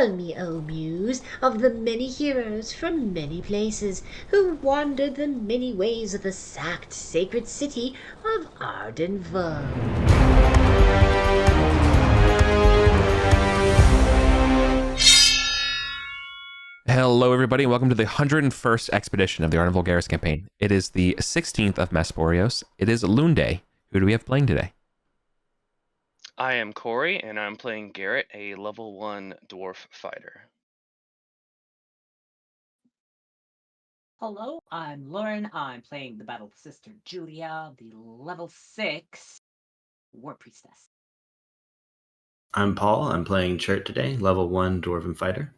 Tell me, O Muse, of the many heroes from many places who wandered the many ways of the sacked sacred city of Arden. Hello, everybody, and welcome to the 101st Expedition of the Arden Vulgaris campaign. It is the 16th of Masporios. It is Loon Day. Who do we have playing today? I am Corey, and I'm playing Garrett, a level 1 dwarf fighter. Hello, I'm Lauren. I'm playing the Battle Sister Julia, the level 6 War Priestess. I'm Paul. I'm playing Chert today, level 1 Dwarven Fighter.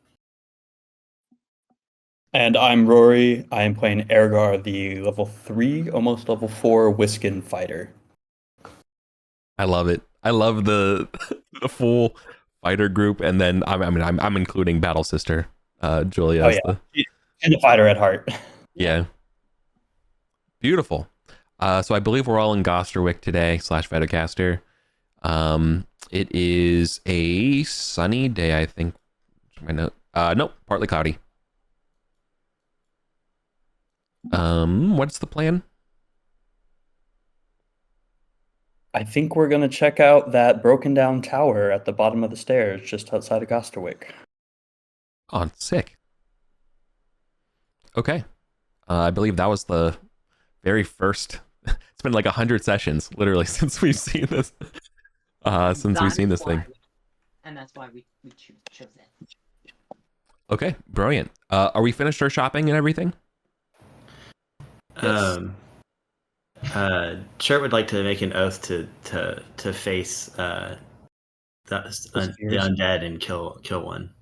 And I'm Rory. I am playing Ergar, the level 3, almost level 4 Whiskin fighter. I love it. I love the full fighter group, and then I'm including Battle Sister Julia. Oh yeah, and a fighter at heart. Yeah, beautiful. So I believe we're all in Gosterwick today / Vetocaster. It is a sunny day, I think. Nope, partly cloudy. What's the plan? I think we're going to check out that broken down tower at the bottom of the stairs just outside of Gosterwick. Oh, sick. Okay. I believe that was the very first. It's been like 100 sessions, literally, since we've seen this. We've seen this thing. And that's why we chose it. Okay, brilliant. Are we finished our shopping and everything? Yes. Chert would like to make an oath to face the undead and kill one.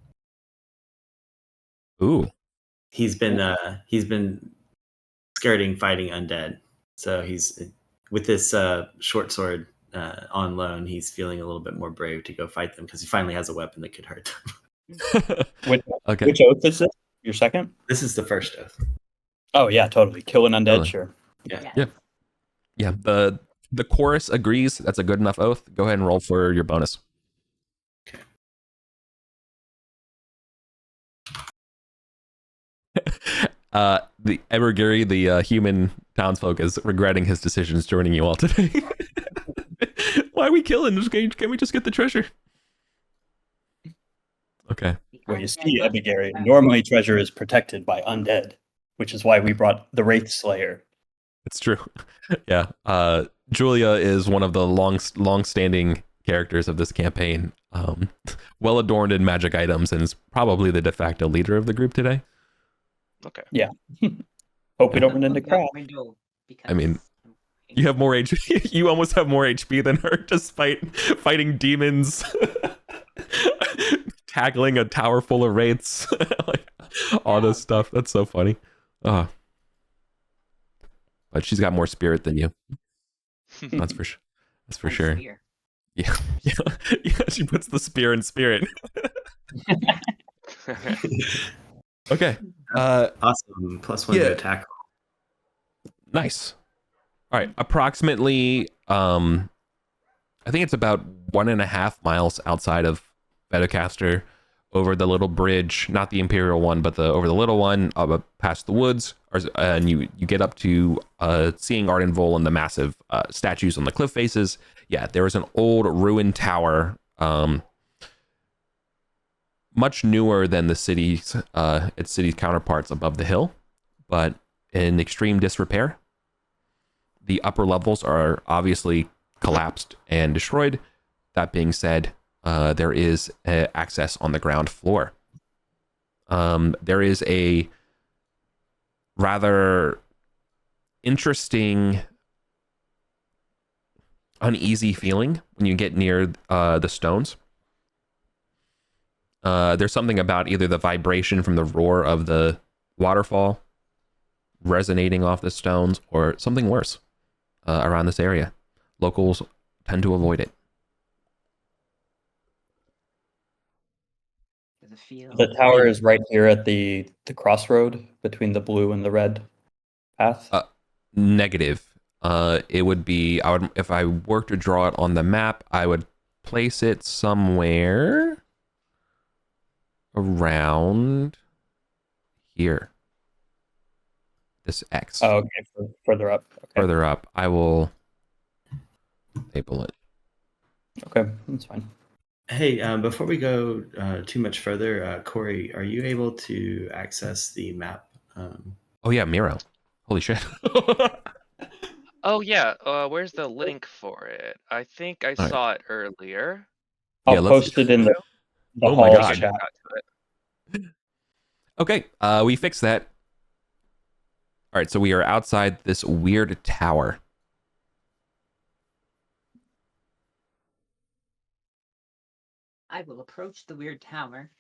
Ooh. He's been skirting fighting undead, so he's with this short sword on loan. He's feeling a little bit more brave to go fight them because he finally has a weapon that could hurt them. Which oath is this? Your second? This is the first oath. Oh yeah, totally. Kill an undead, Totally. sure. Yeah. The chorus agrees. That's a good enough oath. Go ahead and roll for your bonus. The Evergary, the human townsfolk, is regretting his decisions joining you all today. Why are we killing? Can we just get the treasure? Okay. Well, you see, Ebigary, normally treasure is protected by undead, which is why we brought the Wraith Slayer. It's true. Yeah. Julia is one of the long-standing characters of this campaign. Well adorned in magic items, and is probably the de facto leader of the group today. Okay. Yeah. Hope we don't run into crap. I mean, you have more HP. You almost have more HP than her, just fighting demons, tackling a tower full of wraiths, all this stuff. That's so funny. But she's got more spirit than you. That's for sure. That's for sure. Spear. Yeah. She puts the spear in spirit. Okay. Awesome. +1 to attack. Nice. All right. Approximately, I think it's about 1.5 miles outside of Vetocaster, over the little bridge, not the Imperial one, but over the little one, past the woods, and you get up to seeing Arden and the massive statues on the cliff faces. Yeah, there is an old ruined tower, much newer than its city's counterparts above the hill, but in extreme disrepair. The upper levels are obviously collapsed and destroyed. That being said, there is access on the ground floor. There is a rather interesting, uneasy feeling when you get near the stones. There's something about either the vibration from the roar of the waterfall resonating off the stones, or something worse around this area. Locals tend to avoid it. The tower is right here at the crossroad between the blue and the red path. Negative. It would be, if I were to draw it on the map, I would place it somewhere around here. This X. Oh, okay, further up. Okay. Further up. I will label it. Okay, that's fine. Hey, before we go too much further, Corey, are you able to access the map? Oh yeah, Miro. Holy shit. Oh yeah, where's the link for it? I think I right. saw it earlier. Yeah, I'll let's- post it in the Oh my hall God. chat. Got to it. Okay, we fixed that. All right, so we are outside this weird tower. I will approach the weird tower.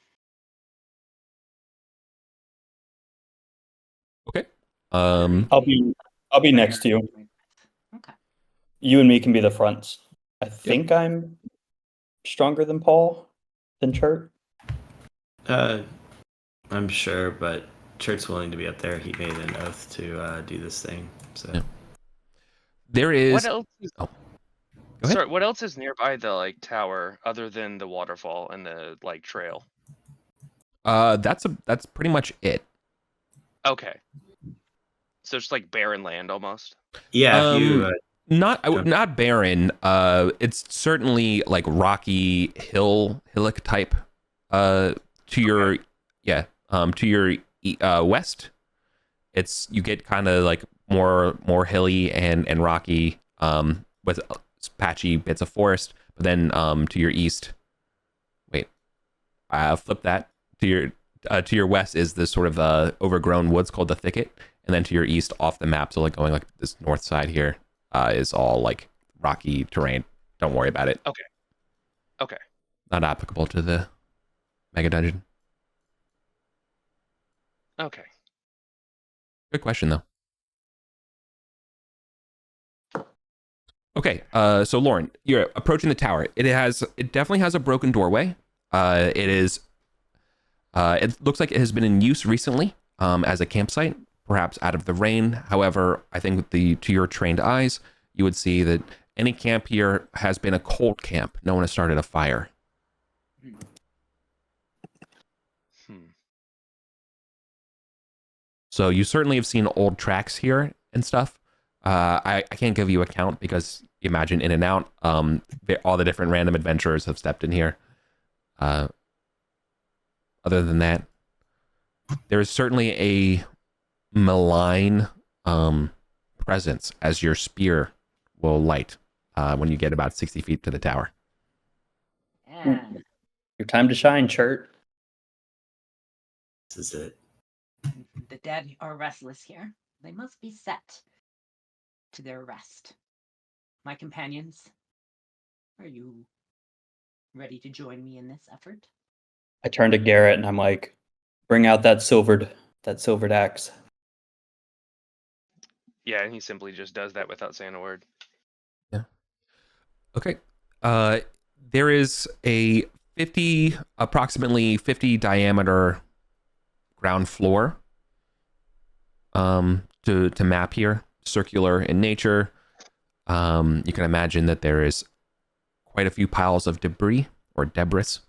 Okay. I'll be next to you. Okay. You and me can be the fronts. I think I'm stronger than Paul, than Chert. I'm sure, but Chert's willing to be up there. He made an oath to do this thing. So Yeah. There is. What else is, Oh. Go ahead. sorry, what else is nearby the like tower other than the waterfall and the like trail? That's pretty much it. Okay. So it's like barren land almost. yeah, if you Not barren. It's certainly like rocky hillock type. To your to your west, you get kind of like more hilly and rocky with patchy bits of forest. But then to your east, flip that to your west is this sort of overgrown woods called the thicket, and then to your east off the map, so like going like this north side here is all like rocky terrain. Don't worry about it. Okay. Not applicable to the mega dungeon. Okay. Good question though. Okay, so Lauren, you're approaching the tower. It definitely has a broken doorway. It looks like it has been in use recently as a campsite, perhaps out of the rain. However, I think to your trained eyes, you would see that any camp here has been a cold camp. No one has started a fire. So you certainly have seen old tracks here and stuff. I can't give you a count because you imagine in and out. All the different random adventurers have stepped in here. Other than that, there is certainly a malign presence as your spear will light when you get about 60 feet to the tower. Yeah. Your time to shine, Chert. this is it. The dead are restless here. They must be set to their rest. My companions, are you ready to join me in this effort? I turn to Garrett and I'm like, bring out that silvered axe. Yeah, and he simply just does that without saying a word. Yeah. Okay. There is a approximately 50 diameter ground floor to map here, circular in nature. You can imagine that there is quite a few piles of debris or debris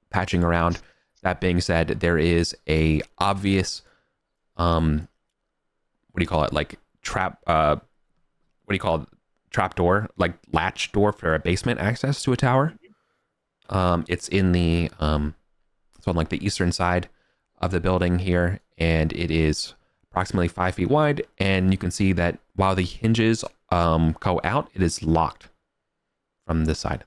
patching around. That being said, there is a obvious what do you call it, like trap trap door, like latch door for a basement access to a tower. It's in the it's on like the eastern side of the building here, and it is approximately 5 feet wide, and you can see that while the hinges go out, it is locked from this side.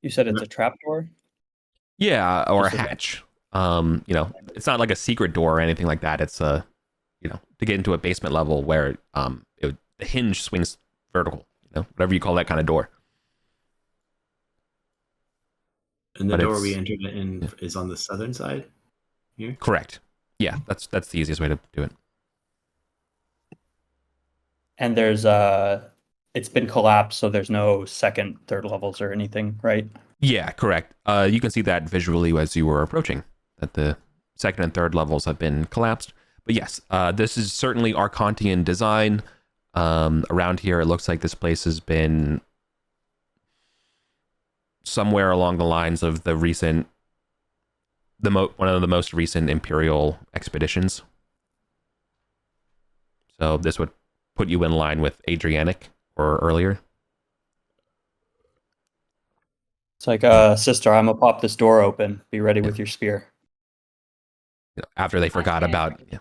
You said it's a trapdoor? Yeah, or a Just a- hatch. It's not like a secret door or anything like that. It's to get into a basement level where the hinge swings vertical, whatever you call that kind of door. And the But door we it's- entered in is on the southern side here. Correct. Yeah, that's the easiest way to do it. And there's it's been collapsed, so there's no second, third levels or anything, right? Yeah, correct. You can see that visually as you were approaching, that the second and third levels have been collapsed. But yes, this is certainly Arcantian design. Around here, it looks like this place has been somewhere along the lines of the recent, one of the most recent Imperial expeditions. So this would put you in line with Adriatic or earlier. It's like, sister, I'm gonna pop this door open. Be ready with your spear. After they forgot stand about, ready.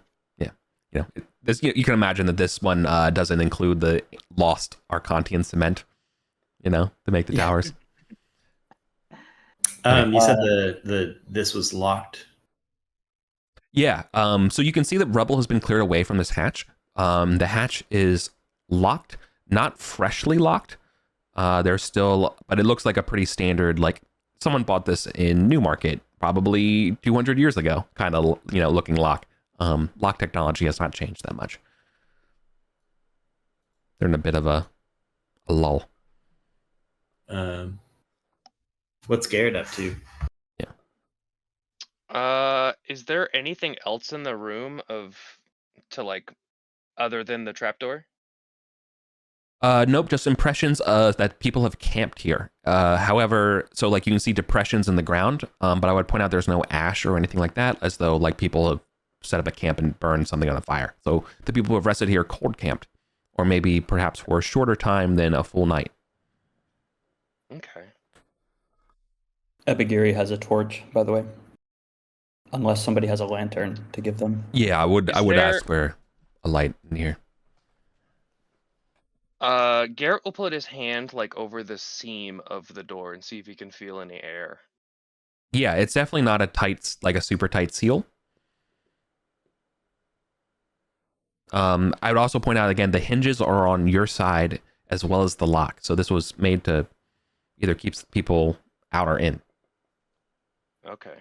this, you can imagine that this one doesn't include the lost Arcantian cement, to make the towers. You said this was locked. Yeah. So you can see that rubble has been cleared away from this hatch. The hatch is locked, not freshly locked. There's still, but it looks like a pretty standard, like someone bought this in Newmarket probably 200 years ago, kind of, looking lock. Lock technology has not changed that much. They're in a bit of a lull. What's Garrett up to? Is there anything else in the room other than the trapdoor? Nope, just impressions that people have camped here. However, so like you can see depressions in the ground, but I would point out there's no ash or anything like that, as though like people have set up a camp and burned something on a fire. So the people who have rested here cold camped, or maybe perhaps for a shorter time than a full night. Okay. Epigiri has a torch, by the way. Unless somebody has a lantern to give them. Yeah, I would ask for a light in here. Garrett will put his hand over the seam of the door and see if he can feel any air. Yeah, it's definitely not a super tight seal. I would also point out again, the hinges are on your side as well as the lock. So this was made to either keep people out or in. Okay.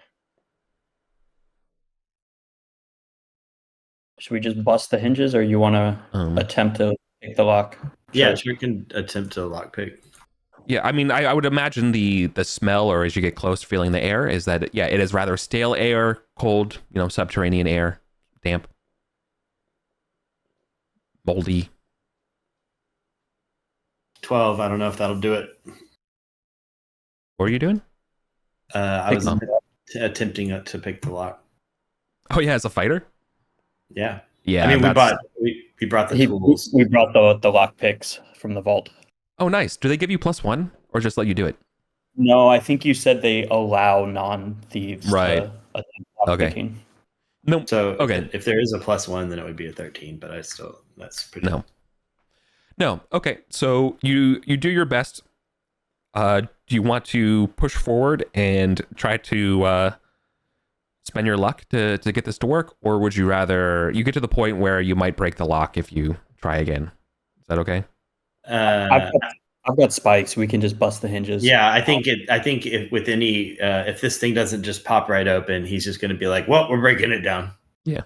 Should we just bust the hinges, or you want to attempt to pick the lock? Yeah, sure can attempt to lockpick. Yeah, I mean, I would imagine the smell, or as you get close, feeling the air, is that, yeah, it is rather stale air, cold, subterranean air, damp, moldy. 12. I don't know if that'll do it. What are you doing? I was attempting to pick the lock. Oh yeah, as a fighter. Yeah. Yeah. I mean, we brought the tools. We brought the lock picks from the vault. Oh, nice. Do they give you +1 or just let you do it? No, I think you said they allow non-thieves Right. to attempt lock Okay. picking. No. So okay. if there is a +1, then it would be a 13. But that's pretty. No. Okay. So you do your best. Do you want to push forward and try to spend your luck to get this to work, or would you rather you get to the point where you might break the lock if you try again? Is that okay? I've got spikes. We can just bust the hinges. Yeah, I think if this thing doesn't just pop right open, he's just going to be like, "Well, we're breaking it down." Yeah,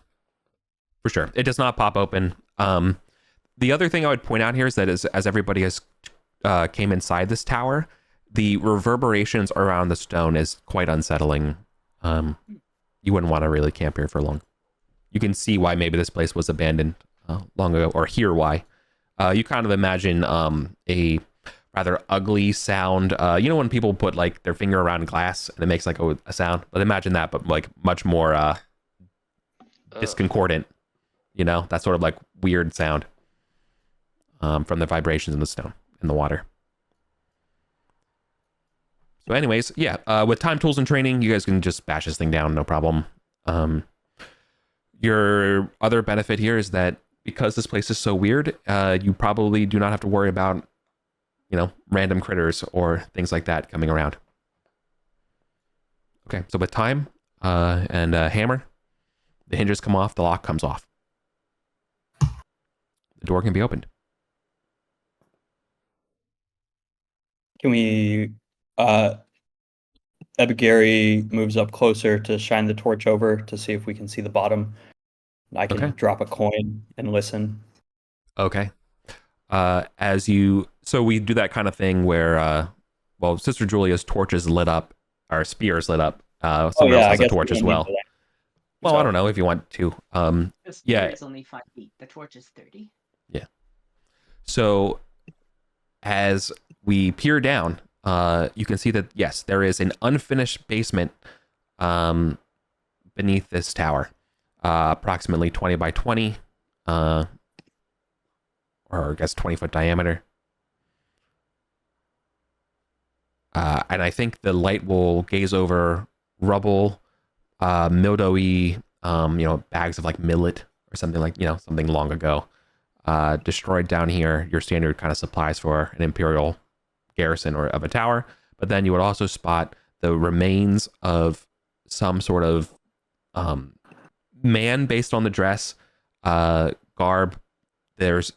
for sure. It does not pop open. The other thing I would point out here is that as everybody has came inside this tower, the reverberations around the stone is quite unsettling. You wouldn't want to really camp here for long. You can see why maybe this place was abandoned long ago, or hear why. You kind of imagine a rather ugly sound. When people put like their finger around glass and it makes like a sound. But imagine that, but like much more discordant. That sort of like weird sound from the vibrations in the stone, in the water. So anyways, yeah, with time, tools, and training, you guys can just bash this thing down, no problem. Your other benefit here is that because this place is so weird, you probably do not have to worry about, random critters or things like that coming around. Okay, so with time and a hammer, the hinges come off, the lock comes off. The door can be opened. Can we... Ebigari moves up closer to shine the torch over to see if we can see the bottom. I can drop a coin and listen. Okay. So we do that kind of thing where, Sister Julia's torch is lit up, our spear is lit up. Someone else has a torch as well. Well, I don't know if you want to. The spear yeah. is only 5 feet. The torch is 30. Yeah. So as we peer down, you can see that, yes, there is an unfinished basement beneath this tower, approximately 20 by 20, or I guess 20-foot diameter. And I think the light will gaze over rubble, mildewy, bags of like millet or something like, something long ago. Destroyed down here, your standard kind of supplies for an imperial garrison or of a tower. But then you would also spot the remains of some sort of man based on the dress, garb. There's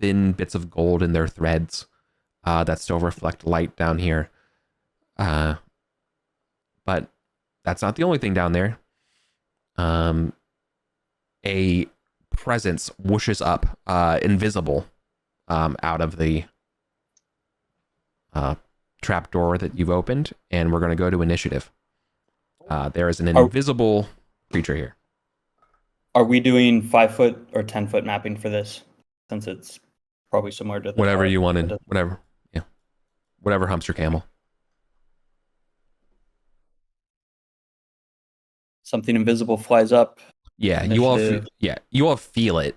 thin bits of gold in their threads that still reflect light down here. But that's not the only thing down there. A presence whooshes up, invisible, out of the trap door that you've opened, and we're going to go to initiative. There is an invisible creature here. Are we doing 5-foot or 10-foot mapping for this? Since it's probably similar to the Whatever tower. you wanted, whatever. Yeah. Whatever humps your camel. Something invisible flies up. Yeah, Initiative. you all feel it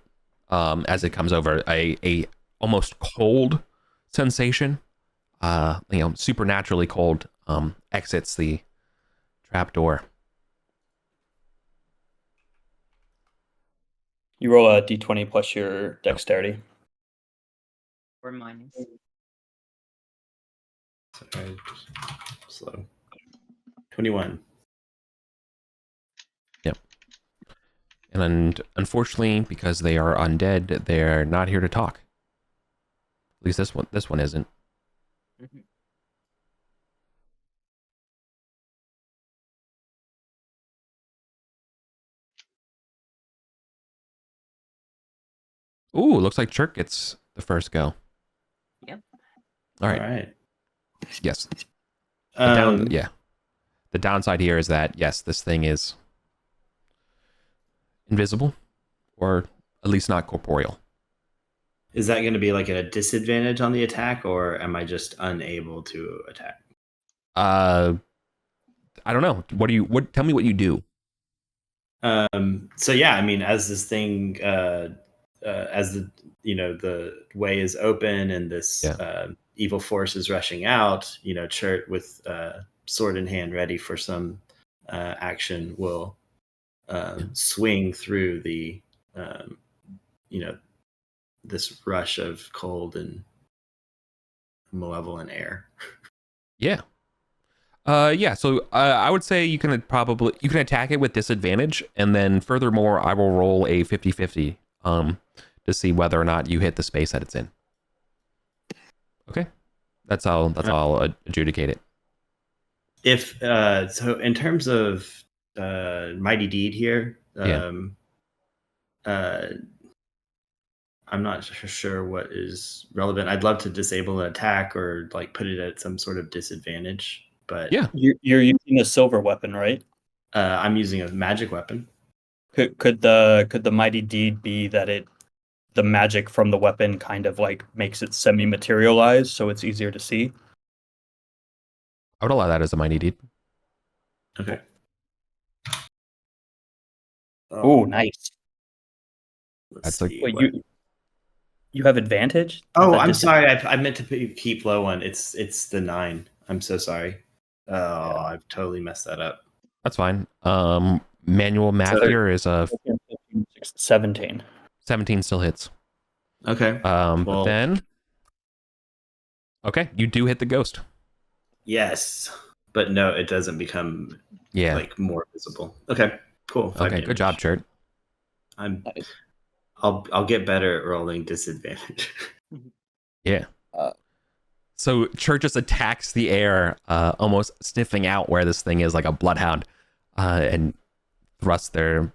as it comes over, a almost cold sensation, supernaturally cold, exits the trapdoor. You roll a d20 plus your dexterity. Or minus. Sorry, slow. 21. Yep. And unfortunately, because they are undead, they're not here to talk. At least this one isn't. Mm-hmm. Ooh, looks like Chirk gets the first go. Yep. All right. All right. Yes. Um, The downside here is that, yes, this thing is invisible, or at least not corporeal. Is that going to be like a disadvantage on the attack, or am I just unable to attack? I don't know. Tell me what you do. So yeah, I mean, as this thing, as the way is open and this evil force is rushing out, Chert with sword in hand, ready for some action, will swing through the, this rush of cold and malevolent air. Yeah. So I would say you can attack it with disadvantage, and then furthermore, I will roll a 50-50 to see whether or not you hit the space that it's in. Okay, that's how I'll adjudicate it. If so, in terms of mighty deed here, I'm not sure what is relevant. I'd love to disable an attack or like put it at some sort of disadvantage. But yeah, you're using a silver weapon, right? I'm using a magic weapon. Could the mighty deed be that the magic from the weapon kind of like makes it semi-materialized, so it's easier to see? I would allow that as a mighty deed. Okay. Oh, nice. Let's That's see. Wait, you have advantage? Oh, I'm sorry. I meant to keep low one. It's the 9. I'm so sorry. Oh, I've totally messed that up. That's fine. Manual math here is a 17. 17 still hits. Okay. But then, okay, you do hit the ghost. Yes, but no, it doesn't become like more visible. Okay, cool. 5 Okay, damage. good job, Chert. Nice. I'll get better at rolling disadvantage. Yeah. So Chert just attacks the air, almost sniffing out where this thing is like a bloodhound, and thrusts their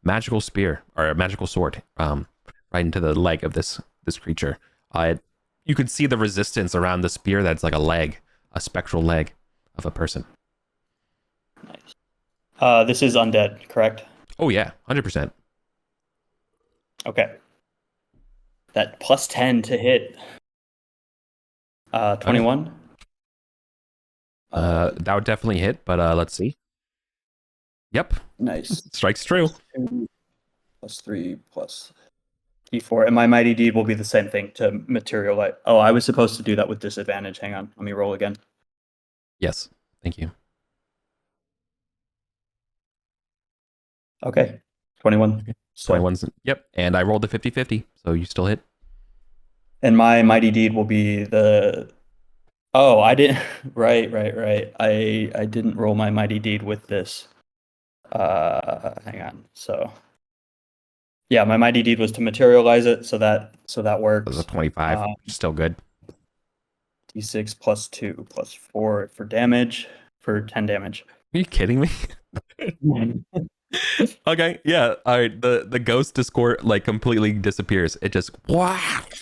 magical spear or magical sword right into the leg of this creature. You could see the resistance around the spear. That's like a spectral leg of a person. Nice. This is undead, correct? Oh yeah, 100%. Okay. That plus 10 to hit. 21. That would definitely hit, but let's see. Yep, Nice. strikes true. 2 plus 3 plus D4. And my mighty deed will be the same thing to materialize. Oh, I was supposed to do that with disadvantage. Hang on. Let me roll again. Yes, thank you. Okay. 21. Okay. So, 21's, yep, and I rolled a 50-50, so you still hit. and my mighty deed will be the. Oh, I didn't. Right. I didn't roll my mighty deed with this. Hang on. So, yeah, my mighty deed was to materialize it, so that That works. was a 25, still good. D6 plus 2 plus 4 for damage for 10 damage. Are you kidding me? Okay, yeah. All right. The ghost discord like completely disappears. It just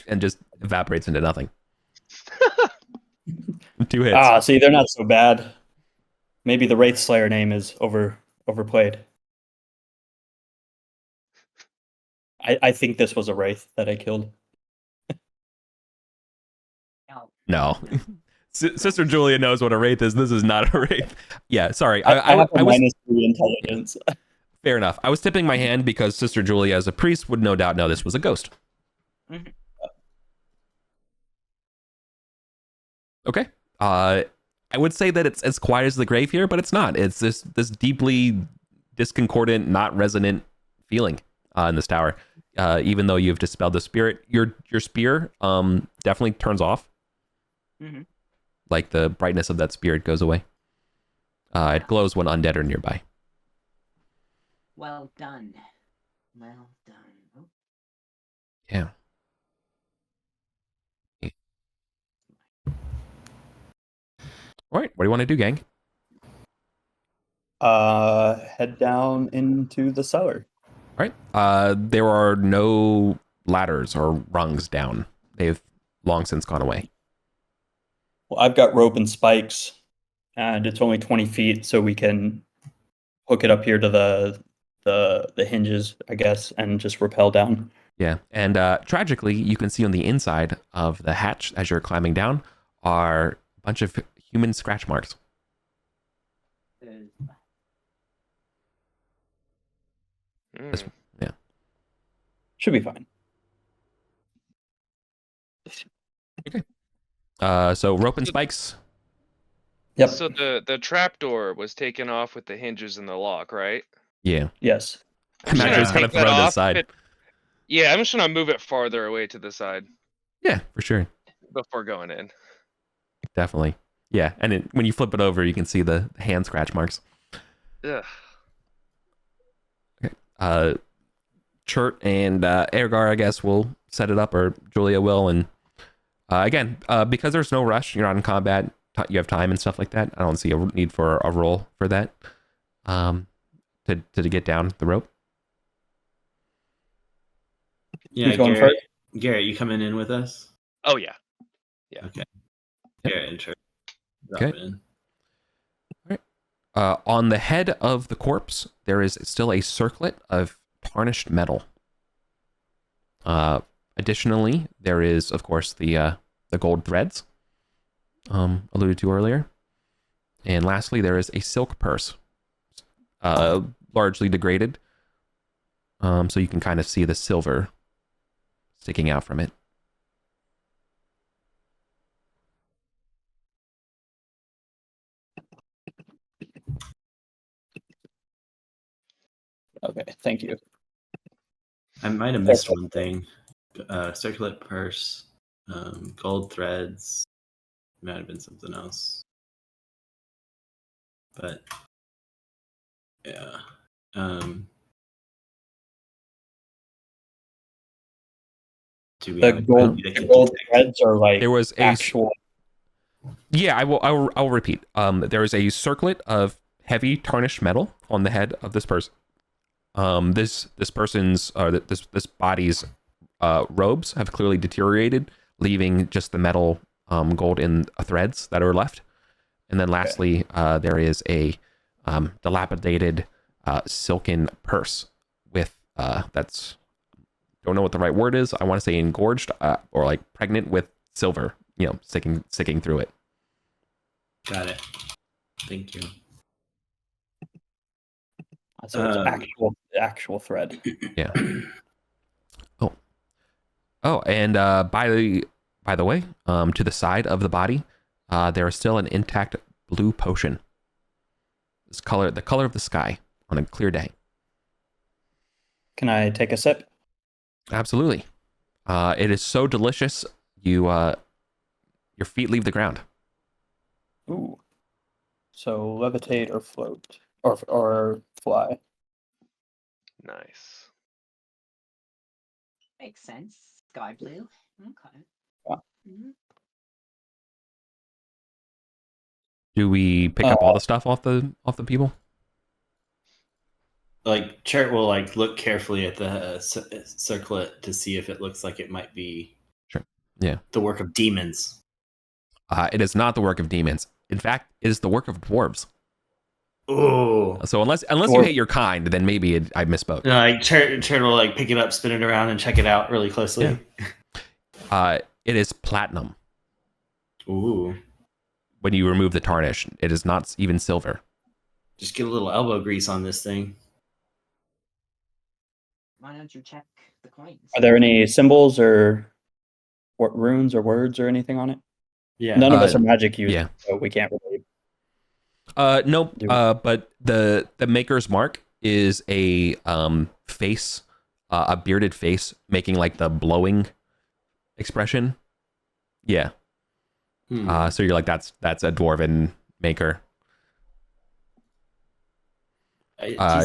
and just evaporates into nothing. 2 hits. Ah, see, they're not so bad. Maybe the Wraith Slayer name is overplayed. I think this was a Wraith that I killed. No. Sister Julia knows what a wraith is. This is not a wraith. Yeah, sorry. I have a I was -3 intelligence. fair enough. I was tipping my hand because Sister Julia, as a priest, would no doubt know this was a ghost. Mhm. Okay. I would say that it's as quiet as the grave here, but it's not. It's this deeply discordant, not resonant feeling in this tower. Even though you've dispelled the spirit, your spear definitely turns off. Mhm. Like the brightness of that spirit goes away. It glows when undead are nearby. Well done. Well done. Oh, Yeah. All right. What do you want to do, gang? Head down into the cellar. All right. There are no ladders or rungs down. They've long since gone away. Well, I've got rope and spikes, and it's only 20 feet, so we can hook it up here to the hinges, I guess, and just rappel down. Yeah. And tragically, you can see on the inside of the hatch as you're climbing down are a bunch of human scratch marks. there's- Mm. Yeah. Should be fine. So rope and spikes. Yep. So the trapdoor was taken off with the hinges and the lock, right? Yeah. Yes. I'm Matt just just gonna kind of take that throw to the off, side. but- Yeah, I'm just gonna move it farther away to the side Yeah, for sure. before going in. Definitely. Yeah. And when you flip it over, you can see the hand scratch marks. Ugh. Chert and Ergar, I guess, will set it up, or Julia will. And again, because there's no rush, you're not in combat, you have time and stuff like that. I don't see a need for a roll for that to get down the rope. Yeah, Who's going Garrett, Garrett, you coming in with us? Oh yeah. Garrett and Church. Okay. In. On the head of the corpse, there is still a circlet of tarnished metal. Additionally, there is, of course, the gold threads alluded to earlier. And lastly, there is a silk purse, largely degraded. So you can kind of see the silver sticking out from it. Okay, thank you. I might have missed one thing. Circlet purse, gold threads. Might have been something else. But yeah. Do we The have a gold, that the can gold detect- threads are like There was a actual. Yeah, I will repeat. There is a circlet of heavy tarnished metal on the head of this person. This person's this body's robes have clearly deteriorated, leaving just the metal gold in threads that are left. And then lastly, there is a dilapidated silken purse with that's don't know what the right word is. I want to say engorged or like pregnant with silver, sticking through it. Got it. Thank you. So it's actual thread. Yeah. Oh, and by the way, to the side of the body, there is still an intact blue potion. The color of the sky on a clear day. Can I take a sip? Absolutely. It is so delicious, your feet leave the ground. Ooh. So levitate or float or fly. Nice. Makes sense. Sky blue. Okay. Yeah. Mhm. Do we pick up all the stuff off the people? Like Chert will like look carefully at the circlet to see if it looks like it might be the work of demons. It is not the work of demons. In fact, it is the work of dwarves. Oh, So unless you hate your kind, then maybe I misspoke. no, like Chert will like pick it up, spin it around, and check it out really closely. Yeah. It is platinum. Ooh, When you remove the tarnish, it is not even silver. just get a little elbow grease on this thing. Why don't you check the coins? Are there any symbols or runes or words or anything on it? Yeah, None of us are magic users, yeah. so we can't really. Nope. But the maker's mark is a face, a bearded face, making like the blowing expression. Yeah. So you're like, that's a dwarven maker.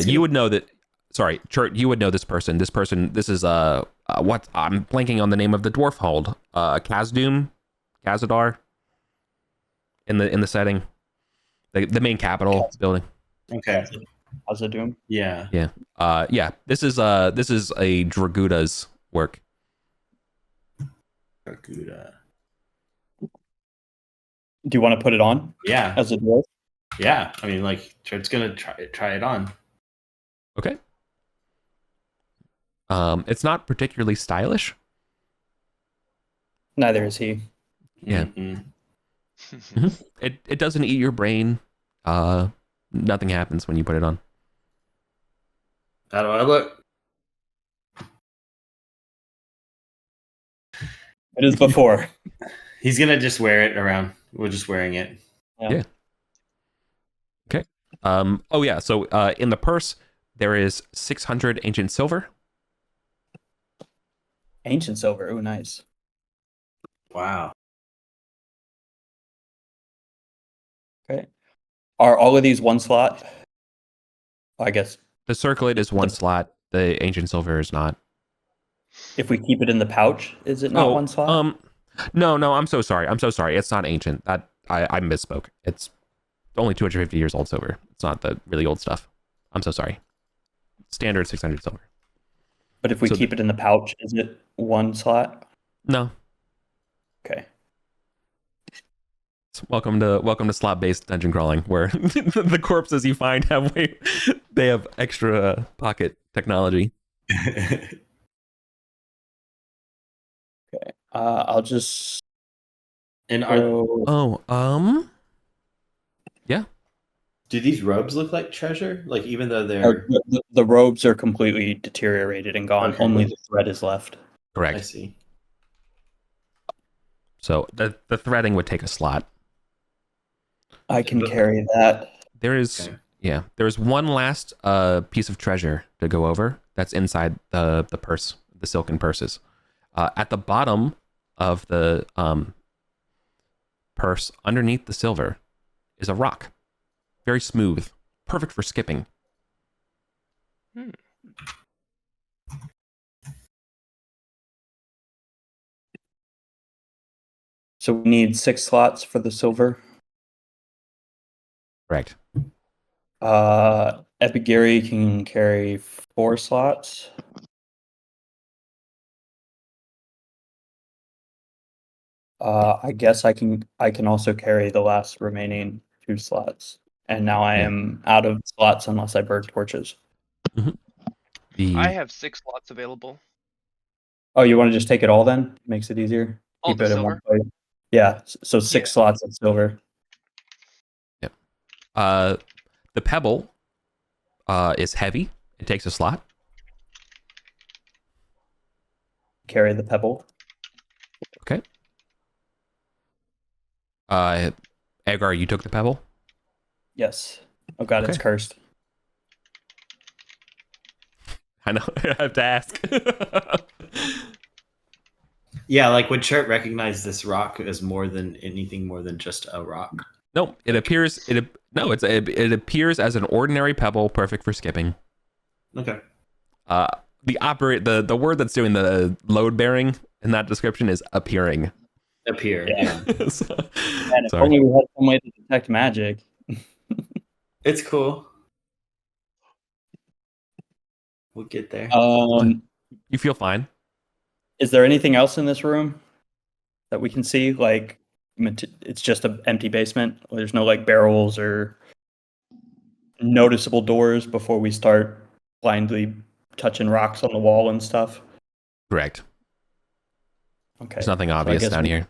You would know that. Sorry, Chert, you would know this person. This is what I'm blanking on the name of the dwarf hold. Khazadar. In the setting, the main capital building. Okay. Khazad-dûm? Yeah. Yeah. This is a Draguda's work. Draguda. Do you want to put it on? Yeah. As a dwarf? Yeah. I mean, like, Chert's gonna try it on. Okay. It's not particularly stylish. Neither is he. Yeah. It doesn't eat your brain. Nothing happens when you put it on. How do I look? It is before. He's gonna just wear it around. We're just wearing it. Yeah. Okay. Oh yeah. So in the purse there is 600 ancient silver. Ancient silver. Oh, nice. Wow. Okay. Are all of these one slot? I guess The circlet is one slot. The ancient silver is not. if we keep it in the pouch, is it not one slot? No. I'm so sorry. It's not ancient. That I misspoke. It's only 250 years old silver. It's not the really old stuff. I'm so sorry. Standard 600 silver. But if we keep it in the pouch, is it one slot? No. Okay. Welcome to slot-based dungeon crawling, where the corpses you find they have extra pocket technology. Okay. I'll just. And yeah. Do these robes look like treasure? Like, even though they're the robes are completely deteriorated and gone. Okay. Only the thread is left. Correct. I see. So the threading would take a slot. I can carry that. There's one last piece of treasure to go over that's inside the purse, the silken purses. At the bottom of the purse, underneath the silver, is a rock. Very smooth, perfect for skipping. So we need 6 slots for the silver. Correct. Epigiri can carry 4 slots. I guess I can also carry the last remaining 2 slots. And now I am out of slots unless I burn torches. I have 6 slots available. Oh, you want to just take it all then? Makes it easier. All Keep the it in silver? one place. Yeah. So 6 slots of silver. Yep. The pebble is heavy. It takes a slot. Carry the pebble. Okay. Agar, you took the pebble? Yes. Oh god, it's Okay. cursed. I know. I have to ask. Yeah, like would Chert recognize this rock as more than anything more than just a rock? No, it appears it appears as an ordinary pebble, perfect for skipping. Okay. The word that's doing the load bearing in that description is appearing. Appear. Yeah. Yeah. And if Sorry. only we had some way to detect magic. It's cool. We'll get there. You feel fine. Is there anything else in this room that we can see? Like, it's just an empty basement. There's no like barrels or noticeable doors before we start blindly touching rocks on the wall and stuff. Correct. Okay. There's nothing So I obvious guess down here.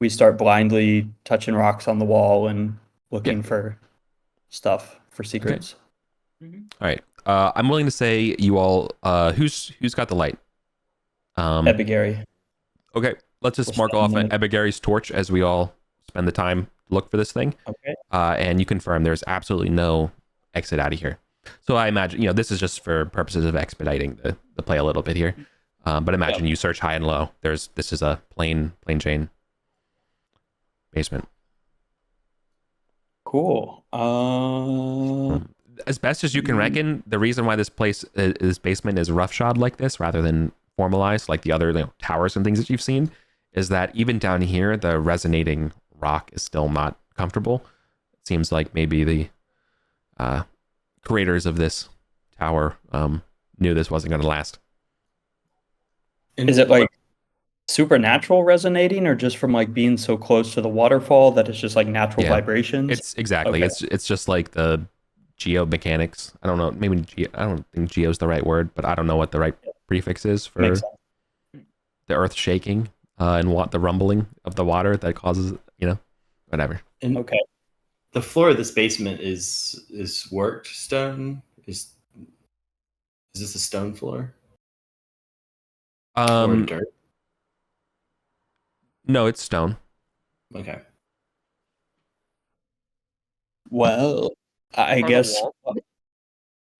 we start blindly touching rocks on the wall and looking Yeah. for stuff for secrets. All right. I'm willing to say you all. Who's got the light? Ebigary. Okay. Let's just We'll mark off spend the- Ebigary's torch as we all spend the time to look for this thing. Okay. And you confirm there's absolutely no exit out of here. So I imagine, this is just for purposes of expediting the play a little bit here. But imagine you search high and low. This is a plain Jane basement. Cool. As best as you can reckon, the reason why this basement is roughshod like this rather than formalized like the other towers and things that you've seen is that even down here, the resonating rock is still not comfortable. It seems like maybe the creators of this tower knew this wasn't going to last. Is it like supernatural resonating or just from like being so close to the waterfall that it's just like natural vibrations? It's exactly. Okay. It's just like the geomechanics. I don't know. Maybe I don't think geo is the right word, but I don't know what the right prefix is for Makes sense. the earth shaking and what the rumbling of the water that causes, whatever. And Okay. the floor of this basement is worked stone. Is this a stone floor? Or dirt? No, it's stone. Okay. Well, I Are the guess walls-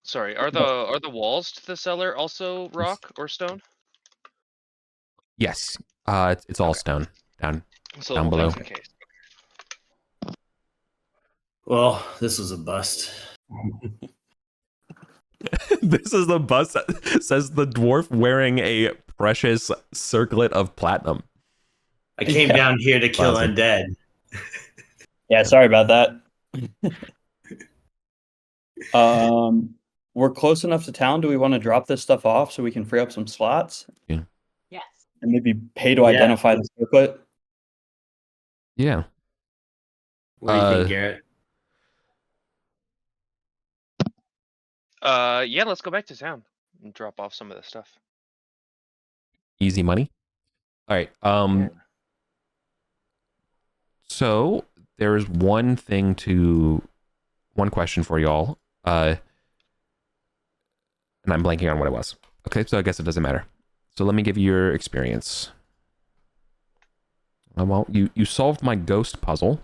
Sorry, are the walls to the cellar also rock or stone? Yes. It's all stone down So down below. that's the case. Well, this was a bust. This is the bus that says the dwarf wearing a precious circlet of platinum. I came down here to kill Classic. undead. Yeah, sorry about that. We're close enough to town. Do we want to drop this stuff off so we can free up some slots Yes. and maybe pay to Yeah. identify the circlet? Yeah. What do you think, Garrett? Yeah, let's go back to town and drop off some of the stuff. Easy money. All right. So there's one question for y'all. And I'm blanking on what it was. Okay, so I guess it doesn't matter. So let me give you your experience. Well, you solved my ghost puzzle.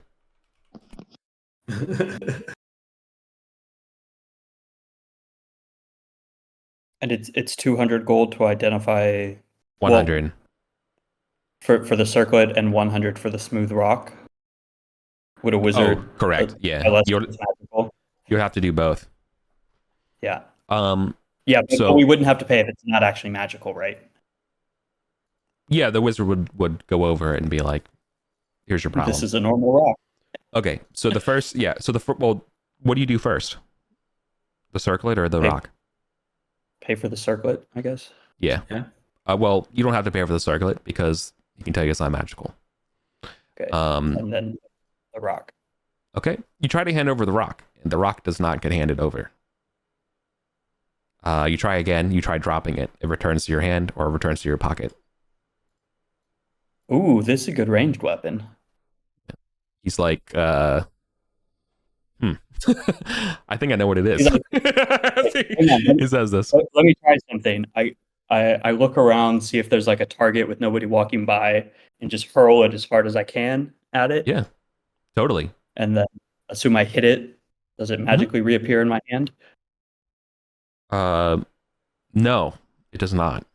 And it's 200 gold to identify 100. for the circlet and 100 for the smooth rock. Would a wizard? Oh, correct. Yeah. Unless You it's magical. would have to do both. Yeah. Yeah, but so we wouldn't have to pay if it's not actually magical, right? yeah, the wizard would go over it and be like, here's your problem. This is a normal rock. Okay, so the first, well, what do you do first? The circlet or the Hey. rock? Pay for the circlet, I guess. Yeah. Yeah. Well, you don't have to pay for the circlet because he can tell you it's not magical. Okay. Um, And then the rock. Okay, you try to hand over the rock, and the rock does not get handed over. You try again. You try dropping it. It returns to your hand or returns to your pocket. Ooh, this is a good ranged weapon. He's like, I think I know what it is. He's like, hang on, He says this. let me try something. I look around, see if there's like a target with nobody walking by, and just hurl it as hard as I can at it. Yeah, totally. And then assume I hit it. Does it magically reappear in my hand? No, it does not.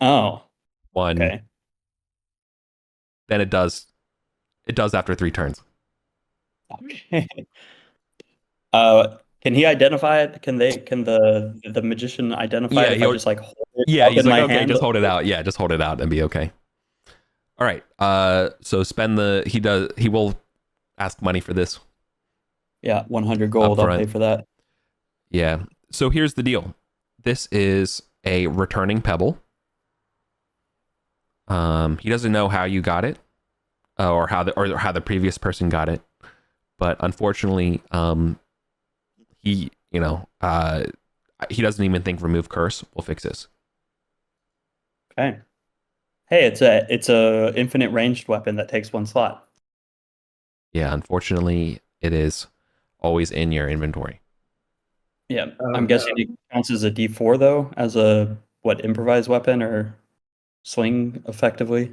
Oh, One. okay. Then it does. It does after 3 turns. Okay. Can he identify it? Can the magician identify it if I just like hold it up he's in like, my okay, hand? just hold it out. Yeah, just hold it out and be okay. All right. So spend he will ask money for this. Yeah, 100 gold. I'll pay for that. Yeah. So here's the deal. This is a returning pebble. He doesn't know how you got it, or how the previous person got it, but unfortunately, he doesn't even think remove curse will fix this. Okay. Hey, it's a infinite ranged weapon that takes 1 slot. Yeah, unfortunately, it is always in your inventory. Yeah, I'm guessing it counts as a D4 though, as a improvised weapon or sling effectively.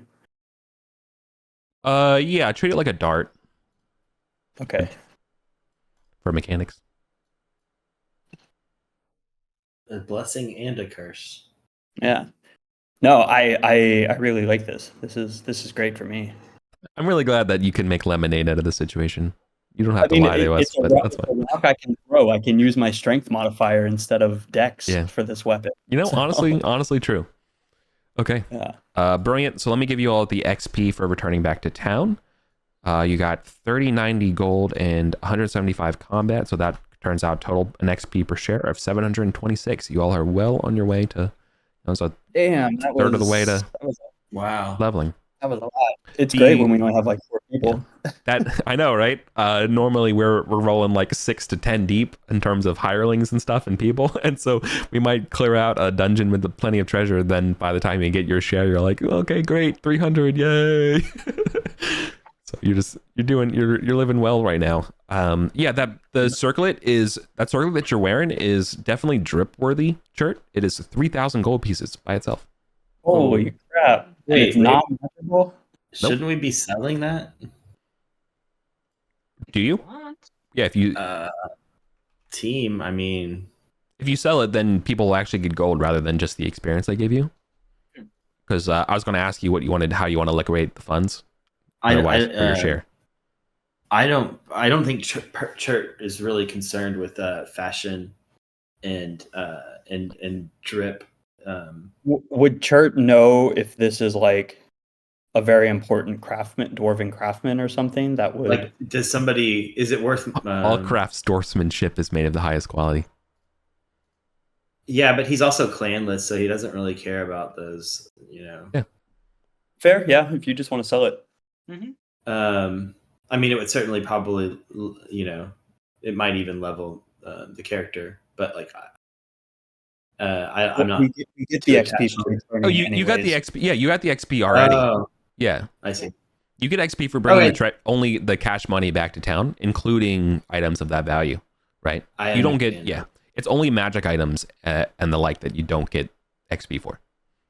Yeah, treat it like a dart Okay. for mechanics. A blessing and a curse. Yeah. No, I really like this. This is great for me. I'm really glad that you can make lemonade out of the situation. You don't have to lie to us, it's but that's a fine. rock I can throw. I can use my strength modifier instead of dex Yeah. for this weapon. You know, So, honestly true. Okay. Yeah. Brilliant. So let me give you all the XP for returning back to town. You got 3090 gold and 175 combat, so that turns out total an XP per share of 726. You all are well on your way to, so Damn, third of the way to Wow. leveling. that was a lot. It's great when we only have like 4 people. That I know, right? Normally we're rolling like 6 to 10 deep in terms of hirelings and stuff and people, and so we might clear out a dungeon with plenty of treasure. Then by the time you get your share, you're like, okay, great, 300, yay! So you're living well right now. Yeah, the circlet that you're wearing is definitely drip worthy shirt. It is 3,000 gold pieces by itself. Holy crap! And it's not magical. Shouldn't we be selling that? Do you? What? Yeah, if you Team, I mean, if you sell it, then people will actually get gold rather than just the experience they give you. Because I was going to ask you how you want to liquidate the funds. Otherwise, for your share. I don't think Chert is really concerned with fashion and drip. Would Chert know if this is like a very important dwarven craftsman or something that would like? Is it worth? All crafts dwarfsmanship is made of the highest quality. Yeah, but he's also clanless, so he doesn't really care about those. Yeah. Fair? Yeah, if you just want to sell it. Mm-hmm. I mean, it would certainly probably, it might even level the character, but like, I'm not. We get the XP from returning. Oh, you got the XP. Yeah, you got the XP already. Oh, Yeah, I see. you get XP for bringing only the cash money back to town, including items of that value, right? You don't get it's only magic items and the like that you don't get XP for.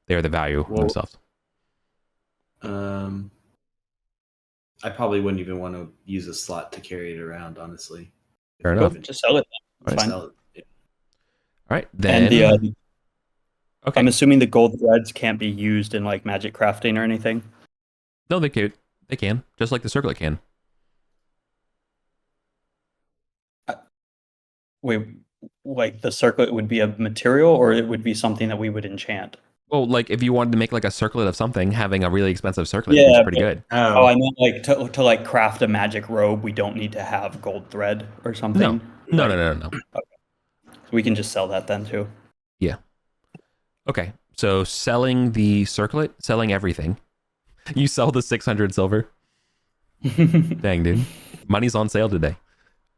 They are the value themselves. I probably wouldn't even want to use a slot to carry it around, honestly. Fair enough. Just sell it. It's fine. Sell it. Yeah. All right, then. And okay. I'm assuming the gold threads can't be used in like magic crafting or anything. No, they can. They can, just like the circlet can. Wait, like the circlet would be a material, or it would be something that we would enchant? Well, like if you wanted to make like a circlet of something, having a really expensive circlet is pretty good. Oh, I meant like to like craft a magic robe, we don't need to have gold thread or something. No. Okay. So we can just sell that then too. Yeah. Okay. So selling the circlet, selling everything. You sell the 600 silver. Dang, dude. Money's on sale today.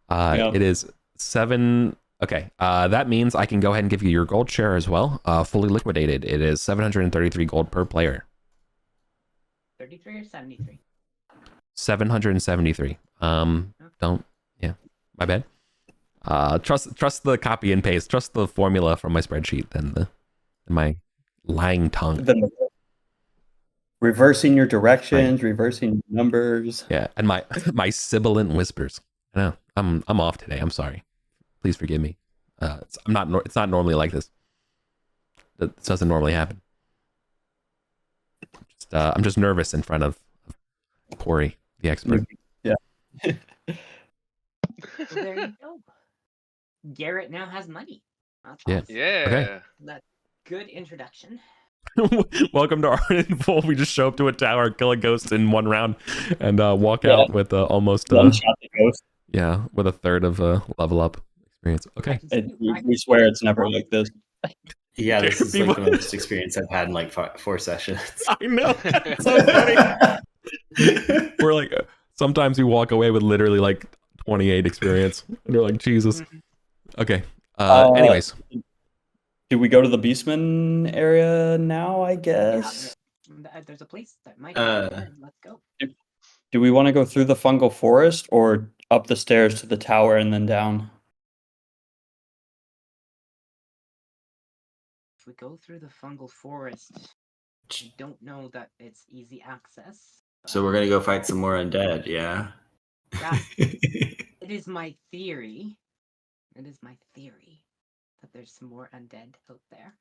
It is 7 Okay, that means I can go ahead and give you your gold share as well. Fully liquidated. It is 733 gold per player. 33 or 73? 773. Don't. Yeah, my bad. Trust the copy and paste. Trust the formula from my spreadsheet than my lying tongue. The reversing your directions, reversing numbers. Yeah, and my sibilant whispers. I know I'm off today. I'm sorry. Please forgive me. It's not normally like this. This doesn't normally happen. I'm just nervous in front of Corey, the expert. Yeah. Well, there you go. Garrett now has money. That's Yeah. awesome. Yeah. Okay. That's good introduction. Welcome to Arden Full. We just show up to a tower, kill a ghost in one round, and walk out with almost One shot the ghost. Yeah, with a third of a level up experience. Okay. We swear it's never like this. Yeah, this is People- like the most experience I've had in like 4 sessions. I know. It's so funny. We're like, sometimes we walk away with literally like 28 experience. And we're like, Jesus. Okay. Anyways. Do we go to the Beastman area now, I guess? Yeah, there's a place that might let's go. Do we want to go through the fungal forest or up the stairs to the tower and then down? If we go through the fungal forest, I don't know that it's easy access. So we're gonna go fight some more undead, yeah. Yeah. It is my theory. It is my theory that there's some more undead out there.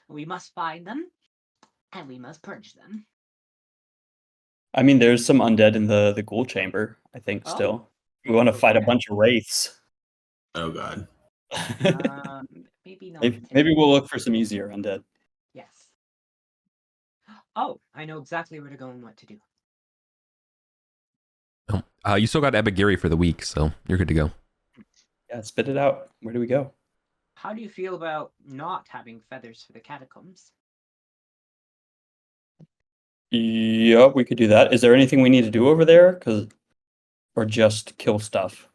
We must find them, and we must purge them. I mean, there's some undead in the ghoul chamber, I think, Oh. still. We want to fight a bunch of wraiths. Oh god. Maybe not. Maybe we'll look for some easier undead. Yes. Oh, I know exactly where to go and what to do. You still got Ebigiri for the week, so you're good to go. Yeah, spit it out. Where do we go? How do you feel about not having feathers for the catacombs? Yep, we could do that. Is there anything we need to do over there? Or just kill stuff?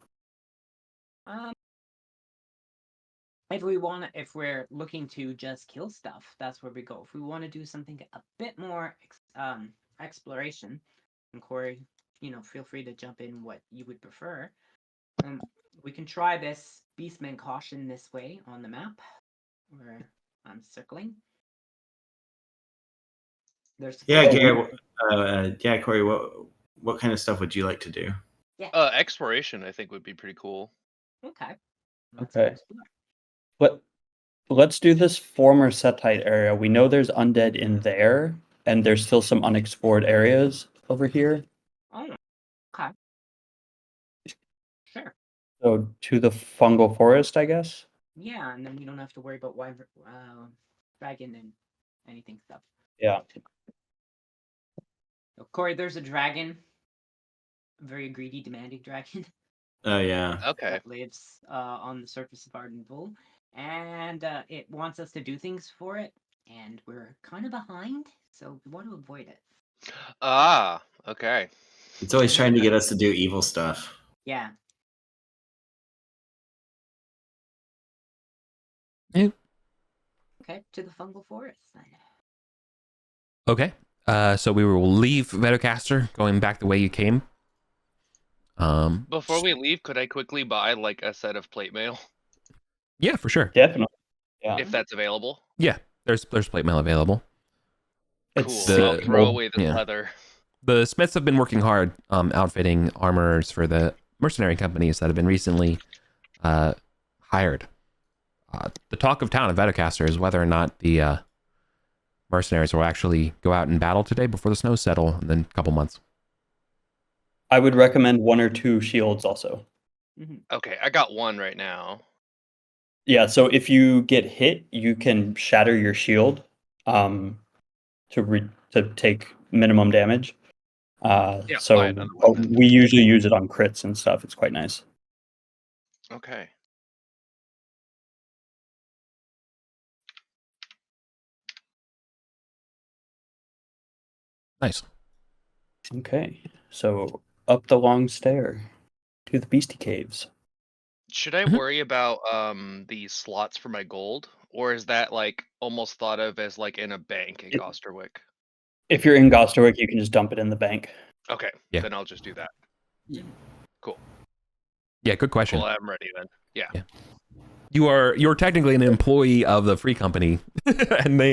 If we're looking to just kill stuff, that's where we go. If we want to do something a bit more exploration, and Corey, feel free to jump in what you would prefer. We can try this Beastman Caution this way on the map, where I'm circling. There's Gary, Corey, what kind of stuff would you like to do? Yeah. Exploration, I think, would be pretty cool. Okay. Okay. Let's do this former Setite area. We know there's undead in there, and there's still some unexplored areas over here. Oh, okay. Sure. So to the fungal forest, I guess? Yeah, and then we don't have to worry about dragon and anything stuff. Yeah. So, Corey, there's a dragon. A very greedy, demanding dragon. Oh yeah. Okay. That lives on the surface of Arden Bull. And it wants us to do things for it, and we're kind of behind, so we want to avoid it. Ah, okay. It's always trying to get us to do evil stuff. Yeah. Yeah. Okay, to the fungal forest then. Okay. So we will leave Vetocaster, going back the way you came. Before we leave, could I quickly buy like a set of plate mail Yeah, for sure. Definitely. Yeah. if that's available? Yeah, there's plate mail available. Cool. It's I'll throw well, away the yeah. leather. The Smiths have been working hard outfitting armorers for the mercenary companies that have been recently hired. The talk of town of Vetocaster is whether or not the mercenaries will actually go out and battle today before the snows settle in a couple months. I would recommend 1 or 2 shields also. Okay, I got one right now. Yeah, so if you get hit, you can shatter your shield to take minimum damage. Yeah, So buy another one then. we usually use it on crits and stuff. It's quite nice. Okay. Nice. Okay, so up the long stair to the Beastie Caves. Should I Mhm. worry about the slots for my gold, or is that like almost thought of as like in a bank in It- Gosterwick? If you're in Gosterwick, you can just dump it in the bank. Okay, Yeah. then I'll just do that. Cool. Yeah, good question. Cool, I'm ready then. Yeah. Yeah. You're technically an employee of the free company, and they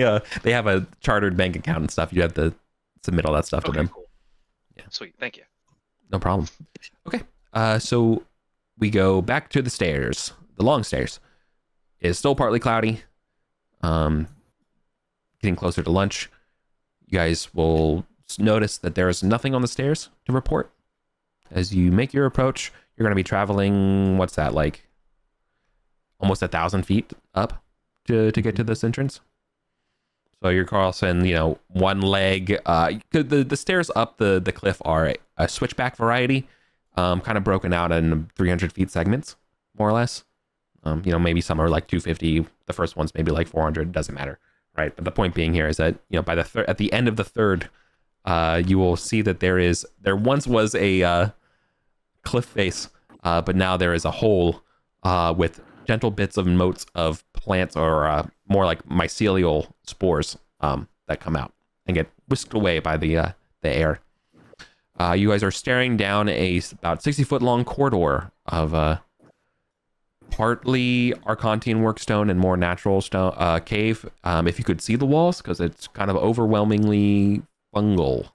have a chartered bank account and stuff. You have to submit all that stuff to Okay, them. cool. Yeah. Sweet, thank you. No problem. Okay. So we go back to the stairs. The long stairs. It's still partly cloudy. Getting closer to lunch, you guys will notice that there is nothing on the stairs to report. As you make your approach, you're going to be traveling. What's that like? Almost 1,000 feet up to get to this entrance. So you're crossing, one leg. The stairs up the cliff are a switchback variety, kind of broken out in 300 feet segments, more or less. Maybe some are like 250. The first one's maybe like 400. Doesn't matter, right? But the point being here is that by at the end of the third, you will see that there once was a cliff face, but now there is a hole with gentle bits of motes of plants or more like mycelial spores that come out and get whisked away by the air. You guys are staring down about 60-foot long corridor of partly Archontian workstone and more natural stone cave. If you could see the walls, because it's kind of overwhelmingly fungal.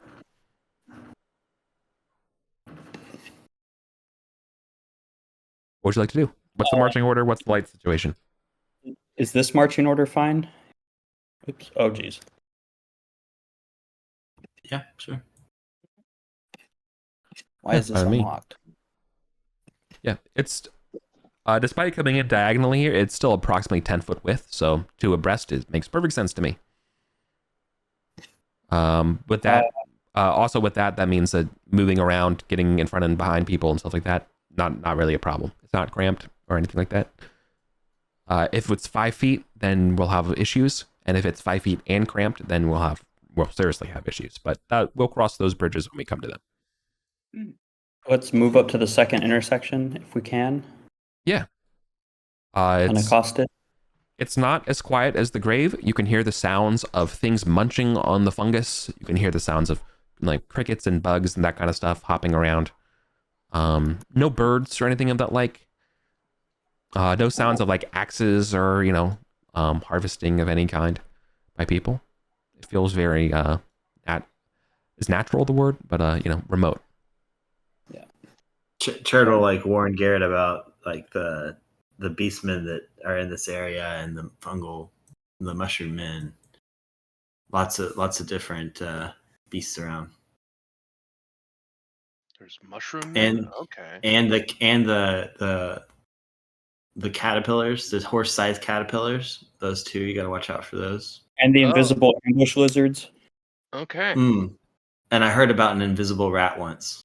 What would you like to do? What's the marching order? What's the light situation? Is this marching order fine? Oops. Oh, geez. Yeah, sure. Why is this Pardon me. unlocked? Yeah, it's despite coming in diagonally here, it's still approximately 10-foot width, so two abreast makes perfect sense to me. With that, that means that moving around, getting in front and behind people and stuff like that, not really a problem. It's not cramped or anything like that. If it's 5 feet, then we'll have issues, and if it's 5 feet and cramped, then we'll seriously have issues. But we'll cross those bridges when we come to them. Let's move up to the second intersection if we can. Yeah. Unaccosted. It's not as quiet as the grave. You can hear the sounds of things munching on the fungus. You can hear the sounds of like crickets and bugs and that kind of stuff hopping around. No birds or anything of that like. No sounds of like axes or, harvesting of any kind by people. It feels very, is natural the word, but, remote. Yeah. Turtle like warn Garrett about like the beastmen that are in this area and the mushroom men. Lots of different beasts around. There's mushroom men? And Okay. and the caterpillars, the horse-sized caterpillars, those two, you got to watch out for those. And the invisible ambush lizards. Okay. And I heard about an invisible rat once.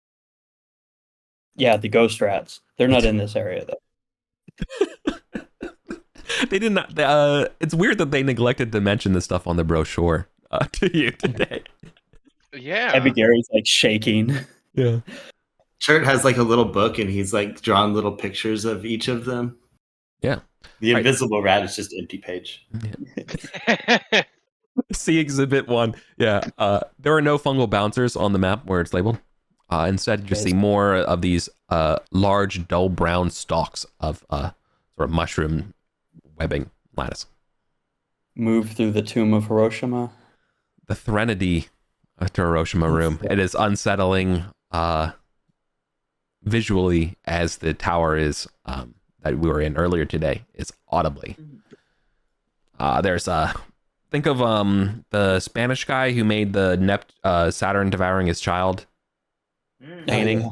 Yeah, the ghost rats. They're not in this area though. They did not. It's weird that they neglected to mention this stuff on the brochure to you today. Yeah. Heavy Gary's like shaking. Yeah. Chert has like a little book and he's like drawn little pictures of each of them. Yeah. The invisible rat is just empty page. Yeah. See Exhibit 1. Yeah. There are no fungal bouncers on the map where it's labeled. Instead, you just see more of these large, dull brown stalks of sort of mushroom webbing lattice. Move through the tomb of Hiroshima. The Threnody to Hiroshima room. It is unsettling visually as the tower is that we were in earlier today is audibly. There's think of the Spanish guy who made the Saturn devouring his child painting. Yeah.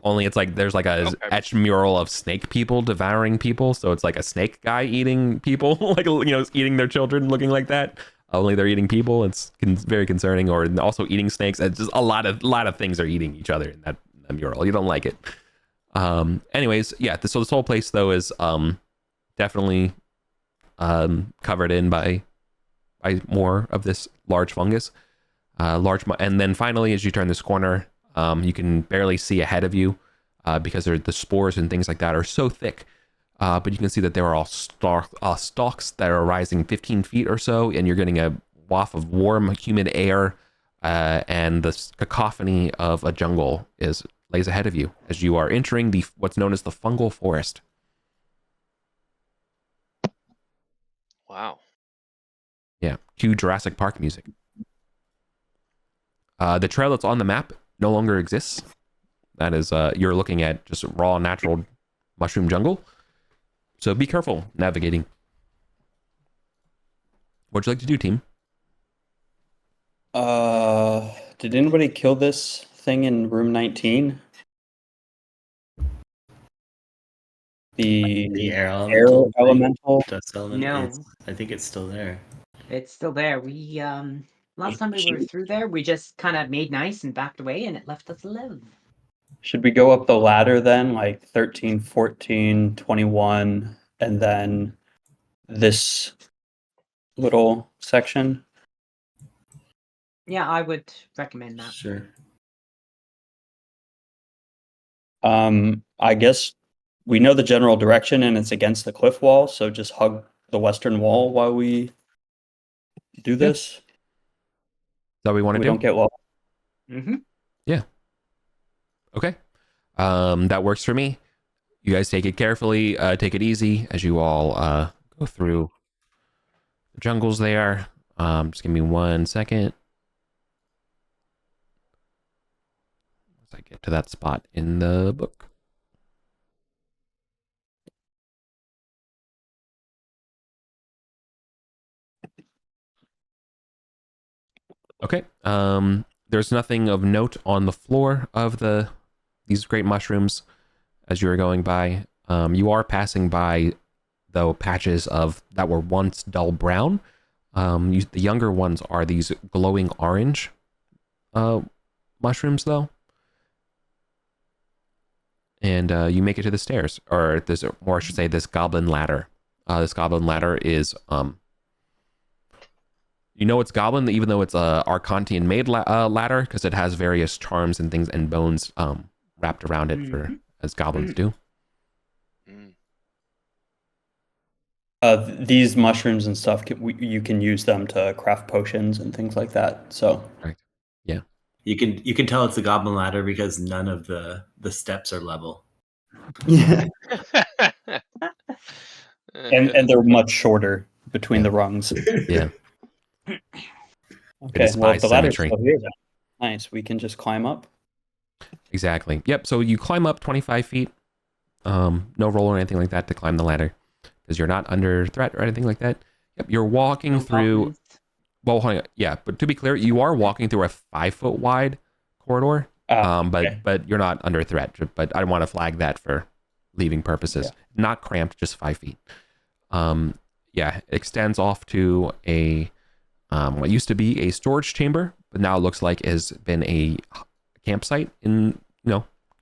Only it's like there's like a etched mural of snake people devouring people, so it's like a snake guy eating people, like eating their children, looking like that. Only they're eating people. It's very concerning. Or also eating snakes. It's just a lot of things are eating each other in that mural. You don't like it. Anyways, yeah. So this whole place though is definitely covered in by more of this large fungus. And then finally, as you turn this corner, you can barely see ahead of you because the spores and things like that are so thick but you can see that there are all stalks that are rising 15 feet or so, and you're getting a waft of warm, humid air, and the cacophony of a jungle lays ahead of you as you are entering what's known as the fungal forest. Wow. Yeah, cue Jurassic Park music. The trail that's on the map no longer exists. That is, you're looking at just raw, natural mushroom jungle. So be careful navigating. What'd you like to do, team? Did anybody kill this thing in room 19? The air air elemental. elemental. Dust element. No. I think it's still there. It's still there. We last time we were through there, we just kind of made nice and backed away, and it left us alone. Should we go up the ladder then, like 13, 14, 21, and then this little section? Yeah, I would recommend that. Sure. I guess we know the general direction and it's against the cliff wall, so just hug the western wall while we do this. Is that what we want to We do? don't get lost. Mm-hmm. Yeah. Okay. That works for me. You guys take it carefully, take it easy as you all go through the jungles there. Just give me 1 second. As I get to that spot in the book. Okay. There's nothing of note on the floor of these great mushrooms as you are going by. You are passing by, though, patches that were once dull brown. The younger ones are these glowing orange mushrooms, though. And you make it to the stairs, or I should say, this goblin ladder. This goblin ladder is, it's goblin, even though it's a Arcantian made ladder, because it has various charms and things and bones wrapped around it as goblins do. These mushrooms and stuff, you can use them to craft potions and things like that. So, right. Yeah. You can tell it's a goblin ladder because none of the steps are level. yeah, and they're much shorter between the rungs. Yeah. Okay, well, if the ladder's symmetry. still here, then nice. We can just climb up. Exactly. Yep. So you climb up 25 feet. No roll or anything like that to climb the ladder, because you're not under threat or anything like that. Yep. You're walking through. Well, hold on. Yeah, but to be clear, you are walking through a 5 foot wide corridor. But you're not under threat. But I want to flag that for leaving purposes. Yeah. Not cramped, just 5 feet. It extends off to a what used to be a storage chamber, but now looks like has been a campsite in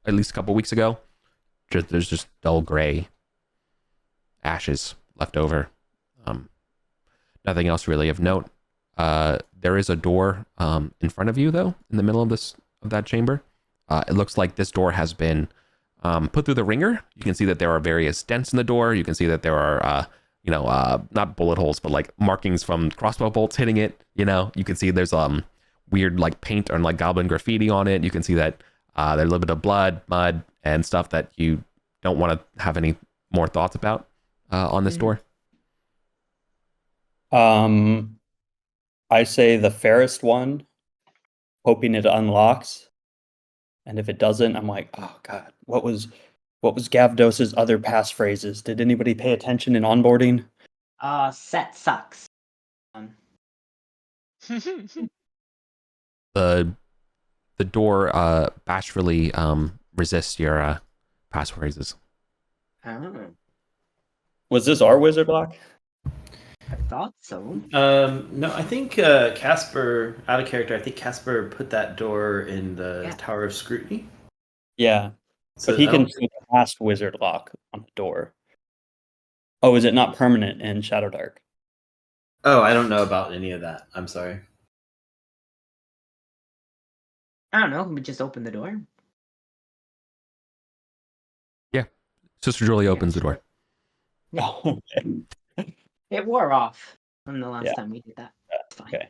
at least a couple weeks ago. There's just dull gray ashes left over. Nothing else really of note. There is a door in front of you, though, in the middle of that chamber. It looks like this door has been put through the ringer. You can see that there are various dents in the door. You can see that there are not bullet holes, but like markings from crossbow bolts hitting it. You can see there's weird like paint or like goblin graffiti on it. You can see that there's a little bit of blood, mud, and stuff that you don't want to have any more thoughts about on this door. I say the fairest one, hoping it unlocks. And if it doesn't, I'm like, oh god, what was Gavdos's other passphrases? Did anybody pay attention in onboarding? Set sucks. The door bashfully resists your passphrases. Oh, Was this our wizard block? I thought so. No, I think Casper, out of character, I think Casper put that door in the Tower of Scrutiny. Yeah. So but he can cast wizard lock on the door. Oh, is it not permanent in Shadow Dark? Oh, I don't know about any of that. I'm sorry. I don't know. We just open the door. Yeah. Sister Julie opens the door. Okay. It wore off from the last Yeah. time we did that. It's fine. Okay.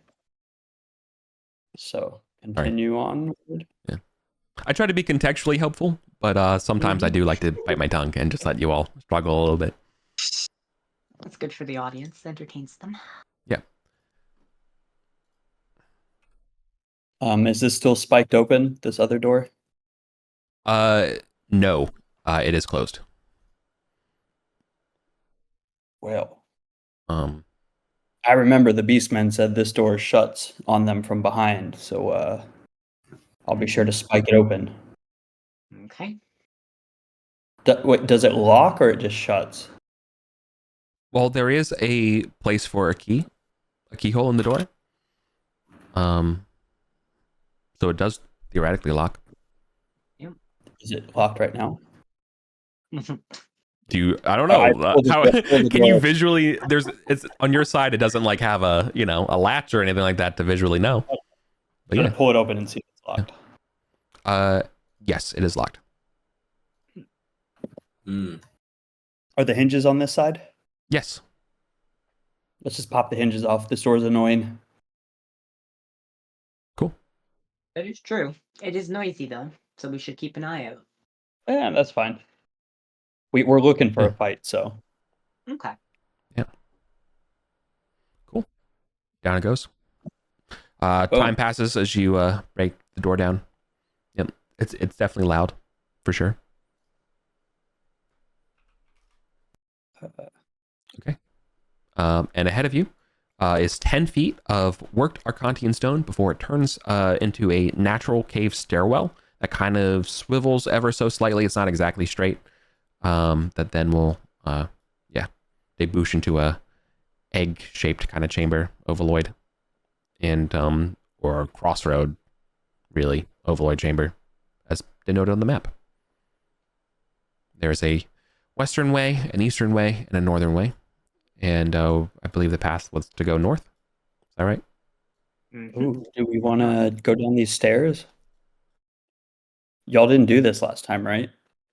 So continue on. I try to be contextually helpful, but sometimes I do like to bite my tongue and just let you all struggle a little bit. It's good for the audience, entertains them. Yeah. Is this still spiked open, this other door? No, it is closed. Well, Um, I remember the Beastmen said this door shuts on them from behind, so I'll be sure to spike it open. Okay. Wait, does it lock or it just shuts? well, there is a place for a keyhole in the door. So it does theoretically lock. Is it locked right now? Do you? I don't I know. pulled How the can you door. visually? It's on your side. It doesn't like have a a latch or anything like that to visually know. I'm But gonna yeah, pull it open and see if it's locked. yes, it is locked. Are the hinges on this side? Yes. Let's just pop the hinges off. This door's annoying. Cool. That is true. It is noisy though, so we should keep an eye out. Yeah, that's fine. We're looking for Yeah. a fight, so Okay. Cool. Down it goes. Time passes as you break the door down. Yep. It's definitely loud, for sure. Okay. And ahead of you is 10 feet of worked Arcantian stone before it turns into a natural cave stairwell that kind of swivels ever so slightly. It's not exactly straight. That then will, debouche into a egg-shaped kind of chamber, ovaloid, and or crossroad, really, ovaloid chamber, as denoted on the map. There's a western way, an eastern way, and a northern way. And I believe the path was to go north. Is that right? Ooh, do we want to go down these stairs? Y'all didn't do this last time, right?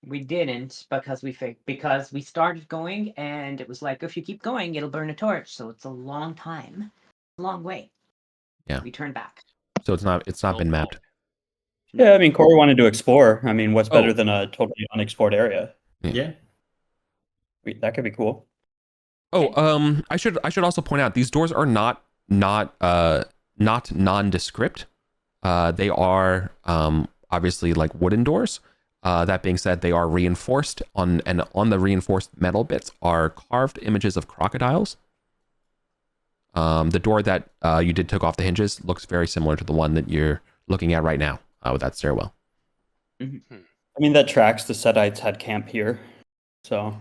We didn't because because we started going and it was like if you keep going it'll burn a torch, so it's a long time. A long way. Yeah. We turned back. So it's not been mapped. Yeah, I mean, Corey wanted to explore. I mean, what's better Oh. than a totally unexplored area? Yeah. That could be cool. Oh, I should also point out these doors are not nondescript. They are obviously like wooden doors. That being said, they are reinforced on the reinforced metal bits are carved images of crocodiles. The door that you did took off the hinges looks very similar to the one that you're looking at right now with that stairwell. I mean, that tracks. The Setites had camp here, so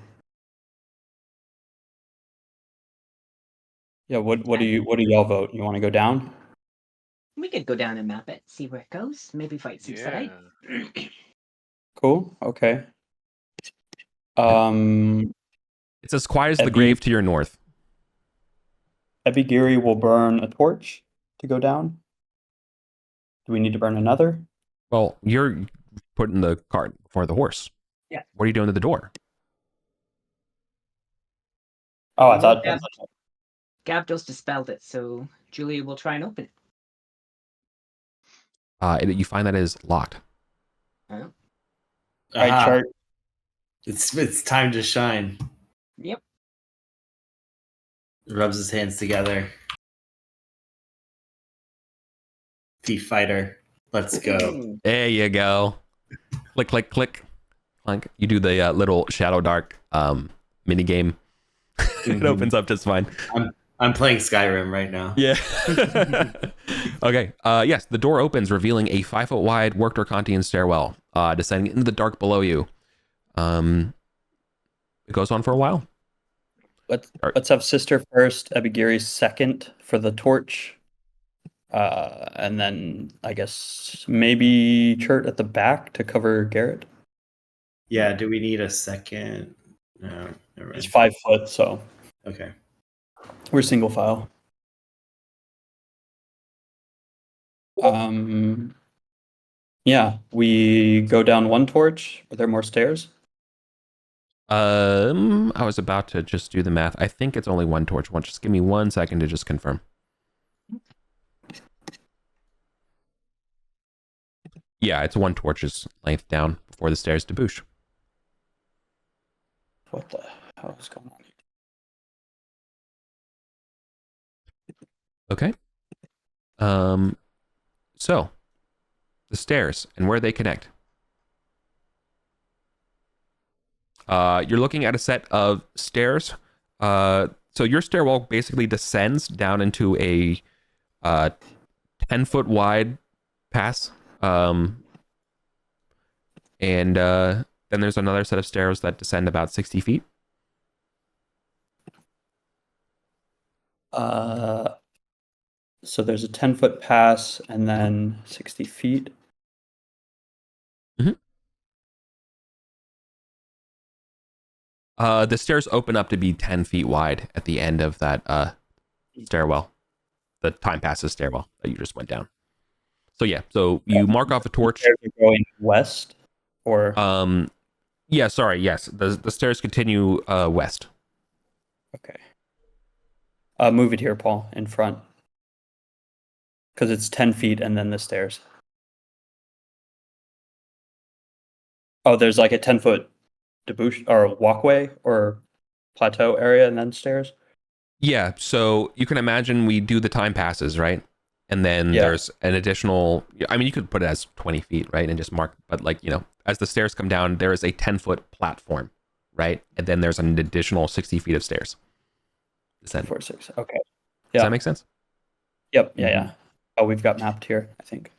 yeah. What do y'all vote? You want to go down? We could go down and map it, see where it goes, maybe fight some Yeah. Setites. Cool. Okay. It's as quiet as the grave to your north. Ebigiri will burn a torch to go down. Do we need to burn another? Well, you're putting the cart before the horse. Yeah. What are you doing to the door? Oh, I thought. Gavdos dispelled it, so Julia will try and open it. You find that it is locked. Oh. All right, chart. It's time to shine. Yep. Rubs his hands together. Thief fighter. Let's go. There you go. Click, click, click. Clunk. You do the little Shadow Dark mini game. It opens up just fine. I'm playing Skyrim right now. Yeah. Okay. Yes, the door opens, revealing a 5-foot wide worked Arcantian stairwell, descending into the dark below you. It goes on for a while. Let's have Sister first, Ebigiri second for the torch. And then I guess maybe Chert at the back to cover Garrett. Yeah, do we need a second? No, never mind. It's 5 foot, so Okay. we're single file. Yeah, we go down one torch. Are there more stairs? I was about to just do the math. I think it's only one torch. Just give me 1 second to just confirm. Yeah, it's one torch's length down before the stairs to Boosh. What the hell is going on? Okay. So the stairs and where they connect. You're looking at a set of stairs. So your stairwell basically descends down into a 10-foot wide pass. And then there's another set of stairs that descend about 60 feet. So there's a 10-foot pass and then 60 feet. The stairs open up to be 10 feet wide at the end of that stairwell. The time passes stairwell that you just went down. So yeah, so you mark off a torch. Stairs are going west, or yeah, sorry, yes. The stairs continue west. okay. Move it here, Paul, in front, because it's 10 feet and then the stairs. Oh, there's like a 10-foot debouche or walkway or plateau area and then stairs. Yeah, so you can imagine we do the time passes, right? And then Yeah. there's an additional, I mean, you could put it as 20 feet, right? And just mark, but like, you know, as the stairs come down, there is a 10-foot platform, right? And then there's an additional 60 feet of stairs. Does that, 4, 6. Okay. does Yeah. that make sense? Yep. Yeah. Yeah. Oh, we've got mapped here, I think.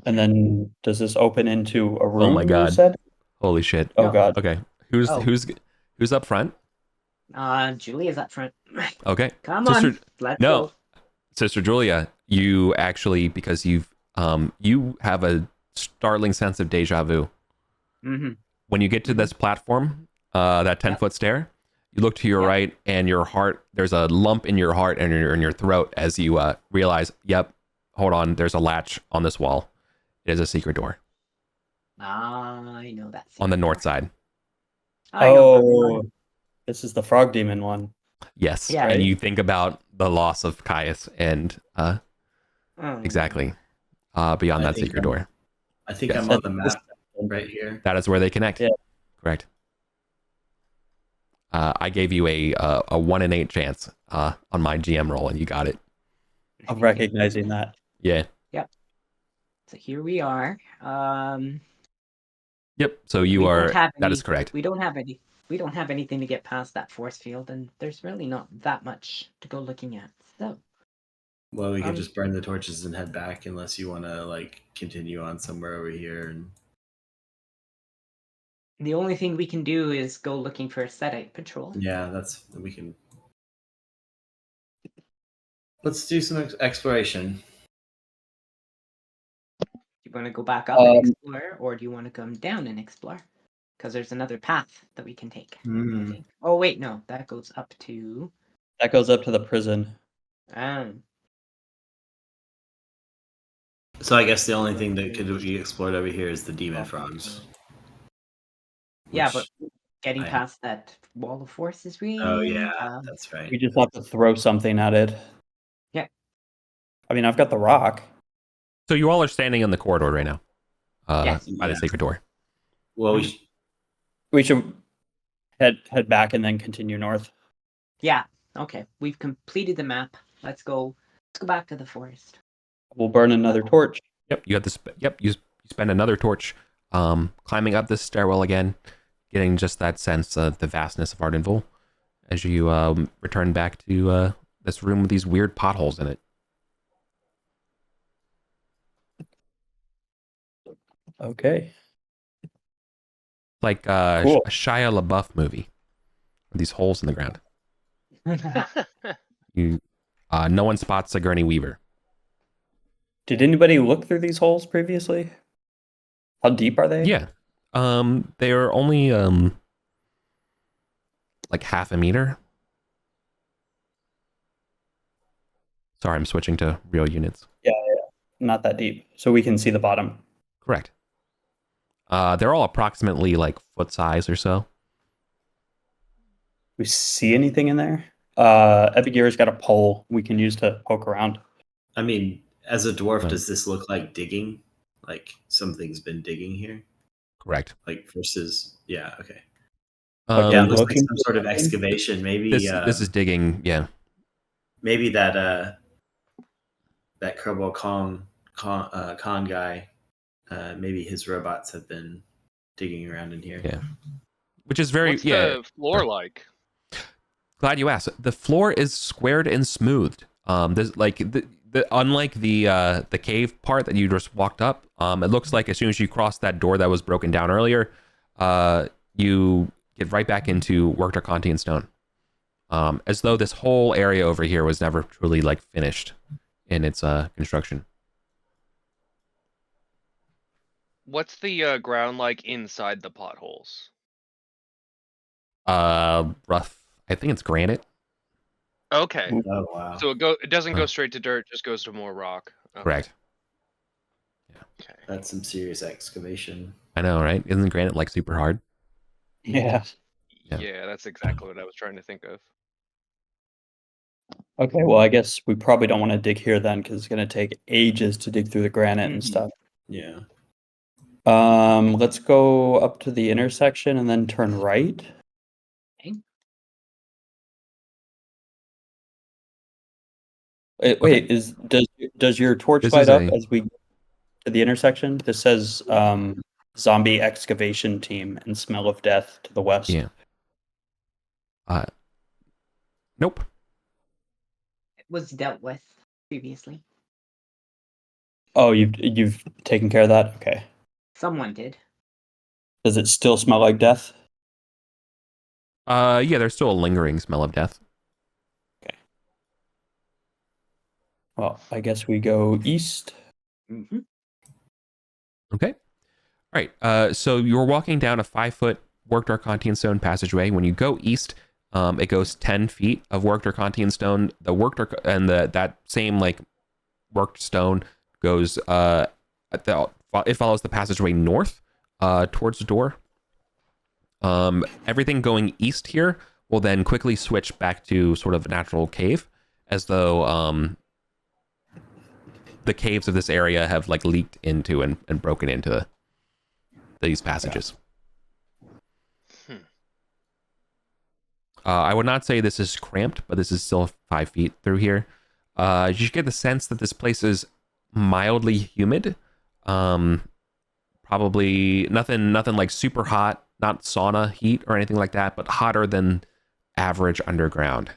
And then does this open into a room? Oh my you God. said? Holy shit. Oh No. God. Okay. Oh. Who's up front? Julia's up front. Okay. Come Sister, on, let's no. go. Sister Julia, you actually, because you have a startling sense of deja vu. Mm-hmm. When you get to this platform, that 10-foot stair, you look to your Yep. right, and your heart, there's a lump in your heart and in your throat as you realize, yep, hold on, there's a latch on this wall. It is a secret door I know that. on the secret north door. side. I know that Oh, one. this is the frog demon one. Yes. Yeah. And Right. you think about the loss of Caius and Oh. exactly beyond I that think secret I'm- door. I think Yes. I'm on the map right here. That is where they connect. Yeah. Correct. I gave you a 1 in 8 chance on my GM roll, and you got it. I'm recognizing that. Yeah. So here we are. Yep. So you we are. don't have That any- is correct. We don't have anything to get past that force field, and there's really not that much to go looking at. So Well, we could Um, just burn the torches and head back, unless you want to like continue on somewhere over here. And the only thing we can do is go looking for a Setite patrol. yeah, we can. Let's do some exploration. Do you want to go back up and Um, explore, or do you want to come down and explore? Because there's another path that we can take. I Hmm. think. Oh wait, no, that goes up to. That goes up to the prison. So I guess the only thing that could be explored over here is the demon frogs. Yeah, which- but getting I- past that wall of force is really. Oh yeah, that's right. We just have to throw something at it. Yeah. I mean, I've got the rock. So you all are standing in the corridor right now, Yes. by the Yeah. secret door. Well, We should head back and then continue north. Yeah. Okay. We've completed the map. Let's go. Let's go back to the forest. We'll burn another torch. Yep. You have this. Yep. You spend another torch, climbing up this stairwell again, getting just that sense of the vastness of Ardenville as you return back to this room with these weird potholes in it. Okay. Like Cool. a Shia LaBeouf movie. With these holes in the ground. You, no one spots Sigourney Weaver. Did anybody look through these holes previously? How deep are they? Yeah. They are only like half a meter. Sorry, I'm switching to real units. Not that deep. So we can see the bottom. Correct. They're all approximately like foot size or so. We see anything in there? Epigira's got a pole we can use to poke around. I mean, as a dwarf, No. does this look like digging? Like something's been digging here? Correct. Like versus, yeah, okay. Like, Yeah, it Um, looks like looking some for sort of something? excavation. Maybe this is digging. Yeah. maybe that Kerbal Khan guy. Maybe his robots have been digging around in here. Yeah. Which is very What's the floor like? Glad you asked. The floor is squared and smoothed. This like the unlike the cave part that you just walked up. It looks like as soon as you cross that door that was broken down earlier, you get right back into worked Arcantian stone. As though this whole area over here was never truly like finished in its construction. What's the ground like inside the potholes? Rough. I think it's granite. Okay, Oh wow. so it doesn't Huh. go straight to dirt, just goes to more rock. Okay. Correct. Okay. That's some serious excavation. I know, right? Isn't granite like super hard? Yeah. Yeah. Yeah, that's exactly what I was trying to think of. Okay, well, I guess we probably don't want to dig here then, because it's going to take ages to dig through the granite and Mhm. stuff. Yeah. Let's go up to the intersection and then turn right. Okay. Wait, does your torch This light is up a- as we get to the intersection? This says zombie excavation team and smell of death to the west. Yeah. Nope. It was dealt with previously. Oh, you've taken care of that? Okay. Someone did. Does it still smell like death? Yeah, there's still a lingering smell of death. Well, I guess we go east. Mm-hmm. Okay. All right. So you're walking down a 5-foot worked Arcantian stone passageway. When you go east, it goes 10 feet of worked Arcantian stone. The worked that same like worked stone goes it follows the passageway north towards the door. Everything going east here will then quickly switch back to sort of a natural cave, as though the caves of this area have like leaked into and broken into these passages. Hmm. I would not say this is cramped, but this is still 5 feet through here. You get the sense that this place is mildly humid. Probably nothing like super hot, not sauna heat or anything like that, but hotter than average underground.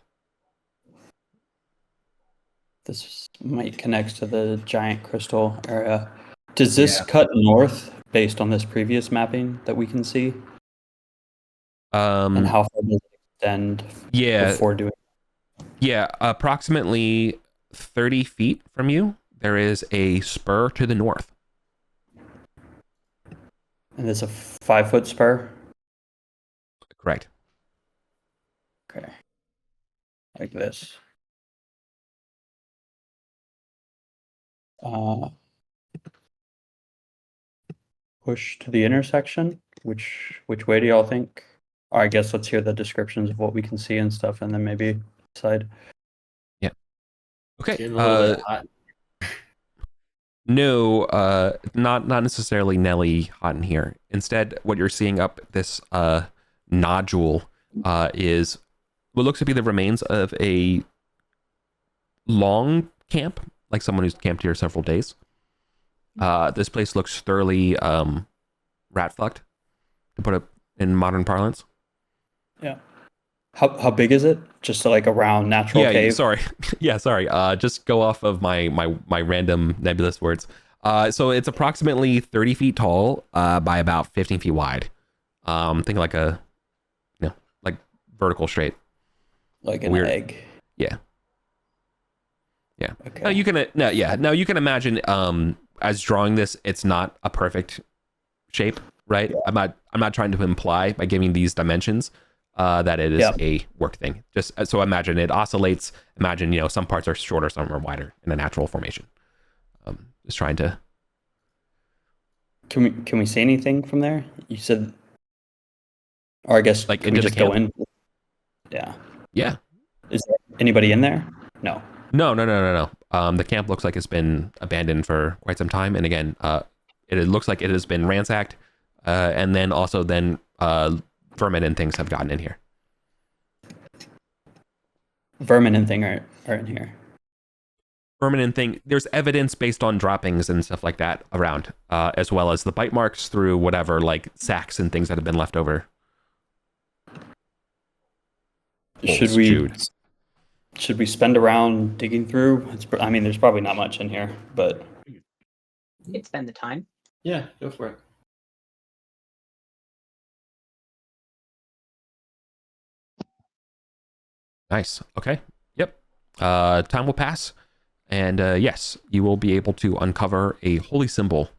This might connect to the giant crystal area. Does this Yeah. cut north based on this previous mapping that we can see? And how far does it extend Yeah, before doing? yeah, approximately 30 feet from you, there is a spur to the north. And it's a 5-foot spur? Correct. Okay. Like this. Push to the intersection. Which way do y'all think? Or I guess let's hear the descriptions of what we can see and stuff, and then maybe decide. Okay. Getting a little bit hot. No, not necessarily Nelly hot in here. Instead, what you're seeing up this nodule is what looks to be the remains of a long camp, like someone who's camped here several days. This place looks thoroughly rat fucked, to put it in modern parlance. Yeah. How big is it? Just like a round natural Yeah, cave? sorry. Sorry. Just go off of my random nebulous words. So it's approximately 30 feet tall by about 15 feet wide. Think like a, like vertical straight. Like an Weird. egg. Yeah. Okay. No, you can imagine as drawing this, it's not a perfect shape, right? Yeah. I'm not trying to imply by giving these dimensions that it is a work thing. Just so imagine it oscillates. Imagine, some parts are shorter, some are wider in a natural formation. Just trying to Can we see anything from there? You said, or I guess Like can we into the just go camp? in? Yeah. Yeah. Is there anybody in there? No. No. The camp looks like it's been abandoned for quite some time, and again, it looks like it has been ransacked, and then also vermin and things have gotten in here. Vermin and thing are in here. Vermin and thing. There's evidence based on droppings and stuff like that around, as well as the bite marks through whatever like sacks and things that have been left over. Should Holes we chewed. should we spend a round digging through? I mean, there's probably not much in here, but You could spend the time. Yeah, go for it. Nice. Okay. Yep. Time will pass, and yes, you will be able to uncover a holy symbol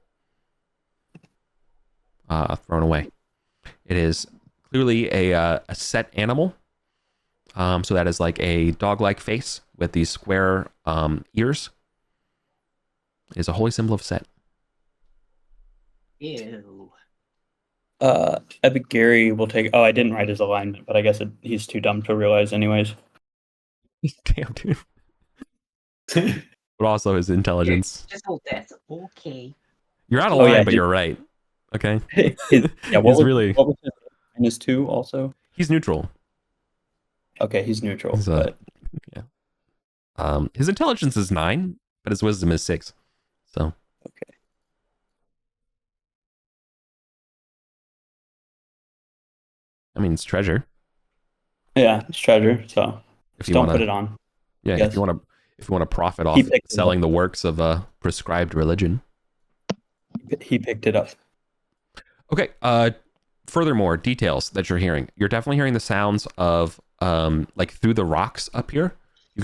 thrown away. It is clearly a set animal. So that is like a dog-like face with these square ears. It is a holy symbol of Set. Ew. Gary will take. Oh, I didn't write his alignment, but I guess he's too dumb to realize, anyways. Damn, dude. But also his intelligence. Just hold this. Okay. You're out of Oh, line, yeah, but you're right. Okay. Yeah, He's really. what was his -2 also? He's neutral. Okay, he's neutral. He's, but yeah. His intelligence is 9, but his wisdom is 6. So. Okay. I mean, it's treasure. Yeah, it's treasure. So If just you don't wanna, put it on. yeah, Yes. if you want to profit He off picked it selling up. the works of a prescribed religion. He picked it up. Okay. Furthermore, details that you're hearing. You're definitely hearing the sounds of like through the rocks up here. You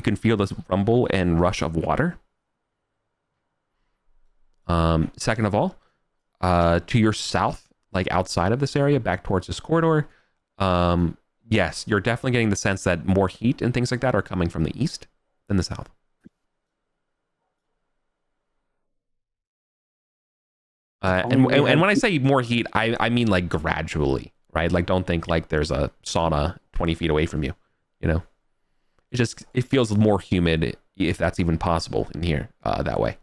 can feel this rumble and rush of water. Second of all, to your south, like outside of this area, back towards this corridor, yes, you're definitely getting the sense that more heat and things like that are coming from the east than the south. And when I say more heat, I mean like gradually, right? Like don't think like there's a sauna 20 feet away from you, you know? It feels more humid, if that's even possible in here, that way.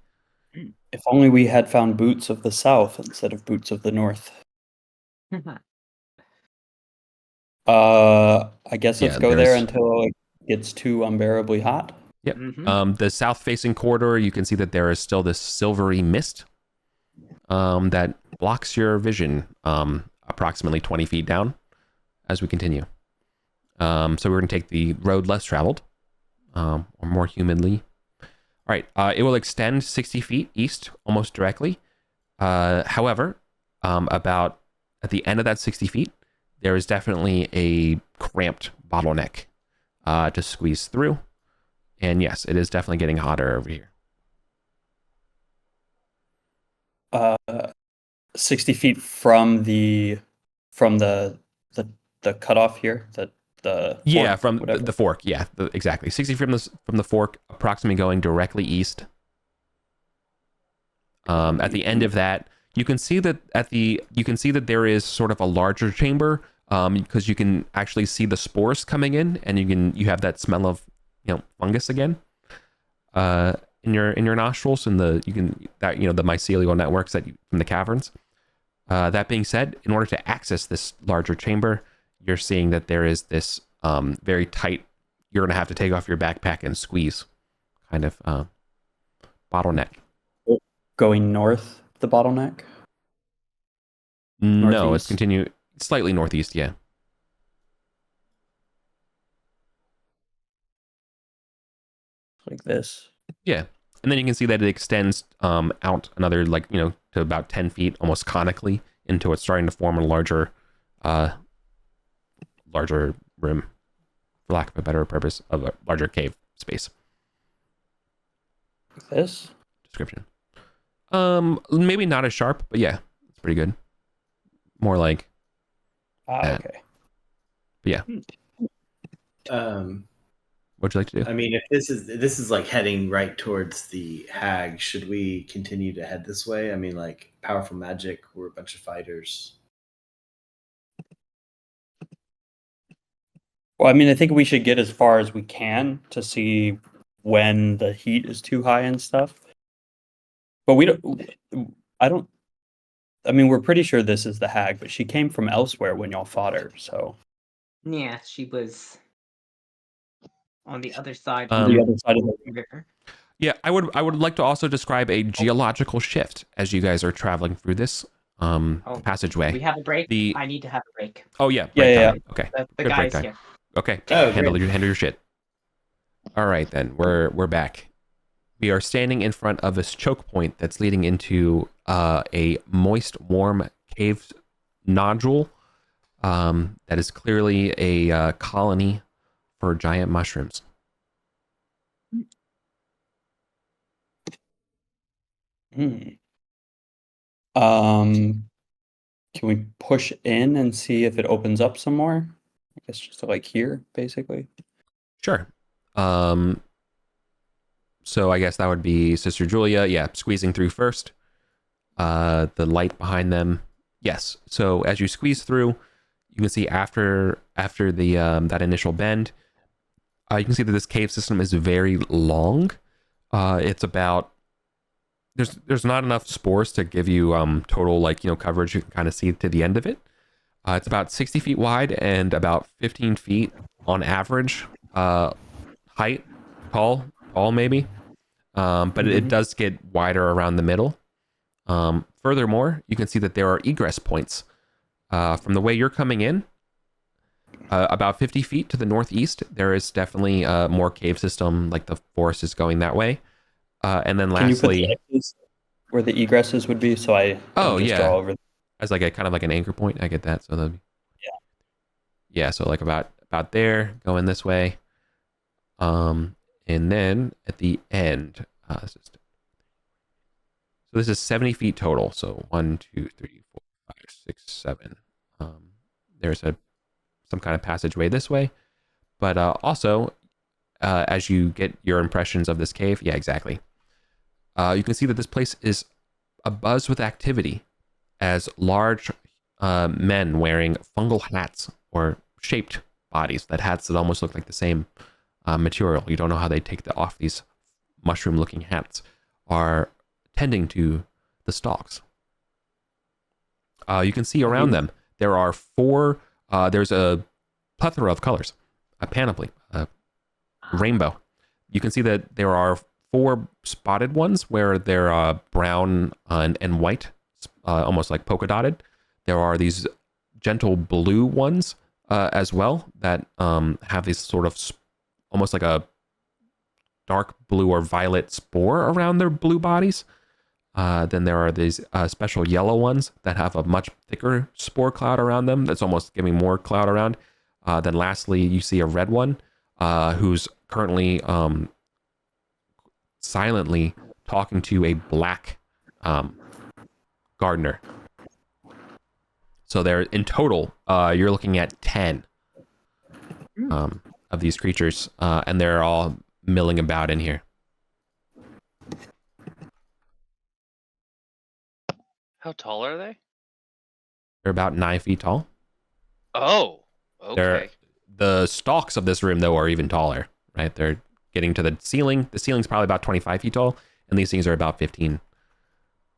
If only we had found boots of the south instead of boots of the north. I guess let's Yeah, go there there's- until it gets too unbearably hot. Yep. Mhm. The south-facing corridor, you can see that there is still this silvery mist that blocks your vision approximately 20 feet down as we continue. So we're going to take the road less traveled, or more humidly. All right, it will extend 60 feet east almost directly. However, about at the end of that 60 feet, there is definitely a cramped bottleneck to squeeze through. And yes, it is definitely getting hotter over here. 60 feet from the cutoff here. Yeah, fork, from whatever. the fork. Yeah, exactly. 60 from the fork, approximately going directly east. At the end of that, you can see that there is sort of a larger chamber, because you can actually see the spores coming in, and you have that smell of fungus again in your nostrils, and the mycelial networks from the caverns. That being said, in order to access this larger chamber, you're seeing that there is this very tight, you're going to have to take off your backpack and squeeze kind of bottleneck. Going north, the bottleneck? No, it's Northeast? slightly northeast, yeah. Like this. Yeah. And then you can see that it extends out another, to about 10 feet, almost conically, into it's starting to form a larger rim, for lack of a better purpose, of a larger cave space. Like this? Description. Maybe not as sharp, but yeah, it's pretty good. More like that. Okay. But yeah. Um, What What'd you like to do? I mean, if this is like heading right towards the hag, should we continue to head this way? I mean, like powerful magic, we're a bunch of fighters. Well, I mean, I think we should get as far as we can to see when the heat is too high and stuff. But we don't. I don't. I mean, we're pretty sure this is the hag, but she came from elsewhere when y'all fought her. So Yeah, she was on the other side the other side of the river. Yeah, I would like to also describe a geological shift as you guys are traveling through this passageway. We have a break. The- I need to have a break. Oh yeah, Yeah, break time. Okay, The good break guy's time. here. Okay, Oh, handle great. your shit. All right, then we're back. We are standing in front of this choke point that's leading into a moist, warm cave nodule. That is clearly a colony for giant mushrooms. Hmm. Can we push in and see if it opens up some more? I guess just to like here, basically. Sure. So I guess that would be Sister Julia. Yeah, squeezing through first. The light behind them. Yes. So as you squeeze through, you can see after the that initial bend, you can see that this cave system is very long. It's about there's not enough spores to give you total coverage. You can kind of see to the end of it. It's about 60 feet wide and about 15 feet on average height, tall maybe. But it does get wider around the middle. Furthermore, you can see that there are egress points from the way you're coming in. About 50 feet to the northeast, there is definitely more cave system, like the forest is going that way. And then Can you put lastly, the X's where the egresses would be, so I don't just draw over? as like a kind of like an anchor point. I get that. So yeah. So like about there, going this way. And then at the end, so this is 70 feet total. So 1, 2, 3, 4, 5, 6, 7. There's some kind of passageway this way, but also as you get your impressions of this cave, yeah, exactly. You can see that this place is abuzz with activity as large men wearing fungal hats or shaped bodies, that hats that almost look like the same material. You don't know how they take off these mushroom-looking hats, are tending to the stalks. You can see around them, there are there's a plethora of colors, a panoply, a rainbow. You can see that there are 4 spotted ones where they're brown and white, almost like polka dotted. There are these gentle blue ones as well that have these sort of almost like a dark blue or violet spore around their blue bodies. Then there are these special yellow ones that have a much thicker spore cloud around them that's almost giving more cloud around. Then lastly, you see a red one who's currently silently talking to a black gardener. So there, in total, you're looking at 10 of these creatures, and they're all milling about in here. How tall are they? They're about 9 feet tall. Oh, okay. The stalks of this room, though, are even taller, right? They're getting to the ceiling. The ceiling's probably about 25 feet tall, and these things are about 15.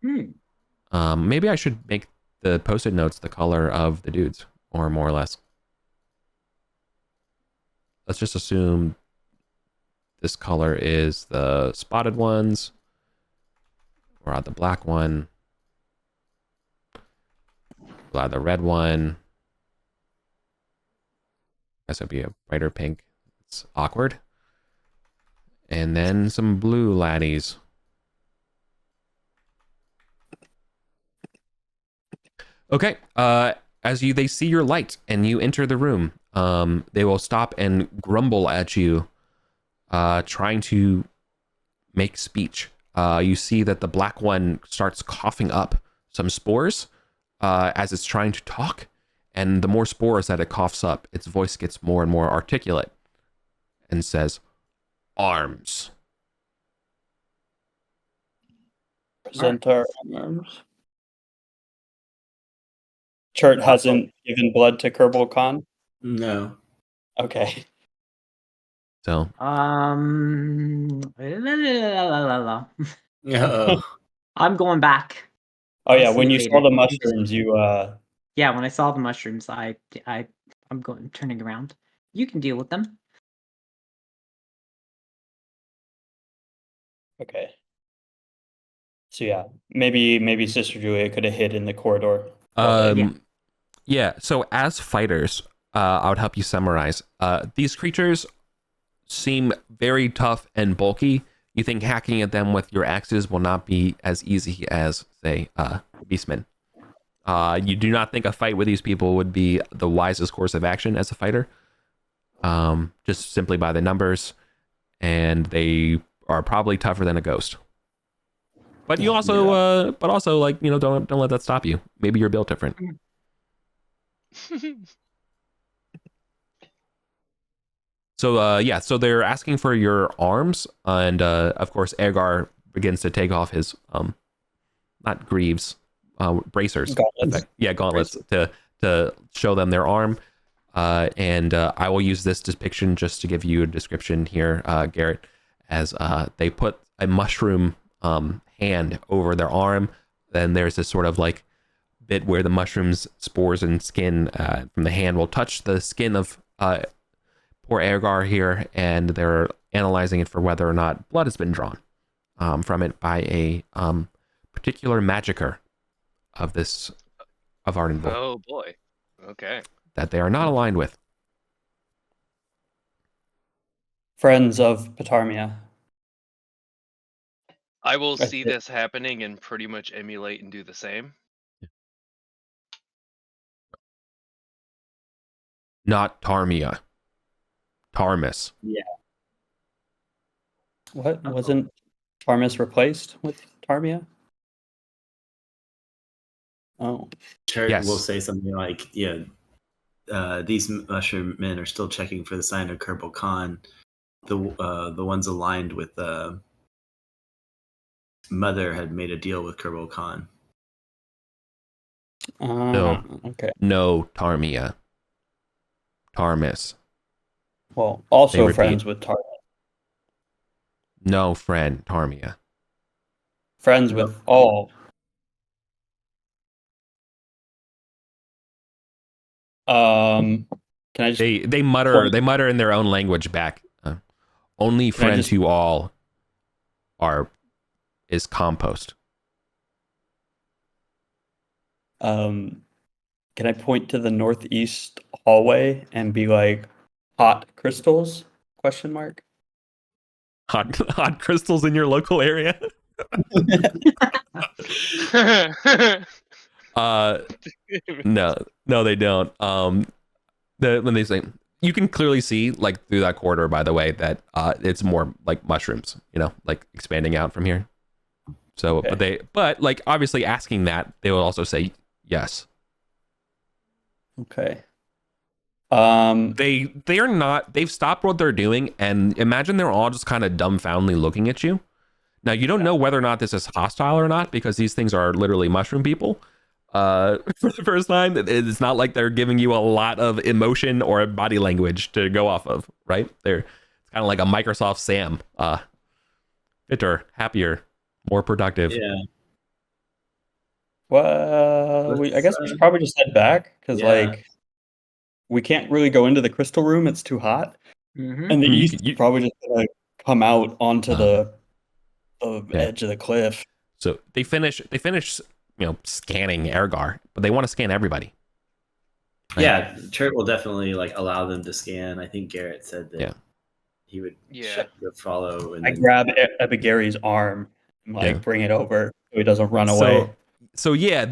Maybe I should make the post-it notes the color of the dudes, or more or less. Let's just assume this color is the spotted ones, or the black one. We'll add the red one. I guess it'd be a brighter pink. It's awkward. And then some blue laddies. Okay. They see your light and you enter the room, they will stop and grumble at you, trying to make speech. You see that the black one starts coughing up some spores as it's trying to talk, and the more spores that it coughs up, its voice gets more and more articulate and says, arms. Present our arms. Chert hasn't given blood to Kerbal Khan. No. Okay. So La, la, la, la. Oh. I'm going back. Oh I'll yeah, see when you you later. saw the mushrooms, you Yeah, when I saw the mushrooms, I'm turning around. You can deal with them. okay. So yeah, maybe Sister Julia could have hid in the corridor. yeah. So as fighters, I would help you summarize. These creatures seem very tough and bulky. You think hacking at them with your axes will not be as easy as, say, beastmen. You do not think a fight with these people would be the wisest course of action as a fighter, just simply by the numbers, and they are probably tougher than a ghost. But you also, like, you know, don't let that stop you. Maybe you're built different. So yeah, so they're asking for your arms, and of course, Agar begins to take off his not greaves, bracers. Gauntlets. Yeah, gauntlets to show them their arm. And I will use this depiction just to give you a description here, Garrett, as they put a mushroom hand over their arm. Then there's this sort of like bit where the mushrooms, spores, and skin from the hand will touch the skin of poor Agar here, and they're analyzing it for whether or not blood has been drawn from it by a particular magicker of Arden Oh boy. Okay. that they are not aligned with. Friends of Patarmia. I will That's see it. this happening and pretty much emulate and do the same. Not Tarmia. Tarmus. Yeah. What Oh. wasn't Tarmus replaced with Tarmia? Oh, Chert Yes. will say something like, yeah, these mushroom men are still checking for the sign of Kerbal Khan. The ones aligned with Mother had made a deal with Kerbal Khan. No. Okay. No Tarmia. Tarmus. Well, They also repeat. friends with Tarmia. No friend Tarmia. Friends Nope. with all. Can I just They mutter in their own language back. Only Can I friend just- to all is compost. can I point to the northeast hallway and be like, hot crystals? Question mark. Hot crystals in your local area. No, they don't. When they say, you can clearly see like through that corridor, by the way, that it's more like mushrooms, you know, like expanding out from here. So, Okay. but like obviously asking that, they will also say yes. Okay. They're not. They've stopped what they're doing, and imagine they're all just kind of dumbfoundedly looking at you. Now you don't know whether or not this is hostile or not because these things are literally mushroom people. For the first time, it's not like they're giving you a lot of emotion or body language to go off of, right? They're kind of like a Microsoft Sam, fitter, happier, more productive. Yeah. Well, I guess we should probably just head back because, Yeah. like, we can't really go into the crystal room; it's too hot, Mm-hmm. and the You east could- is probably just gonna come out onto the Okay. edge of the cliff. So they finish, you know, scanning Ergar, but they want to scan everybody. Right? Yeah, Chert will definitely like allow them to scan. I think Garrett said that Yeah. he would Yeah. check the follow and I then grab Ebigari's arm and like Yeah. bring it over so he doesn't run away. So yeah,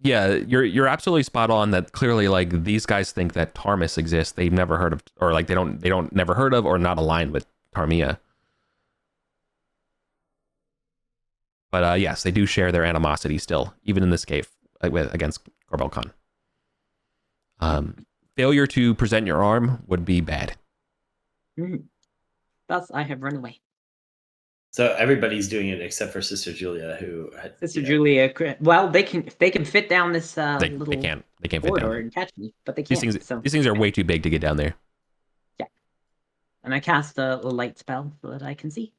you're absolutely spot on that clearly like these guys think that Tarmus exists. They've never heard of, or like they don't never heard of or not aligned with Tarmia. But yes, they do share their animosity still, even in this cave against Corbel Khan. Failure to present your arm would be bad. Mhm. Thus, I have run away. So everybody's doing it except for Sister Julia, who Sister Julia, well, they can if they can fit down this They little can't fit down corridor there. and catch me, but they These can't. things So these things are way too big to get down there. and I cast a light spell so that I can see.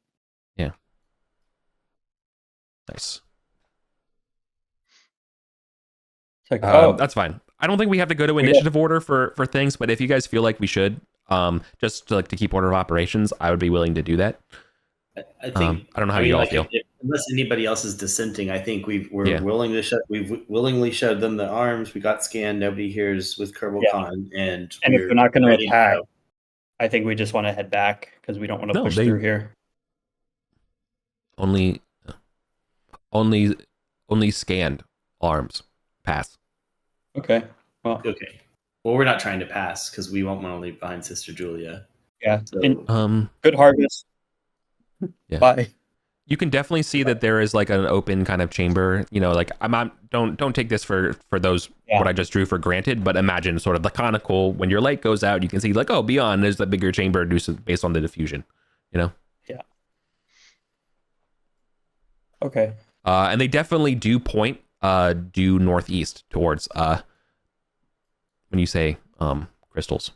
Nice. It's like, oh, That's fine. I don't think we have to go to initiative order for things, but if you guys feel like we should, just to keep order of operations, I would be willing to do that. I think I don't know how you all feel. Unless anybody else is dissenting, I think we've Yeah. willingly showed them the arms. We got scanned. Nobody here is with Kerbal Yeah. Khan, and and if we're we're not going to ready attack, go. I think we just want to head back because we don't want to No, push they- through here. Only scanned arms pass. Okay. Well, Okay. Well, we're not trying to pass because we won't want to leave behind Sister Julia. yeah. So, And good harvest. Yeah. Bye. You can definitely see that there is like an open kind of chamber. You know, like don't take this for those Yeah. what I just drew for granted, but imagine sort of the conical when your light goes out, you can see like, oh, beyond there's the bigger chamber based on the diffusion. You know. Yeah. Okay. And they definitely do point due northeast towards when you say crystals,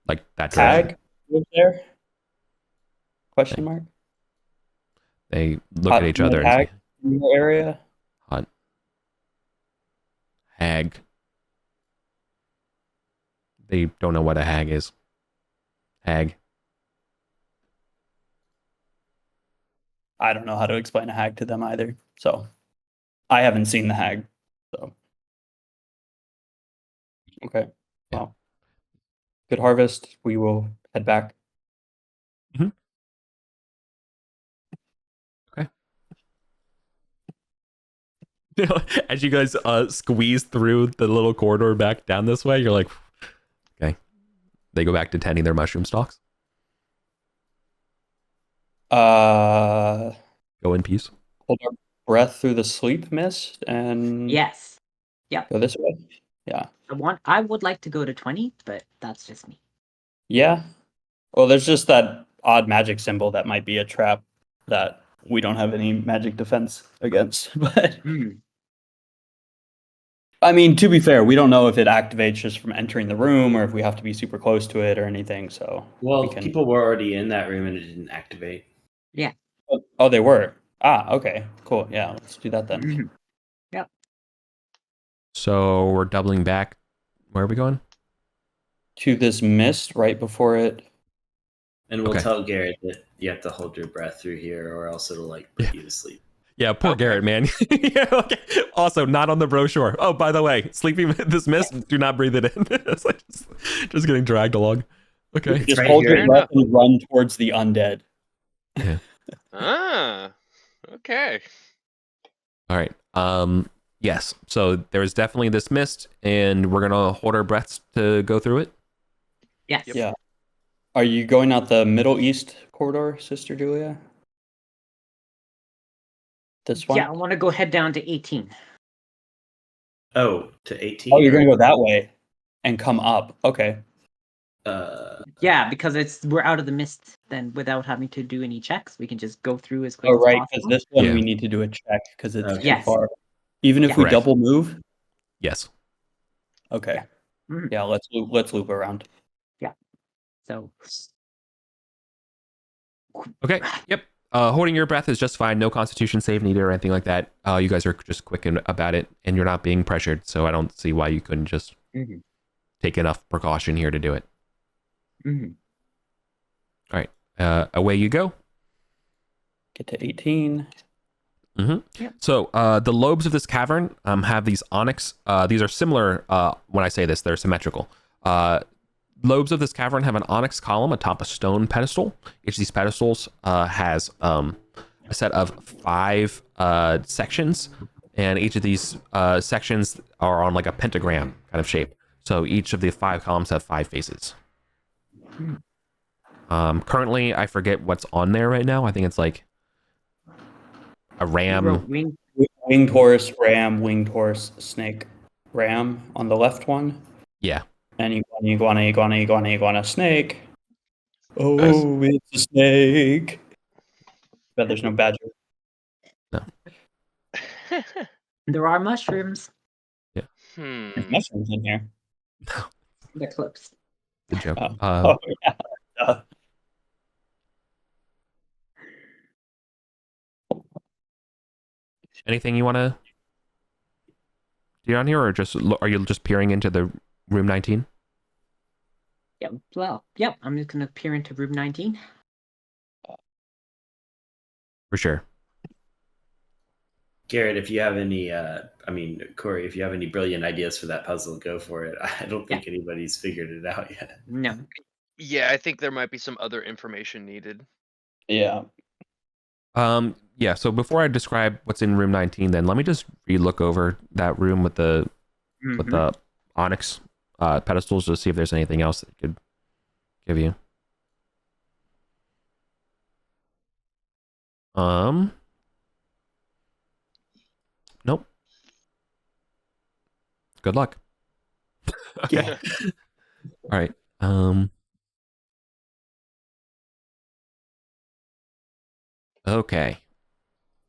like that direction. Tag over there? Question mark. They look at each other and Tag say, in your area. "Hot hag." They don't know what a hag is. Hag. I don't know how to explain a hag to them either. So I haven't seen the hag. So okay. Yeah. Well. Good harvest. We will head back. You know, as you guys squeeze through the little corridor back down this way, you're like, okay. They go back to tending their mushroom stalks. Hold Go in peace. our breath through the sleep mist and Yes. go this way. Yeah. I would like to go to 20, but that's just me. Yeah. Well, there's just that odd magic symbol that might be a trap that we don't have any magic defense against. But I mean, to be fair, we don't know if it activates just from entering the room or if we have to be super close to it or anything. So well, we can... people were already in that room and it didn't activate. Oh, they were. Okay, cool. Yeah, let's do that then. Mhm. So we're doubling back. Where are we going? To this mist right before it. And we'll Okay. tell Garrett that you have to hold your breath through here, or else it'll like put you to sleep. Yeah, poor Okay. Garrett, man. Yeah, okay. Also, not on the brochure. Oh, by the way, sleeping this mist, do not breathe it in. It's like just getting dragged along. Okay. Just right hold here. your breath and run towards the undead. Ah, okay. All right. Yes. So there's definitely this mist, and we're gonna hold our breaths to go through it. Yes. Yep. Yeah. Are you going out the Middle East corridor, Sister Julia? This one? Yeah, I want to go head down to 18. Oh, to 18? Oh, you're going to go that way and come up. Okay. Yeah, because we're out of the mist then without having to do any checks. We can just go through as quick Oh, as right, because possible. this one Yeah. we need to do a check because it's Okay. too Yes. far. Even if Yeah. we Correct. double move? Yes. Okay. Mhm. Yeah, let's loop around. So Okay. Yep. Holding your breath is just fine. No Constitution save needed or anything like that. You guys are just quick about it, and you're not being pressured. So I don't see why you couldn't just Mhm. take enough precaution here to do it. Mhm. All right. Away you go. Get to 18. Mm-hmm. Yep. So the lobes of this cavern have these onyx. These are similar. When I say this, they're symmetrical. Lobes of this cavern have an onyx column atop a stone pedestal. Each of these pedestals has a set of 5 sections, and each of these sections are on like a pentagram kind of shape. So each of the 5 columns have 5 faces. Currently, I forget what's on there right now. I think it's like a ram. Winged horse, ram, winged horse, snake, ram on the left one. Yeah. And iguana, snake. Oh, it's a snake. Bet there's no badger. There are mushrooms. There's Hmm. mushrooms in here. They're close. The joke. Oh, yeah. Anything you want to do on here, or are you just peering into the room 19? Yeah, well, yep. I'm just gonna peer into room 19. For sure. Garrett, if you have any, Corey, if you have any brilliant ideas for that puzzle, go for it. I don't think anybody's figured it out yet. No. Yeah, I think there might be some other information needed. Yeah. Yeah, so before I describe what's in room 19, then let me just re-look over that room with the onyx pedestals to see if there's anything else that it could give you. Nope. Good luck. Yeah. All right. Okay.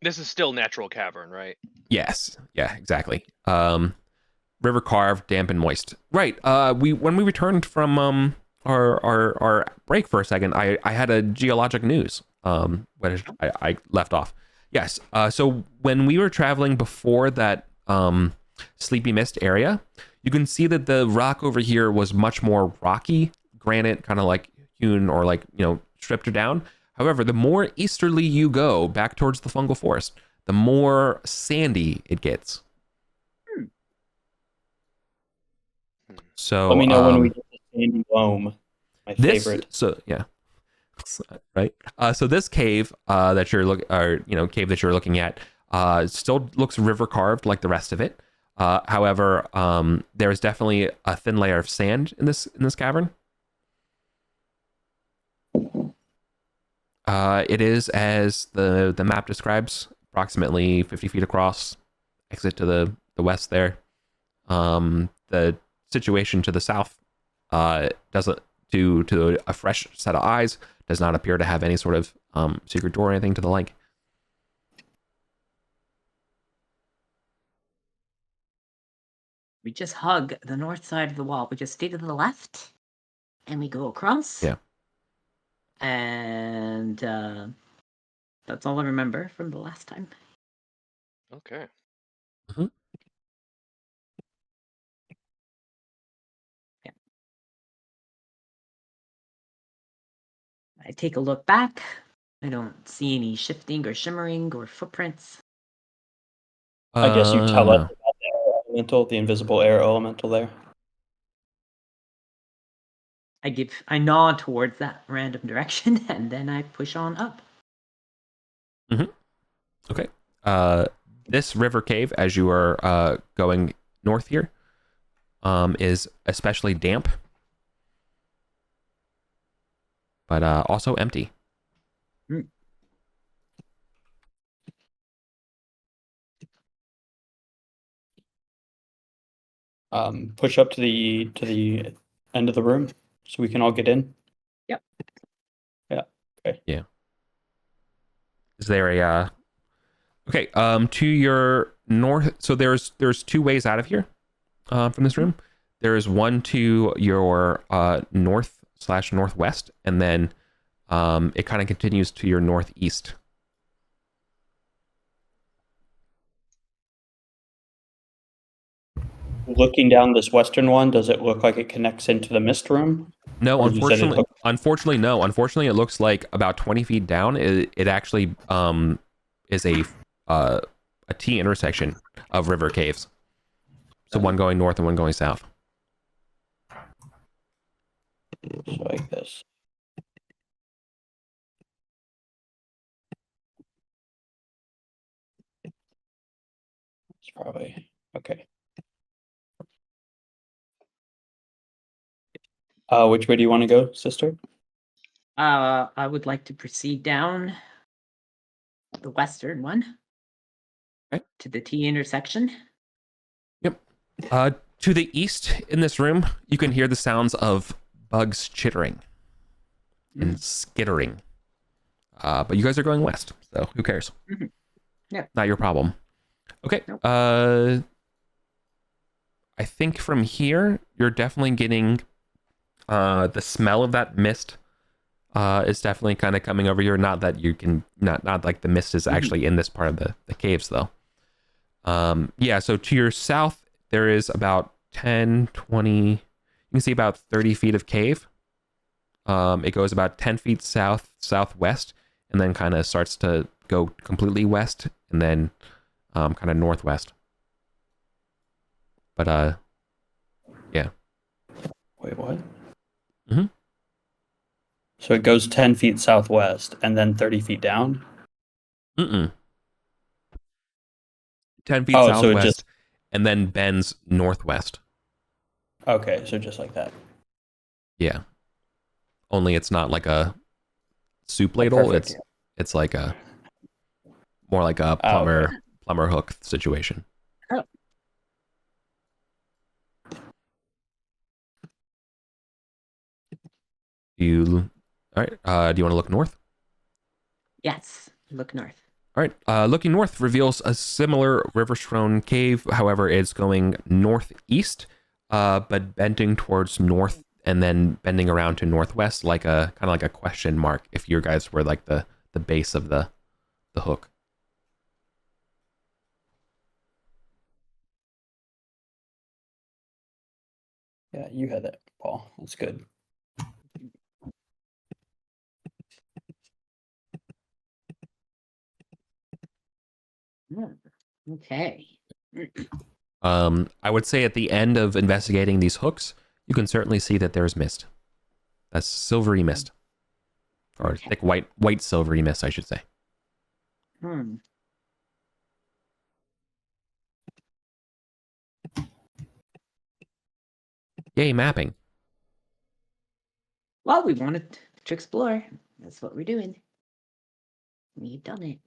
This is still natural cavern, right? Yes. Yeah, exactly. River carved, damp and moist. Right. When we returned from our break for a second, I had a geologic news. Which I left off. Yes. So when we were traveling before that Sleepy Mist area, you can see that the rock over here was much more rocky, granite, kind of like hewn or like, stripped down. However, the more easterly you go back towards the fungal forest, the more sandy it gets. So let me know when we get to Sandy Loam. My favorite. So yeah. Right. So this cave that you're looking at still looks river carved like the rest of it. However, there's definitely a thin layer of sand in this cavern. It is, as the map describes, approximately 50 feet across. Exit to the west there. The situation to the south doesn't, to a fresh set of eyes, does not appear to have any sort of secret door or anything to the like. We just hug the north side of the wall. We just stay to the left, and we go across. Yeah. And that's all I remember from the last time. Okay. Mm-hmm. Yeah. I take a look back. I don't see any shifting or shimmering or footprints. I guess you tell us No. about the air elemental, the invisible air elemental there. I nod towards that random direction, and then I push on up. Mm-hmm. Okay. This river cave, as you are going north here, is especially damp, but also empty. Push up to the end of the room so we can all get in. Yep. Yeah. Okay. Yeah. Is there a okay, to your north, so there's two ways out of here from this room. There's one to your north/northwest, and then it kind of continues to your northeast. Looking down this western one, does it look like it connects into the mist room? No, Or you said it unfortunately, no. Unfortunately, it looks like about 20 feet down, it actually is a T intersection of river caves. So one going north and one going south. So like this. It's probably okay. Which way do you want to go, sister? I would like to proceed down the western one. Okay. To the T intersection. Yep. To the east in this room, you can hear the sounds of bugs chittering. and skittering. But you guys are going west, so who cares? Mhm. Yeah. Not your problem. Okay. Nope. I think from here you're definitely getting the smell of that mist is definitely kind of coming over here. Not that you can not like the mist is actually in this part of the caves though. Yeah, so to your south there is about 10, 20, you can see about 30 feet of cave. It goes about 10 feet southwest, and then kind of starts to go completely west, and then kind of northwest. But yeah. Wait, what? Mhm. So it goes 10 feet southwest and then 30 feet down? 10 feet Oh, so it southwest, just... and then bends northwest. Okay, so just like that. Yeah. Only it's not like a soup ladle. Perfect. It's like a more like a Oh, okay. plumber hook situation. Oh. All right. Do you want to look north? Yes. Look north. All right. Looking north reveals a similar river-strewn cave. However, it's going northeast, but bending towards north and then bending around to northwest, like a kind of like a question mark. If your guys were like the base of the hook. Yeah, you had that, Paul. That's good. Okay. I would say at the end of investigating these hooks, you can certainly see that there's mist. That's silvery mist. Or Okay. thick white silvery mist, I should say. Hmm. Yay, mapping. Well, we wanted to explore. That's what we're doing. We've done it.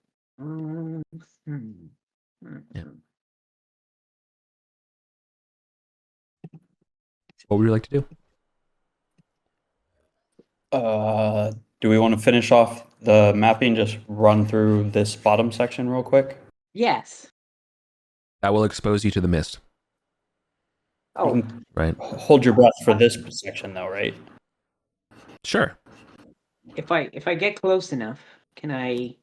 Yeah. What would you like to do? Do we want to finish off the mapping? Just run through this bottom section real quick? Yes. That will expose you to the mist, You can right? hold your breath for this section though, right? Sure. If I get close enough, can I,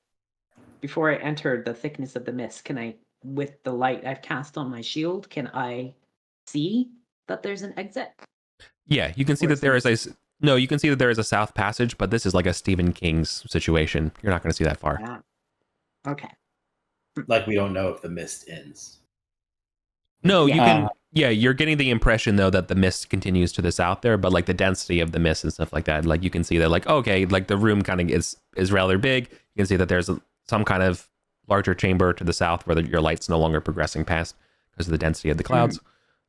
before I enter the thickness of the mist, can I, with the light I've cast on my shield, can I see that there's an exit? Yeah, you can see Or that is there it- is no, you can see that there is a south passage, but this is like a Stephen King's situation. You're not going to see that far. Ah, okay. Like we don't know if the mist ends. No, Yeah. you can. Yeah, you're getting the impression though that the mist continues to the south there, but like the density of the mist and stuff like that, like you can see that, like okay, like the room kind of is rather big. You can see that there's some kind of larger chamber to the south where your light's no longer progressing past because of the density of the clouds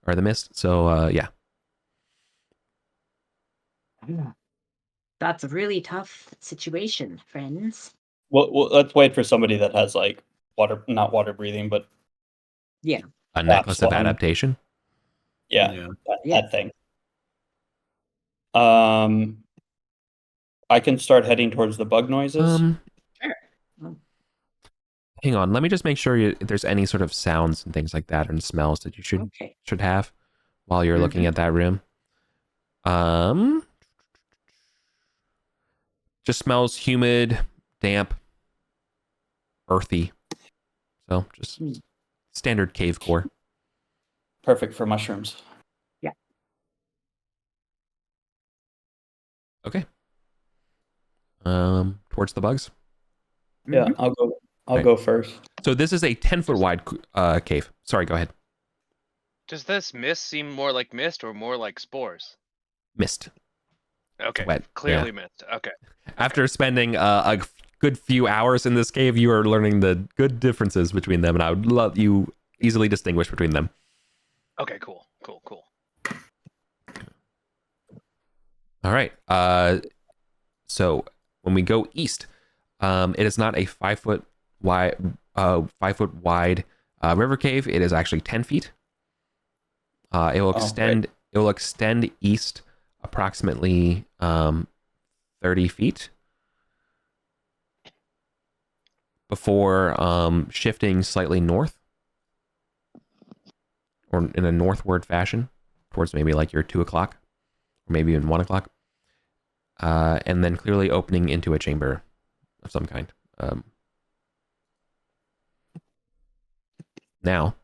or the mist. So yeah. That's a really tough situation, friends. Well, let's wait for somebody that has like not water breathing, but Yeah. A necklace of one. adaptation. yeah, Yeah. that thing. I can start heading towards the bug noises. Sure. Hang on, let me just make sure if there's any sort of sounds and things like that and smells that you Okay. should have while you're looking at that room. Just smells humid, damp, earthy. So just standard cave core. Perfect for mushrooms. Okay. Towards the bugs. Yeah, I'll go first. So this is a 10-foot wide cave. Sorry, go ahead. Does this mist seem more like mist or more like spores? Mist. Okay, Wet, clearly yeah. mist. Okay. After spending a good few hours in this cave, you are learning the good differences between them, and I would love you easily distinguish between them. Okay, cool. All right. So when we go east, it is not a 5-foot wide river cave. It is actually 10 feet. It will extend. It will extend east approximately 30 feet before shifting slightly north, or in a northward fashion towards maybe like your 2 o'clock, or maybe even 1 o'clock, and then clearly opening into a chamber of some kind. Now,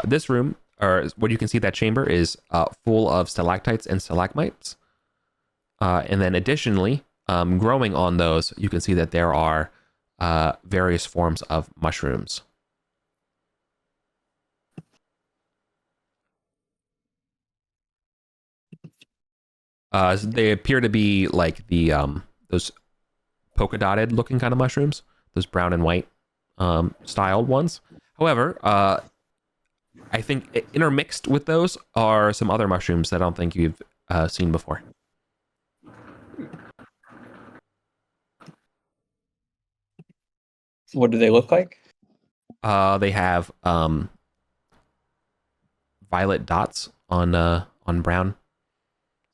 this room, or what you can see, that chamber is full of stalactites and stalagmites. And then additionally, growing on those, you can see that there are various forms of mushrooms. They appear to be like the those polka dotted looking kind of mushrooms, those brown and white styled ones. However, I think intermixed with those are some other mushrooms that I don't think you've seen before. What do they look like? They have violet dots on brown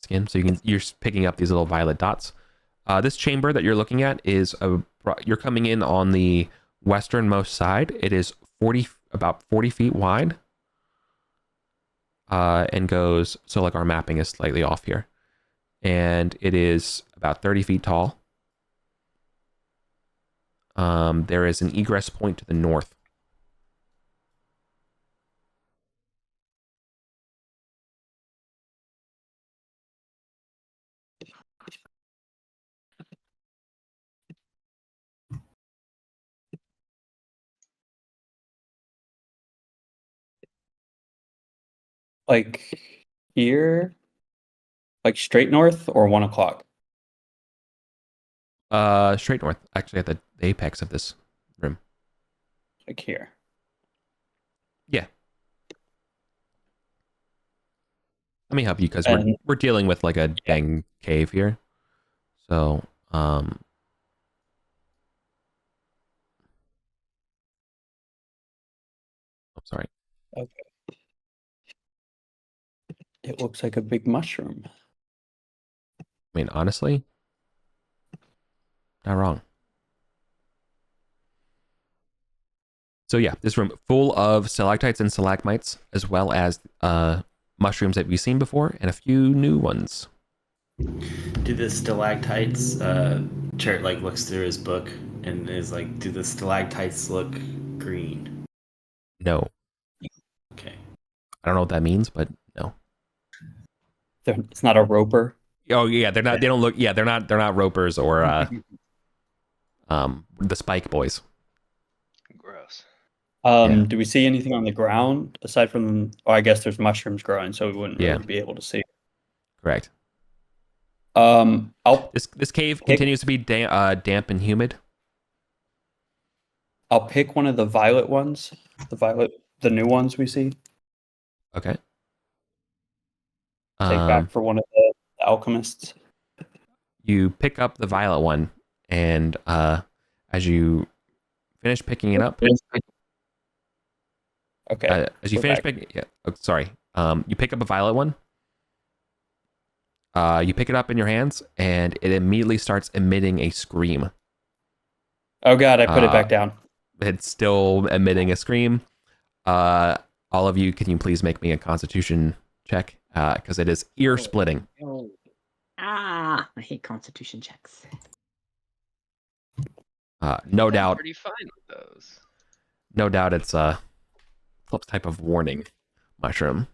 skin, so you're picking up these little violet dots. This chamber that you're looking at is you're coming in on the westernmost side. It is about 40 feet wide, and goes, so like our mapping is slightly off here, and it is about 30 feet tall. There is an egress point to the north. Like here, like straight north or 1 o'clock? Straight north, actually at the apex of this room. Like here. Yeah. Let me help you, because And- we're dealing with like a dang cave here. So, I'm sorry. Okay. It looks like a big mushroom. I mean, honestly, not wrong. So yeah, this room full of stalactites and stalagmites, as well as mushrooms that we've seen before, and a few new ones. Do the stalactites? Chert like looks through his book and is like, do the stalactites look green? No, Okay. I don't know what that means, but no. It's not a roper. Oh yeah, they're not. They don't look. Yeah, they're not. They're not ropers or the Spike Boys. Gross. Yeah. Do we see anything on the ground aside from? Oh, I guess there's mushrooms growing, so we wouldn't Yeah. really be able to see. Correct. I'll This cave continues to be damp and humid. I'll pick one of the violet ones, the new ones we see. Okay. Take back for one of the alchemists. You pick up the violet one, and as you finish picking it up, Okay. as you we're finish back. picking, yeah, oh, sorry, you pick up a violet one. You pick it up in your hands, and it immediately starts emitting a scream. Oh god, I put it back down. It's still emitting a scream. All of you, can you please make me a Constitution check? Because it is ear splitting. Oh. Ah, I hate constitution checks. No I'm doubt. pretty fine with those. No doubt, it's some type of warning mushroom,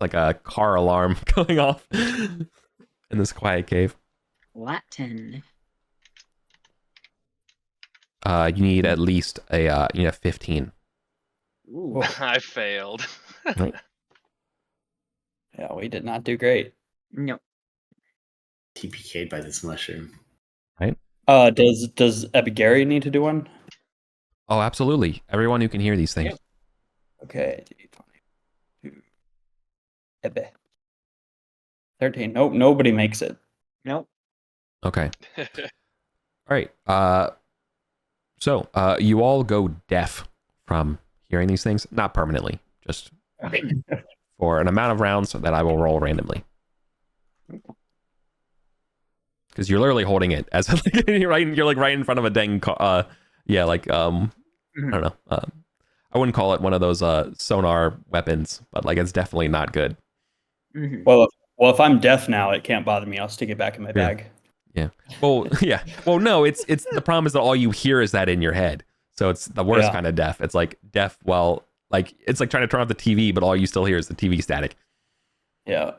like a car alarm going off in this quiet cave. Latin. You need at least a 15. Ooh. I failed. Right. Yeah, we did not do great. No. TPK'd by this mushroom. Does Ebigari need to do one? Oh, absolutely. Everyone who can hear these things. Yep. Okay. Ebe. 13. Nope, nobody makes it. Nope. Okay. All right. So you all go deaf from hearing these things. Not permanently, just for an amount of rounds that I will roll randomly. Because you're literally holding it as you're like right in front of a dang I don't know. I wouldn't call it one of those sonar weapons, but like it's definitely not good. Mhm. Well, if I'm deaf now, it can't bother me. I'll stick it back in my bag. Yeah. Well, yeah. Well, no, it's the problem is that all you hear is that in your head. So it's the worst kind of deaf. It's like deaf while like it's like trying to turn off the TV, but all you still hear is the TV static. Yeah.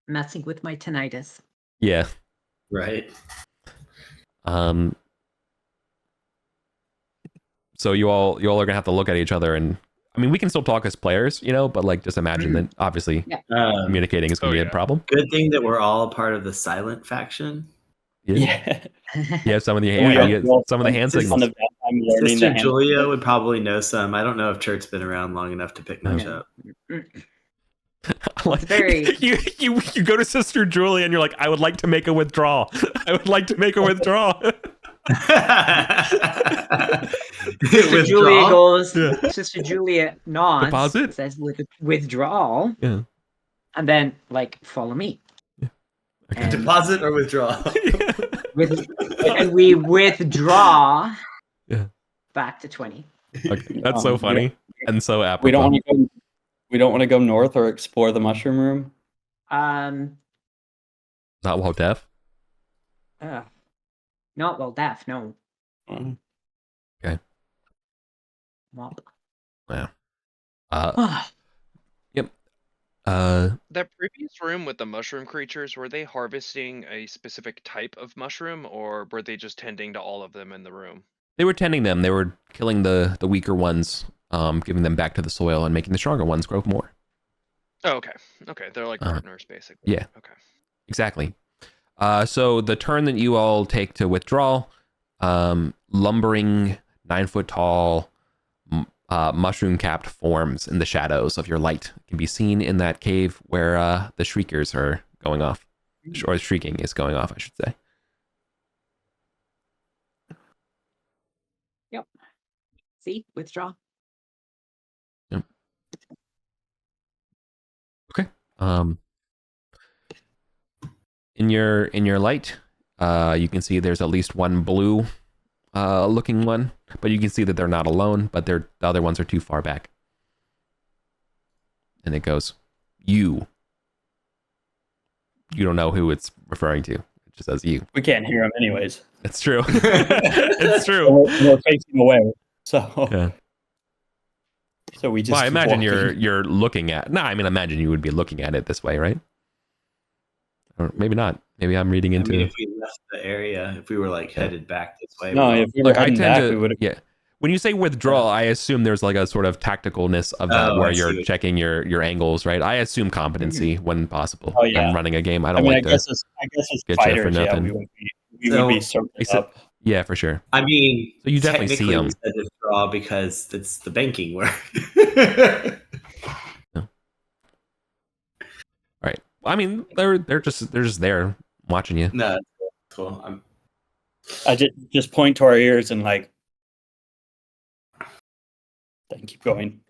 Messing with my tinnitus. Yeah. Right. So you all are gonna have to look at each other, and I mean we can still talk as players, but like just imagine that obviously communicating is gonna be a problem. Good thing that we're all a part of the silent faction. Yeah. You have some of the hand signals. I'm learning Sister the Julia would probably know some. I don't know if Chert's been around long enough to pick much up. Like, very- you go to Sister Julia and you're like, I would like to make a withdrawal. I would like to make a withdrawal. Sister Julia Withdrawal? goes. Yeah. Sister Julia nods. Deposit? Says withdrawal. Yeah. And then like follow me. Okay. And, Deposit or withdrawal? and we withdraw. Yeah. Back to 20. Okay. That's so funny and so apropos. We don't want to go north or explore the mushroom room. Not while deaf. Not well deaf, no. Okay. Well. Yeah. Yep. That previous room with the mushroom creatures, were they harvesting a specific type of mushroom, or were they just tending to all of them in the room? They were tending them. They were killing the weaker ones, giving them back to the soil and making the stronger ones grow more. Oh, okay. Okay, they're like partners, basically. Yeah. Okay. Exactly. So the turn that you all take to withdraw, lumbering 9-foot tall mushroom capped forms in the shadows of your light can be seen in that cave where the shriekers are going off, or shrieking is going off, I should say. Yep. See? Withdraw. Yep. Okay. In your light, you can see there's at least one blue looking one, but you can see that they're not alone, but the other ones are too far back. And it goes, you don't know who it's referring to. It just says you. We can't hear them anyways. It's true. It's true. We're facing away. So Yeah. So we just. Well, I keep imagine walking. you're looking at. No, I mean, imagine you would be looking at it this way, right? Or maybe not. Maybe I'm reading into. I mean, if we left the area, if we were like headed back this way. No, we if we were Look, I heading tend back, to. we would have. Yeah. When you say withdraw, I assume there's like a sort of tacticalness of that Oh, where I see you're what- checking your angles, right? I assume competency when possible. Oh, yeah. I'm running a game. I I don't mean, like I to. guess as get you for fighters, yeah, nothing. we would So- be circled Except- up. Yeah, for sure. I mean, So you definitely see technically them. we said withdraw because it's the banking work. Right. Well, I mean, they're just there watching you. No, that's cool. I just point to our ears and like. Then keep going.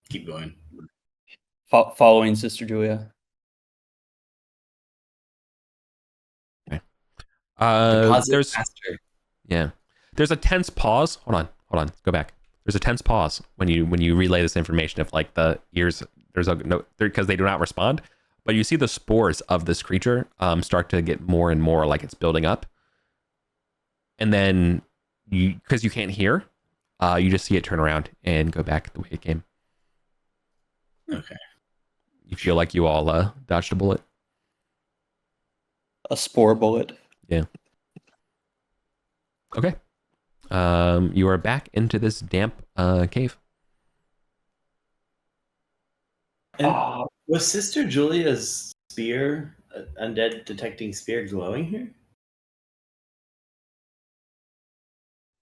Keep going. Following Sister Julia. Deposit There's there's a tense pause. Hold on. Go back. There's a tense pause when you relay this information. If like the ears, there's a no, because they do not respond. But you see the spores of this creature start to get more and more like it's building up, and then because you can't hear, you just see it turn around and go back the way it came. Okay. You feel like you all dodged a bullet. A spore bullet. Yeah. Okay. You are back into this damp cave. And was Sister Julia's spear, undead detecting spear, glowing here?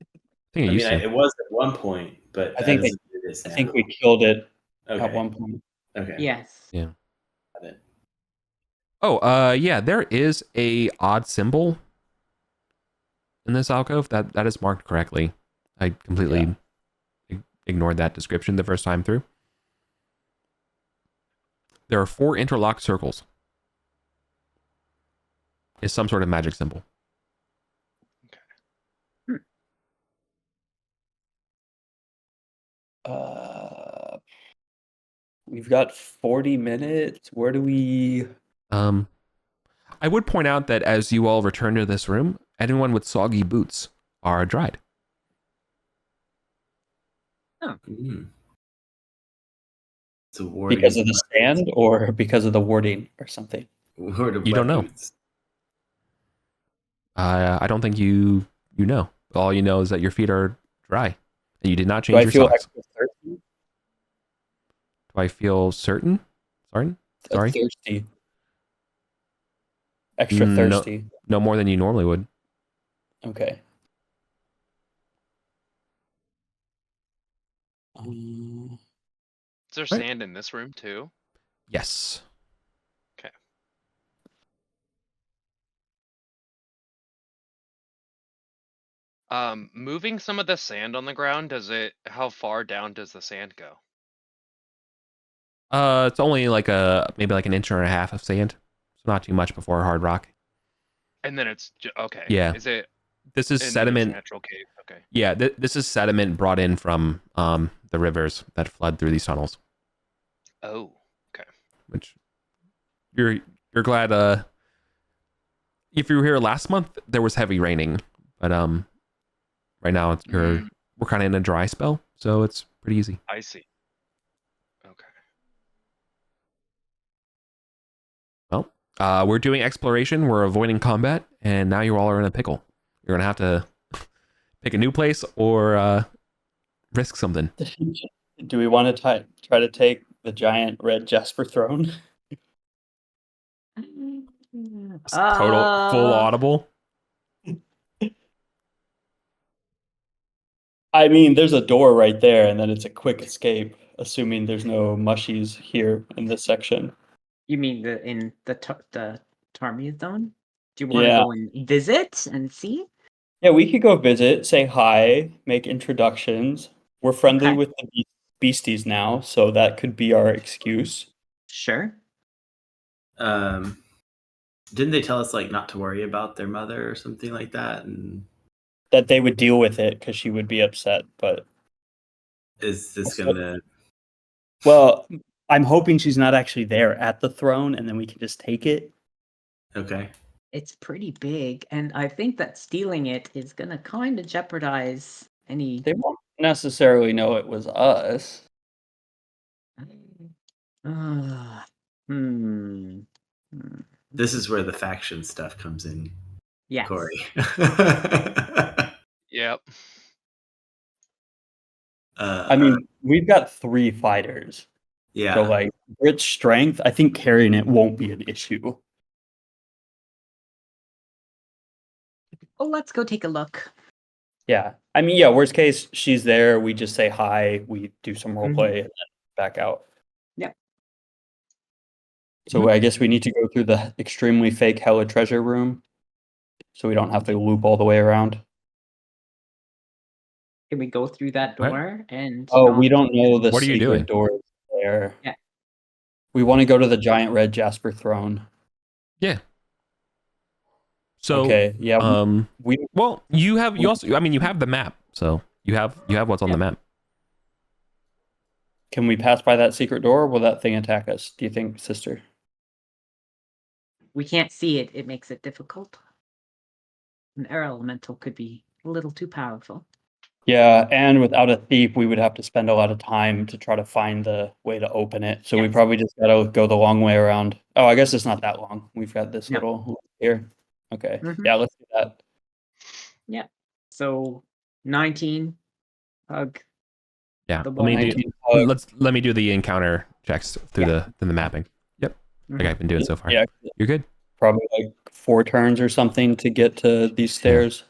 I think it I used mean, to. it was at one point, but I think as it is I now. think we killed it Okay. at one point. Okay. Yes. Yeah. Got it. Oh, yeah, there is a odd symbol in this alcove that is marked correctly. I completely ignored that description the first time through. There are 4 interlocked circles. Is some sort of magic symbol. We've got 40 minutes. Where do we... I would point out that as you all return to this room, anyone with soggy boots are dried. Mm. It's a warding. Because of the stand or because of the warding or something? You don't know. Boots. I don't think you know. All you know is that your feet are dry, and you did not Do change I your feel socks. extra thirsty? Do I feel certain? Sorry? Thirsty. Extra No. thirsty. No more than you normally would. Okay. Is there Right. sand in this room too? Yes. Okay. Moving some of the sand on the ground, how far down does the sand go? It's only like maybe like an inch and a half of sand. It's not too much before hard rock. And then it's okay. Yeah. Is it? This is and then it's sediment. natural cave. Okay. Yeah, this is sediment brought in from the rivers that flood through these tunnels. Oh. Okay. Which you're glad. If you were here last month, there was heavy raining, but right now we're kind of in a dry spell, so it's pretty easy. I see. Okay. Well, we're doing exploration. We're avoiding combat, and now you all are in a pickle. You're gonna have to pick a new place or risk something. Do we want to try to take the giant red Jasper throne? Total full audible. I mean, there's a door right there, and then it's a quick escape, assuming there's no mushies here in this section. You mean the Tarmia zone? Do you want to go and visit and see? Yeah, we could go visit, say hi, make introductions. We're friendly Okay. with the beasties now, so that could be our excuse. Sure. Didn't they tell us like not to worry about their mother or something like that? And that they would deal with it because she would be upset, but is this gonna? Well, I'm hoping she's not actually there at the throne, and then we can just take it. Okay. It's pretty big, and I think that stealing it is gonna kind of jeopardize any. They won't necessarily know it was us. This is where the faction stuff comes in. Yes. Corey. Yep. I mean, we've got 3 fighters. Yeah. So, like, Brit's strength, I think carrying it won't be an issue. Well, let's go take a look. Yeah. I mean, yeah, worst case, she's there. We just say hi. We do some role play and then back out. Yep. So I guess we need to go through the extremely fake Hella treasure room so we don't have to loop all the way around. Can we go through that What? door and? Oh, we don't know the What are you doing? secret door there. Yeah. We want to go to the giant red Jasper throne. Yeah. So Okay. Yeah. well, you have the map, so you have what's on the map. Can we pass by that secret door, or will that thing attack us? Do you think, sister? We can't see it. It makes it difficult. An air elemental could be a little too powerful. Yeah, and without a thief, we would have to spend a lot of time to try to find the way to open it. So we probably just gotta go the long way around. Oh, I guess it's not that long. We've got this little here. Okay. Yeah, let's do that. Yeah. So 19 hug. Yeah. The Let me do the encounter checks through the mapping. Yep. Like I've been doing so far. Yeah. You're good. Probably like 4 turns or something to get to these stairs.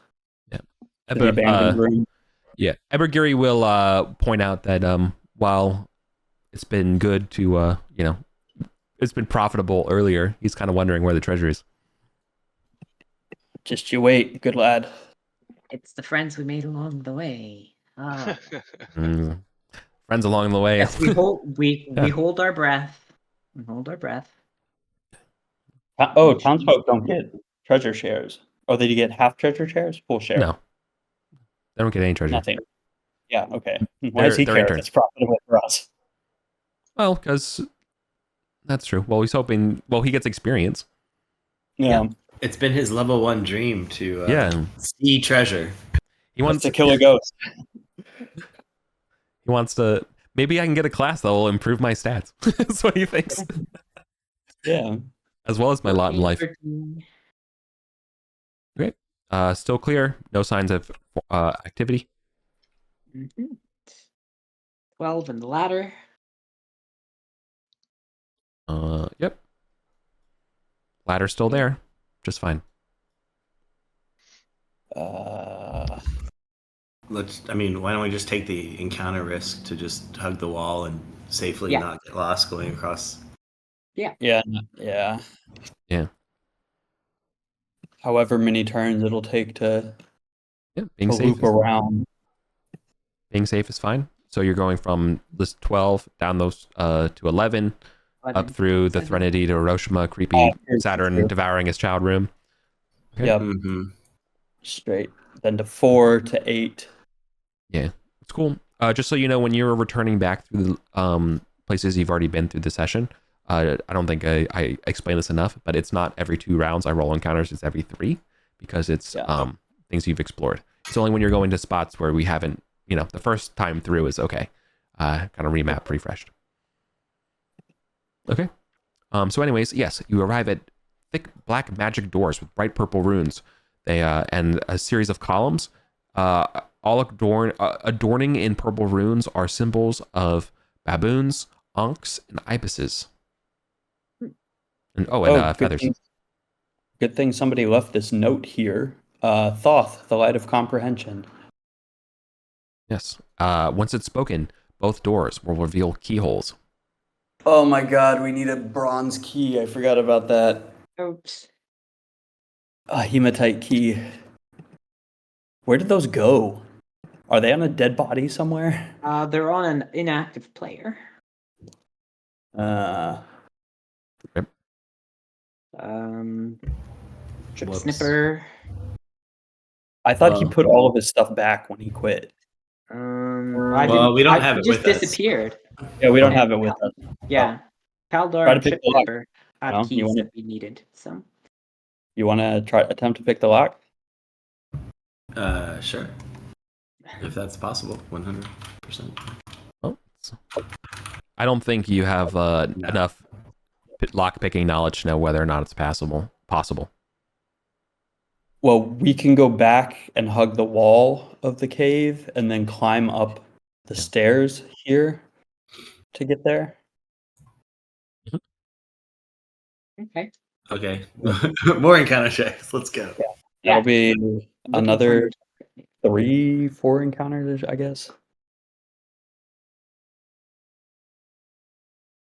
Yeah. To the abandoned room. Yeah. Ebergiri will point out that while it's been good to it's been profitable earlier, he's kind of wondering where the treasure is. Just you wait, good lad. It's the friends we made along the way. friends along the way. Yes, we hold we Yeah. hold our breath. We hold our breath. Oh, townsfolk don't get treasure shares. Oh, did you get half treasure shares? Full share? No, they don't get any treasure. Nothing. Yeah, okay. Why does he They're care if interns. it's profitable for us? Well, because that's true. Well, he's hoping. Well, he gets experience. Yeah. It's been his level 1 dream to Yeah. see treasure. He wants to kill a ghost. He wants to. Maybe I can get a class that will improve my stats. That's what he thinks. Yeah. As well as my lot in life. Great. Still clear. No signs of activity. 12 in the ladder. Yep. Ladder's still there. Just fine. Why don't we just take the encounter risk to just hug the wall and safely not get lost going across? Yeah. However many turns it'll take to being safe loop around. Being safe is fine. So you're going from list 12 down those to 11, up through the Threnody to Hiroshima, creepy Saturn devouring his child room. Okay. Yep. Straight. Then to 4 to 8. Yeah, it's cool. Just so you know, when you're returning back through the places you've already been through the session, I don't think I explained this enough, but it's not every 2 rounds I roll encounters, it's every 3, because it's things you've explored. It's only when you're going to spots where we haven't, the first time through is okay. Kind of remap, refreshed. Okay. So anyways, yes, you arrive at thick black magic doors with bright purple runes. They and a series of columns. All adorning in purple runes are symbols of baboons, ankhs, and ibises. And feathers. Good thing somebody left this note here. Thoth, the light of comprehension. Yes. Once it's spoken, both doors will reveal keyholes. Oh my god, we need a bronze key. I forgot about that. Oops. A hematite key. Where did those go? Are they on a dead body somewhere? They're on an inactive player. Trip snipper. I thought he put all of his stuff back when he quit. We don't have it with us. He just disappeared. Yeah, we don't have it with us. Yeah. Kaldor and Trip snipper had keys that we needed. So. You want to attempt to pick the lock? Sure. If that's possible, 100%. Oh, I don't think you have enough lock picking knowledge to know whether or not it's possible. Well, we can go back and hug the wall of the cave and then climb up the stairs here to get there. Okay. More encounter checks. Let's go. That'll be another 3-4 encounters, I guess.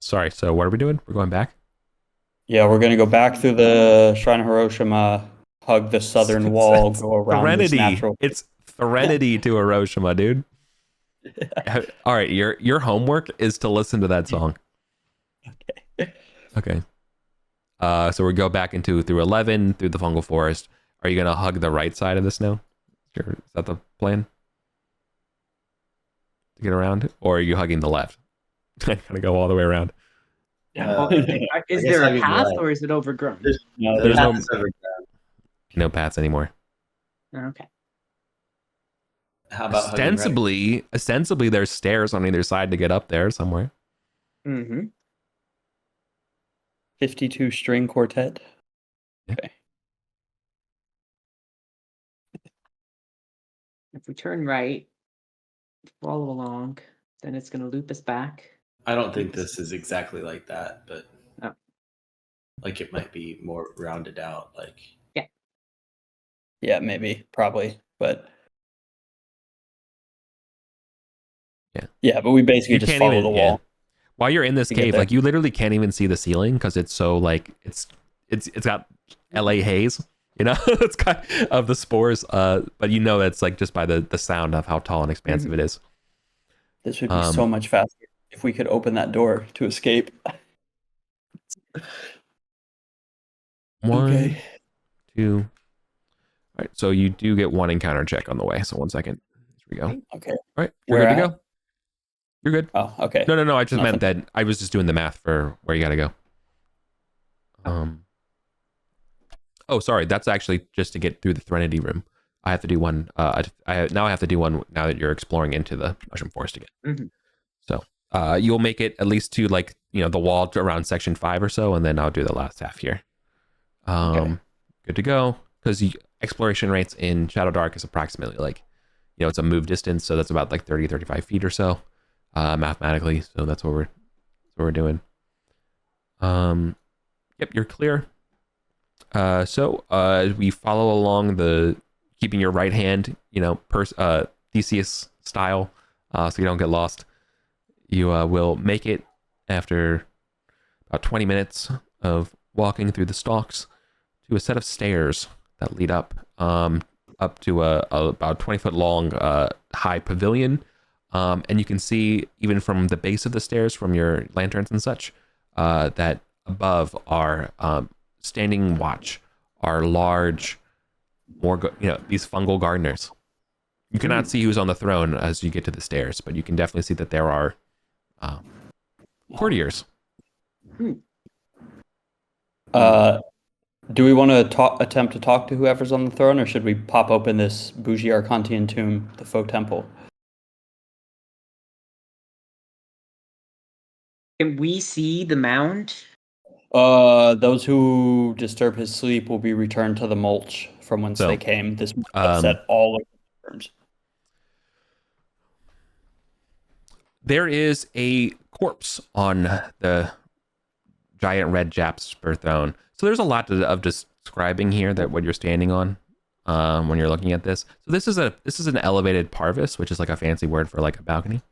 Sorry, so what are we doing? We're going back? Yeah, we're going to go back through the Shrine of Hiroshima, hug the southern wall, go around this natural... It's Threnody to Hiroshima, dude. All right, your homework is to listen to that song. Okay. So we go back through 11, through the fungal forest. Are you going to hug the right side of this now? Is that the plan? To get around? Or are you hugging the left? I gotta go all the way around. Is there a path or is it overgrown? There's no paths anymore. Okay. How about ostensibly there's stairs on either side to get up there somewhere. 52 string quartet. Okay. If we turn right, follow along, then it's going to loop us back. I don't think this is exactly like that, but like it might be more rounded out. Like yeah, maybe, probably, but but we basically just follow the wall. Yeah. While you're in this cave, like you literally can't even see the ceiling because it's so like it's got LA haze. It's kind of the spores, but that's like just by the sound of how tall and expansive it is. This would be so much faster if we could open that door to escape. One, Okay. 2. All right, so you do get one encounter check on the way. So 1 second. Here we go. Okay. All right, you're Where good to at? go. You're good. Oh, okay. No. I just Nothing. meant that I was just doing the math for where you got to go. Oh, sorry. That's actually just to get through the Threnody room. I have to do one. I have to do one now that you're exploring into the Mushroom Forest again. Mhm. So you'll make it at least to like the wall to around section 5 or so, and then I'll do the last half here. Okay. Good to go. Because exploration rates in Shadow Dark is approximately like, it's a move distance, so that's about like 30, 35 feet or so, mathematically. So that's what we're doing. Yep, you're clear. So we follow along keeping your right hand, Theseus style, so you don't get lost. You will make it after about 20 minutes of walking through the stalks to a set of stairs that lead up to a about 20-foot long high pavilion. And you can see even from the base of the stairs from your lanterns and such that above are standing watch are large, these fungal gardeners. You cannot see who's on the throne as you get to the stairs, but you can definitely see that there are courtiers. Do we want to attempt to talk to whoever's on the throne, or should we pop open this bougie Arcantian tomb, the faux temple? Can we see the mound? Those who disturb his sleep will be returned to the mulch from whence they came. This might upset all of the terms. There is a corpse on the giant red Jasper throne. So there's a lot of describing here that what you're standing on when you're looking at this. So this is an elevated parvis, which is like a fancy word for like a balcony.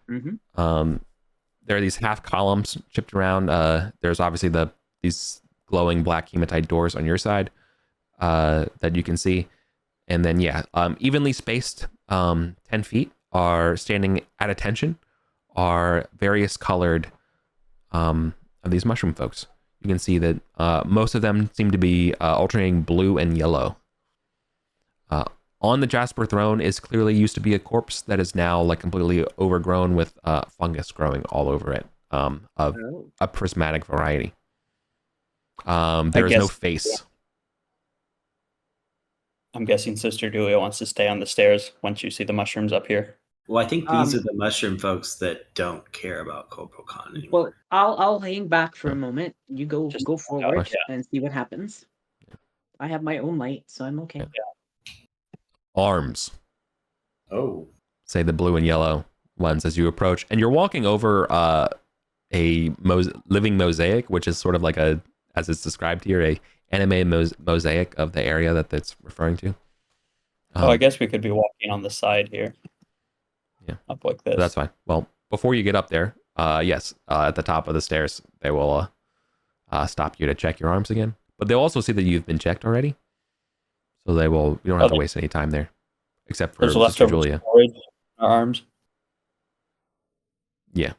Mm-hmm. There are these half columns chipped around. There's obviously these glowing black hematite doors on your side that you can see. And then, evenly spaced 10 feet are standing at attention are various colored of these mushroom folks. You can see that most of them seem to be alternating blue and yellow. On the Jasper throne is clearly used to be a corpse that is now like completely overgrown with fungus growing all over it of a prismatic variety. There is no face. Yeah. I'm guessing Sister Julia wants to stay on the stairs once you see the mushrooms up here. Well, I think these are the mushroom folks that don't care about Corporal Khan anymore. Well, I'll hang back for a moment. You go forward and see what happens. I have my own light, so I'm okay. Arms. Oh. Say the blue and yellow ones as you approach. And you're walking over a living mosaic, which is sort of like as it's described here, a anime mosaic of the area that's referring to. I guess we could be walking on the side here. Yeah. Up like this. That's fine. Well, before you get up there, at the top of the stairs, they will stop you to check your arms again. But they'll also see that you've been checked already. So you don't have to waste any time there. Except for Sister Julia. Arms. Yeah.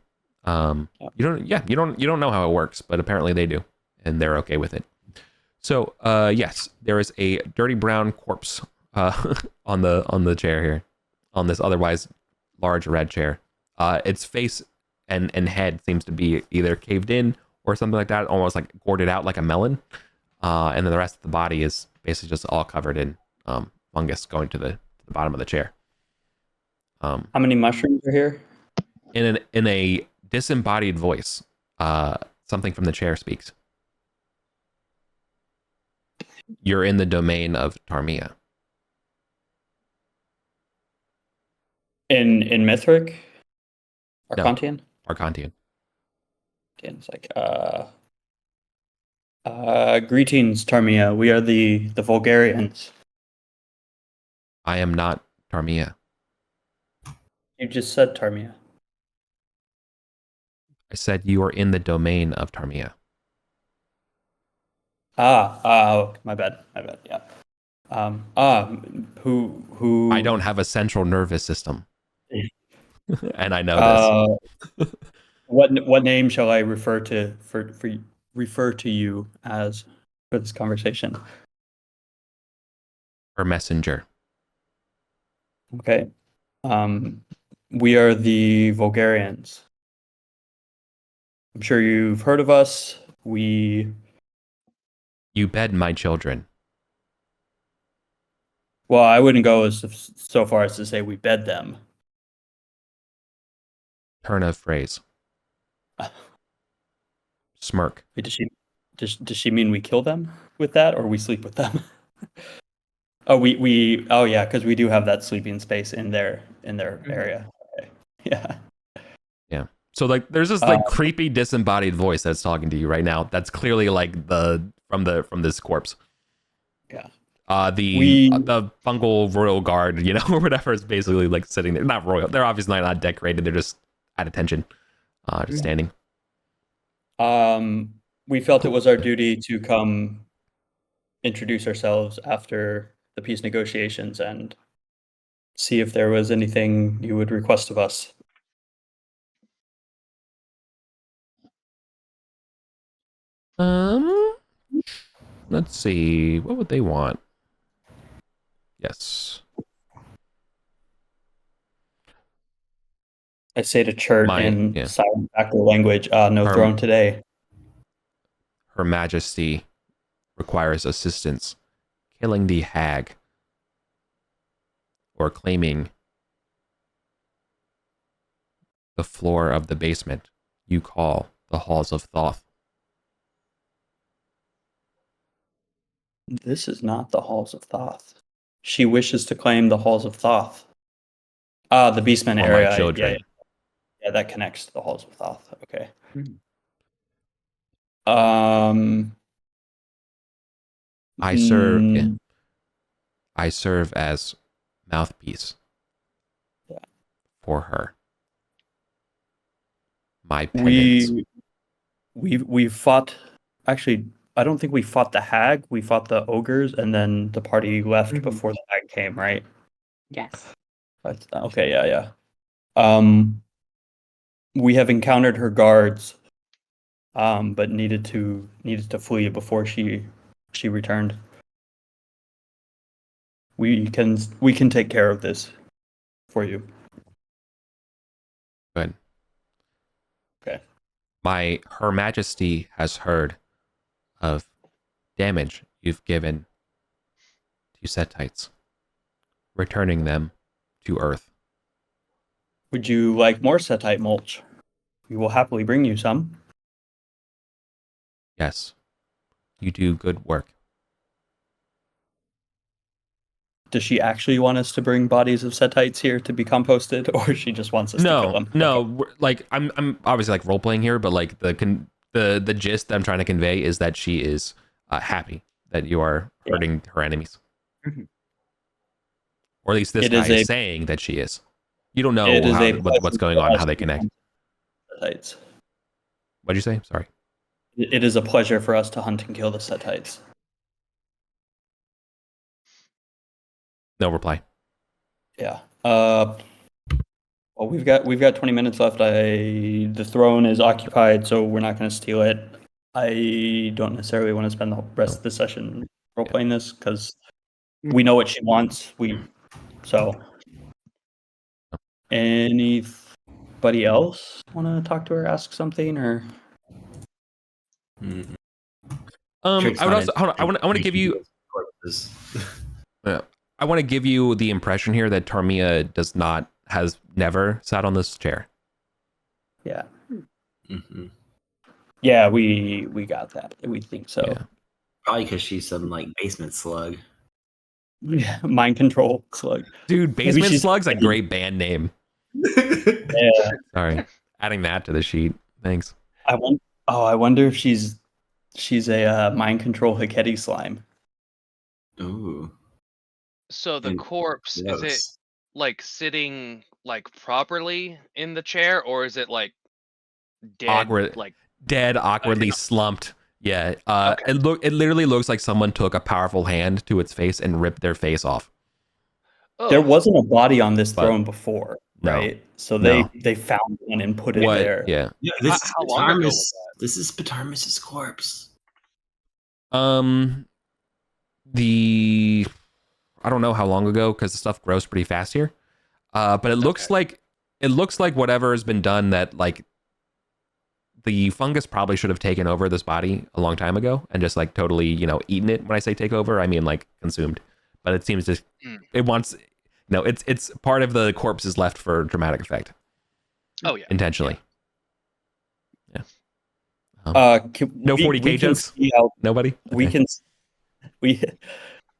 You don't know how it works, but apparently they do. And they're okay with it. So yes, there is a dirty brown corpse on the chair here. On this otherwise large red chair. Its face and head seems to be either caved in or something like that, almost like gourded out like a melon. And then the rest of the body is basically just all covered in fungus going to the bottom of the chair. How many mushrooms are here? In a disembodied voice, something from the chair speaks. You're in the domain of Tarmia. In Mithric? Arcantian? No, Arcantian. It's like greetings, Tarmia. We are the Vulgarians. I am not Tarmia. You just said Tarmia. I said you are in the domain of Tarmia. My bad, yeah. Who I don't have a central nervous system. And I know this. What name shall I refer to you as for this conversation? Her messenger. Okay. We are the Vulgarians. I'm sure you've heard of us. You bed my children. Well, I wouldn't go so far as to say we bed them. Turn of phrase. Smirk. Wait, does she mean we kill them with that, or we sleep with them? Oh, yeah, because we do have that sleeping space in their area. Okay. Yeah. Yeah. So like, there's this like creepy disembodied voice that's talking to you right now. That's clearly like from this corpse. Yeah. The fungal royal guard, or whatever, is basically like sitting there. Not royal. They're obviously not decorated. They're just at attention, just standing. We felt it was our duty to come introduce ourselves after the peace negotiations and see if there was anything you would request of us. Let's see. What would they want? Yes. I say to Chert in silent actor language, no throne today. Her Majesty requires assistance killing the hag or claiming the floor of the basement you call the Halls of Thoth. This is not the Halls of Thoth. She wishes to claim the Halls of Thoth. The basement area. My children. Yeah, that connects to the Halls of Thoth. Okay. I serve as mouthpiece for her. My penance. We fought. Actually, I don't think we fought the hag. We fought the ogres, and then the party left before the hag came. Right? Yes. Okay. Yeah. We have encountered her guards, but needed to flee before she returned. We can take care of this for you. Good. Okay. Her Majesty has heard of damage you've given to Setites, returning them to Earth. Would you like more Setite mulch? We will happily bring you some. Yes. You do good work. Does she actually want us to bring bodies of Setites here to be composted, or she just wants us to kill them? No. Okay. Like I'm obviously like role playing here, but like the gist that I'm trying to convey is that she is happy that you are hurting her enemies, or at least this guy is saying that she is. You don't know what's going on, how they connect. Setites. What'd you say? Sorry. It is a pleasure for us to hunt and kill the Setites. No reply. Yeah. Well, we've got 20 minutes left. The throne is occupied, so we're not going to steal it. I don't necessarily want to spend the rest of the session role playing this because we know what she wants. Anybody else want to talk to her, ask something, or? I want to give you. I want to give you the impression here that Tarmia has never sat on this chair. Yeah. Yeah, we got that. We think so. Yeah. Probably because she's some like basement slug. Yeah, mind control slug. Dude, basement slug's a great band name. Yeah. Sorry, adding that to the sheet. Thanks. I wonder if she's a mind control Hiketi slime. Ooh. So the corpse, is it like sitting like properly in the chair, or is it like dead, dead, awkwardly slumped? Yeah. It literally looks like someone took a powerful hand to its face and ripped their face off. Oh. There wasn't a body on this throne before. No. right? So No. they found one and put it What? there. Yeah. Yeah, this How long ago was that? This is Patarmus's corpse. The I don't know how long ago because the stuff grows pretty fast here. But it looks like whatever has been done that like the fungus probably should have taken over this body a long time ago and just like totally, eaten it. When I say take over, I mean like consumed. But it seems just it wants it's part of the corpse is left for dramatic effect. Oh yeah. Intentionally. Yeah. No 40K jokes? Nobody? We Okay. can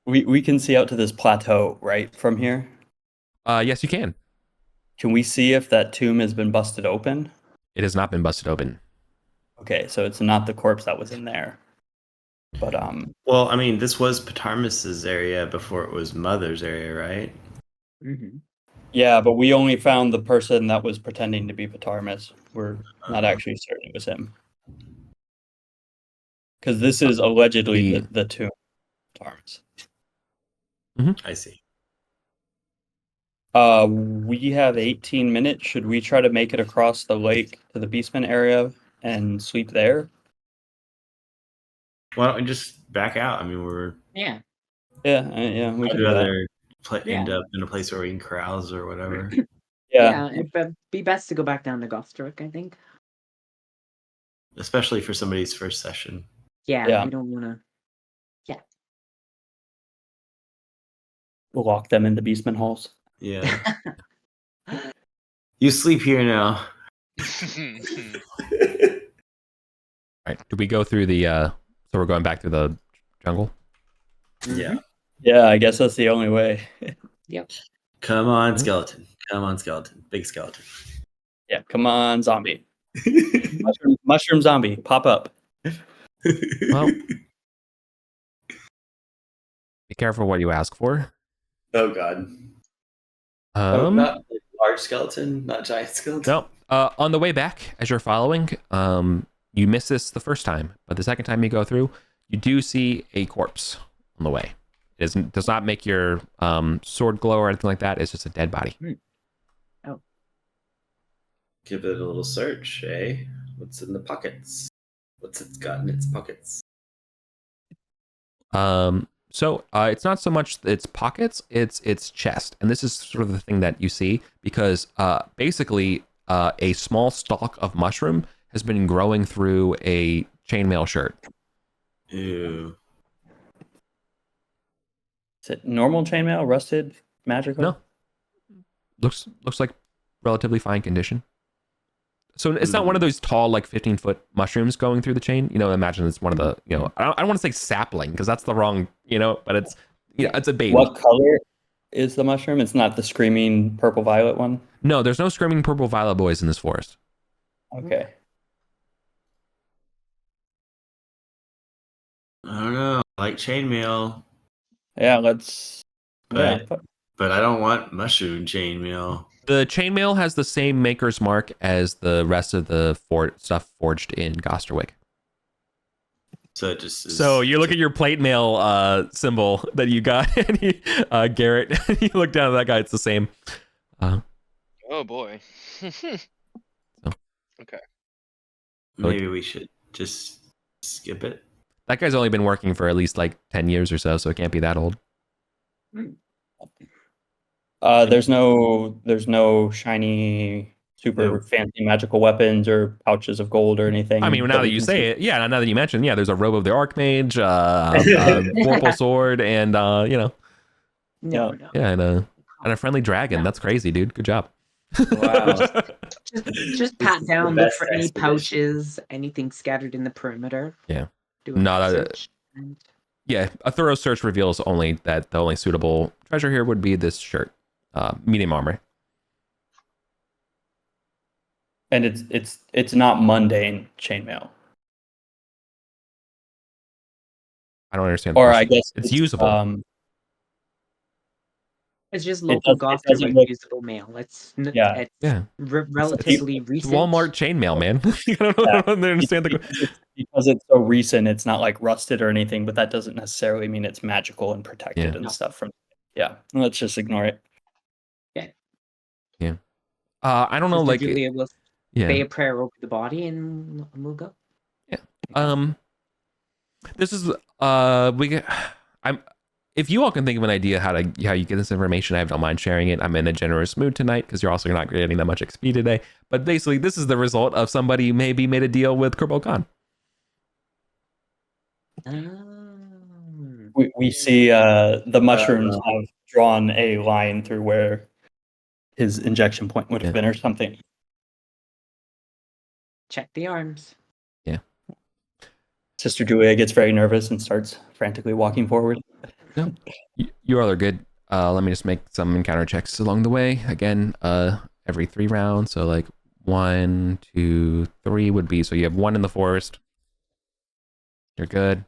we can see out to this plateau, right, from here. Yes, you can. Can we see if that tomb has been busted open? It has not been busted open. Okay, so it's not the corpse that was in there. But Well, I mean, this was Patarmus's area before it was Mother's area, right? Mm-hmm. yeah, but we only found the person that was pretending to be Patarmus. We're not actually certain it was him. Because this is allegedly the tomb of Patarmus. I see. We have 18 minutes. Should we try to make it across the lake to the Beastman area and sleep there? Why don't we just back out? I mean, we're Yeah. Yeah, we I'd can do that. rather Yeah. end up in a place where we can carouse or whatever. Yeah, It'd be best to go back down to Gothstroke, I think. Especially for somebody's first session. Yeah. We don't want to. we'll lock them in the Beastman halls. Yeah. You sleep here now. All right. Do we go through the so we're going back to the jungle? Yeah. Yeah, I guess that's the only way. Yep. Come on, skeleton. Come on, skeleton. Big skeleton. Yeah, come on, zombie. Mushroom zombie, pop up. Well, be careful what you ask for. Oh god. Not large skeleton, not giant skeleton. No. On the way back, as you're following, you miss this the first time, but the second time you go through, you do see a corpse on the way. It does not make your sword glow or anything like that. It's just a dead body. Oh. Give it a little search, eh? What's in the pockets? What's it got in its pockets? So it's not so much its pockets, it's its chest. And this is sort of the thing that you see because basically a small stalk of mushroom has been growing through a chainmail shirt. Ew. Is it normal chainmail, rusted, magical? No. Looks like relatively fine condition. So it's not one of those tall, like 15-foot mushrooms going through the chain. Imagine it's one of the, I don't want to say sapling because that's the wrong, but it's, it's a baby. What color is the mushroom? It's not the screaming purple violet one? No, there's no screaming purple violet boys in this forest. Okay. I don't know. I like chainmail. Yeah, let's... But I don't want mushroom chainmail. The chainmail has the same maker's mark as the rest of the stuff forged in Gosterwick. So it just is... So you look at your plate mail symbol that you got, and Garrett, you look down at that guy, it's the same. Oh boy. Okay. Maybe we should just skip it. That guy's only been working for at least like 10 years or so it can't be that old. There's no shiny, super fancy magical weapons or pouches of gold or anything. I mean, now that you say it, now that you mention, there's a robe of the Archmage, Vorpal sword, and and a friendly dragon. That's crazy, dude. Good job. Wow. just pat down, look for any pouches, anything scattered in the perimeter. Yeah. Do a search. Yeah, a thorough search reveals only that the only suitable treasure here would be this shirt, medium armor. And it's not mundane chainmail. I don't understand. Or I guess it's usable. It's just local Gothstroke usable mail. It's relatively recent. It's Walmart chainmail, man. I don't understand because it's so recent. It's not like rusted or anything, but that doesn't necessarily mean it's magical and protected and stuff from. Yeah, let's just ignore it. Yeah. Yeah. I don't know, Sister like, Julia will say yeah, a prayer over the body and we'll go. this is I'm. If you all can think of an idea how you get this information, I don't mind sharing it. I'm in a generous mood tonight because you're also not getting that much XP today. But basically, this is the result of somebody maybe made a deal with Kerbo Khan. We see the mushrooms have drawn a line through where his injection point would have been or something. Check the arms. Yeah. Sister Julia gets very nervous and starts frantically walking forward. No, you all are good. Let me just make some encounter checks along the way. Again, every 3 rounds. So like 1, 2, 3 would be. So you have 1 in the forest. You're good.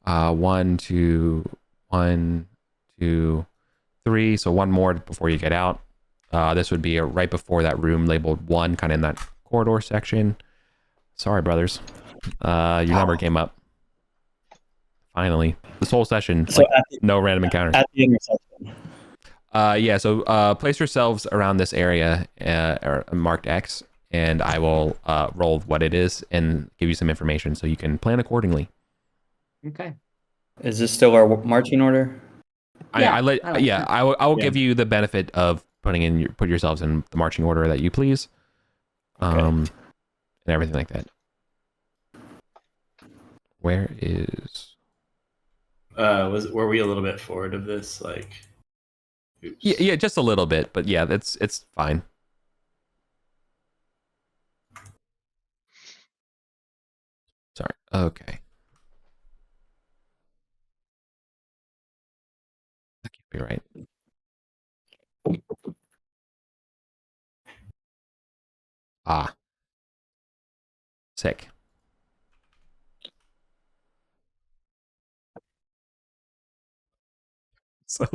1, 2, 1, 2, 3. So 1 more before you get out. This would be right before that room labeled 1, kind of in that corridor section. Sorry, brothers. Your number came up. Finally, this whole session, So like, no random encounters. At the intersection. Yeah, so place yourselves around this area, or marked X, and I will roll what it is and give you some information so you can plan accordingly. Okay. Is this still our marching order? I will Yeah. give you the benefit of put yourselves in the marching order that you please, and everything like that. Where is? Were we a little bit forward of this? Like, oops. Yeah, just a little bit, but yeah, it's fine. Sorry. Okay. That can't be right. Sick. So,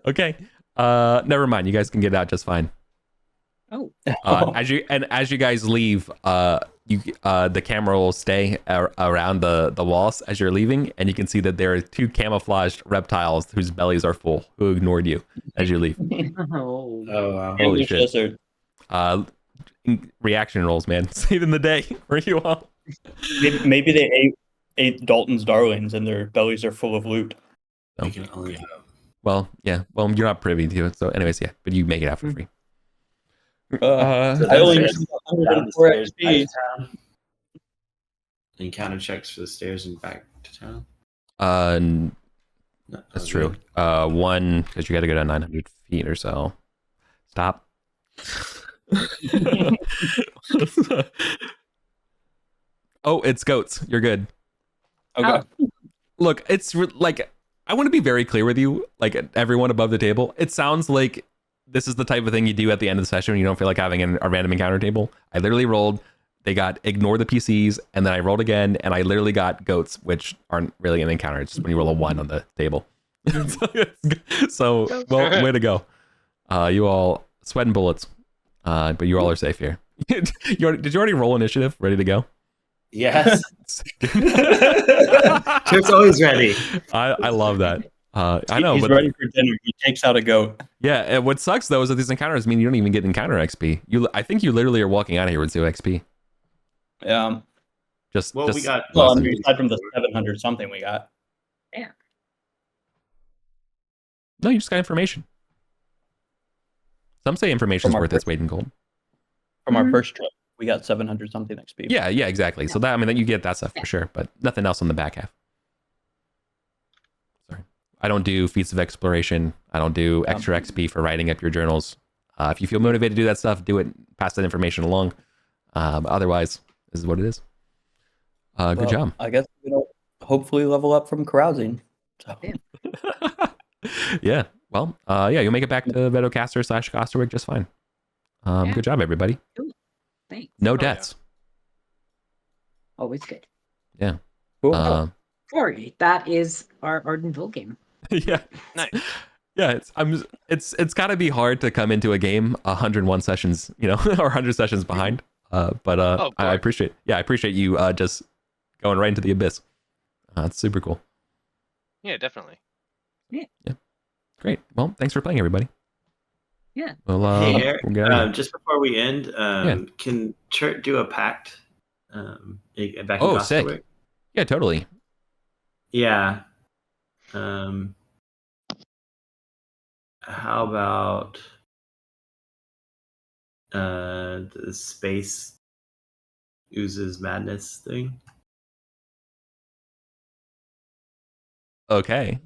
okay. Never mind. You guys can get out just fine. Oh. As you guys leave, the camera will stay around the walls as you're leaving, and you can see that there are 2 camouflaged reptiles whose bellies are full who ignored you as you leave. Oh. Wow. Holy shit! Reaction rolls, man. Saving the day for you all. Maybe they ate Dalton's darlings and their bellies are full of loot. I can only hope. Well, yeah. Well, you're not privy to it, so anyways, yeah. But you make it out for free. I only Downstairs, received 104 downstairs, back XP. to town. Encounter checks for the stairs and back to town. No, That's okay. true. 1 because you got to go down 900 feet or so. Stop. Oh, it's goats. You're good. Okay. Look, it's like, I want to be very clear with you, like everyone above the table. It sounds like this is the type of thing you do at the end of the session when you don't feel like having a random encounter table. I literally rolled. They got ignore the PCs, and then I rolled again, and I literally got goats, which aren't really an encounter. It's just when you roll a 1 on the table. So, well, way to go. You all sweating bullets, but you all are safe here. Did you already roll initiative? Ready to go? Yes. Chip's always ready. I love that. I know, He's but ready for dinner. He takes out a goat. yeah. And what sucks though is that these encounters mean you don't even get encounter XP. I think you literally are walking out of here with 0 XP. Yeah. We got. Well, I mean, aside from the 700 something we got. Yeah. No, you just got information. Some say information's From our worth its weight in gold. From our first trip, we got 700 something XP. Yeah, exactly. So that, I mean, you get that stuff for sure, but nothing else on the back half. Sorry, I don't do feats of exploration. I don't do extra XP for writing up your journals. If you feel motivated to do that stuff, do it. Pass that information along. But otherwise, this is what it is. Good job. I guess hopefully level up from carousing. So. Yeah. Well, yeah, you'll make it back to Vedocaster / Costerwick just fine. Good job, everybody. Cool. Thanks. No yeah. deaths. Always good. Yeah. Cool. Corey, that is our Arden Bull game. Yeah. Nice. Yeah, it's got to be hard to come into a game 101 sessions, or 100 sessions behind. But I appreciate you just going right into the abyss. It's super cool. Yeah, definitely. Yeah. Great. Well, thanks for playing, everybody. Yeah. We'll, Hey, Eric, we'll get out of here. just before we end, Yeah. can Chert do a pact back in Oh, sick. Costawick? Yeah, totally. Yeah. How about the space oozes madness thing? Okay.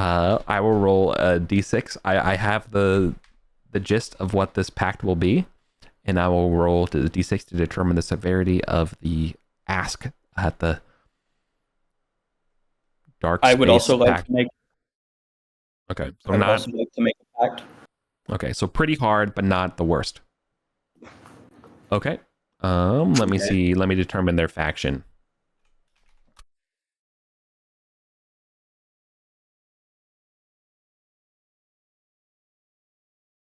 I will roll a d6. I have the gist of what this pact will be, and I will roll to the d6 to determine the severity of the ask at the dark space I would also like pact. to make. Okay, so I would not also like to make a pact. okay. So pretty hard, but not the worst. Okay. Let me see. Let me determine their faction.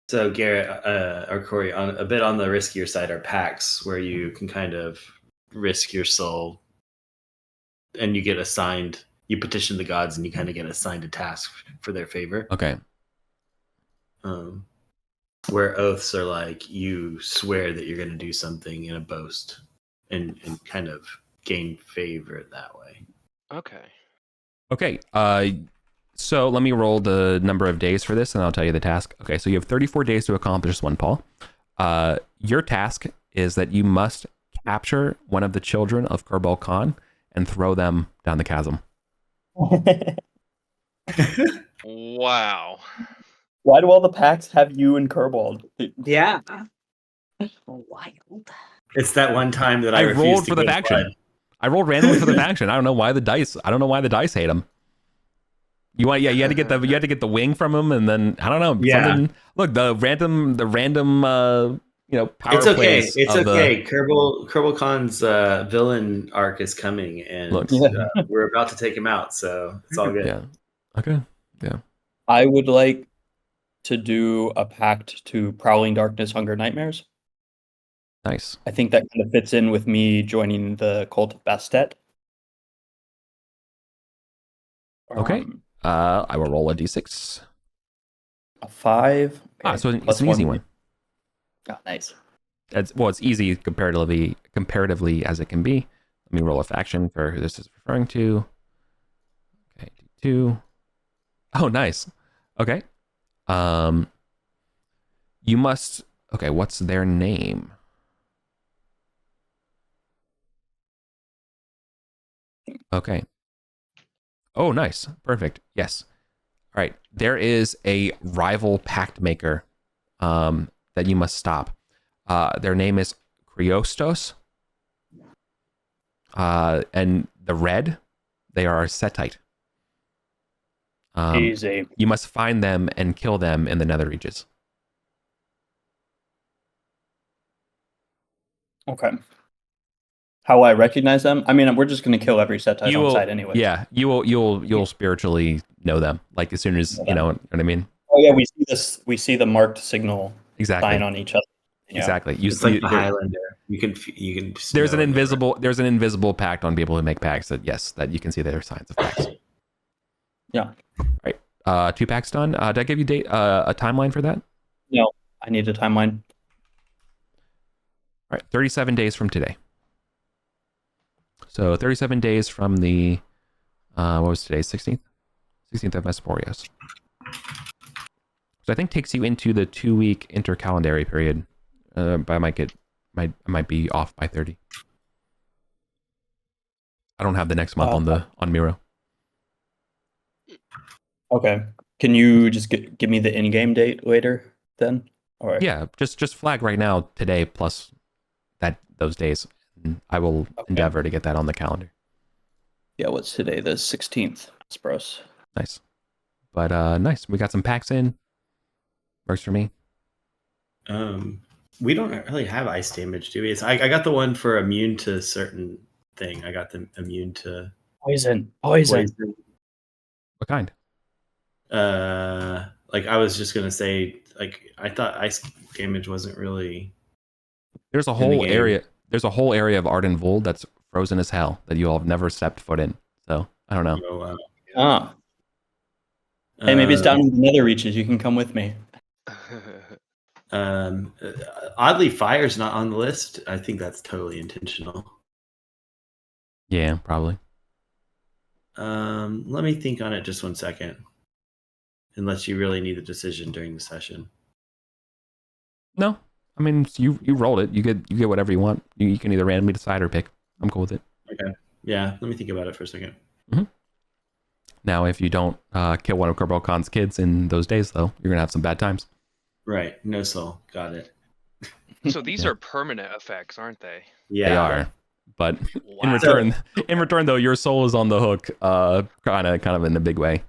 So Garrett or Corey, on a bit on the riskier side are pacts where you can kind of risk your soul, and you get assigned. You petition the gods, and you kind of get assigned a task for their favor. Okay. Where oaths are like you swear that you're going to do something in a boast, and kind of gain favor that way. Okay. Okay. So let me roll the number of days for this, and I'll tell you the task. Okay. So you have 34 days to accomplish this one, Paul. Your task is that you must capture one of the children of Kerbal Khan and throw them down the chasm. Wow. Why do all the packs have you and Kerbal? Yeah. Wild. It's that one time that I refused rolled to for the give faction. blood. I rolled randomly for the faction. I don't know why the dice. I don't know why the dice hate him. You had to get the wing from him, and then I don't know. Yeah. Something. Look, the random. Power It's okay. plays. It's of okay. Kerbal Khan's villain arc is coming, and Look. we're about to take him out, so it's all good. Yeah. Okay. Yeah. I would like to do a pact to Prowling Darkness, Hunger, Nightmares. Nice. I think that kind of fits in with me joining the Cult of Bastet. Okay. I will roll a d6. A 5. Okay. So it's Plus an easy one. one. Oh, nice. It's easy comparatively as it can be. Let me roll a faction for who this is referring to. Okay, D2. Oh, nice. Okay. You must. Okay, what's their name? Okay. Oh, nice. Perfect. Yes. All right. There is a rival pact maker that you must stop. Their name is Kriostos. And the red, they are Setite. Easy. You must find them and kill them in the nether reaches. Okay. How I recognize them? I mean, we're just going to kill every Setite on site anyway. Yeah, you'll spiritually know them. Like as soon as you know what I mean. Oh yeah, we see this. We see the marked signal Exactly. sign on each other. Yeah. Exactly. It's like the Highlander. You can. There's an invisible pact on people who make pacts that you can see their signs of pacts. Yeah. All right. 2 packs done. Did I give you a timeline for that? No, I need a timeline. All right. 37 days from today. So 37 days from the what was today? 16th of Masporios. So I think takes you into the 2-week intercalendary period. But I might be off by 30. I don't have the next month on Miro. Okay. Can you just give me the in-game date later then? All right. Yeah, just flag right now today plus those days. And I will endeavor to get that on the calendar. Yeah, what's today? The 16th. Masporios. Nice. But nice. We got some packs in. Works for me. We don't really have ice damage, do we? I got the one for immune to certain thing. I got them immune to Poison. What kind? Like I was just gonna say, like I thought ice damage wasn't really. There's a whole area. There's a whole area of Arden Vul that's frozen as hell that you all have never stepped foot in. So I don't know. Hey, maybe it's down in the nether reaches. You can come with me. Oddly, fire's not on the list. I think that's totally intentional. Yeah, probably. Let me think on it just 1 second. Unless you really need a decision during the session. No, I mean you rolled it. You get whatever you want. You can either randomly decide or pick. I'm cool with it. Okay. Yeah. Let me think about it for a second. Now, if you don't kill one of Corporal Khan's kids in those days, though, you're gonna have some bad times. Right. No soul. Got it. So these are permanent effects, aren't they? Yeah. They are, but Wow. in return, though, your soul is on the hook, kind of in a big way.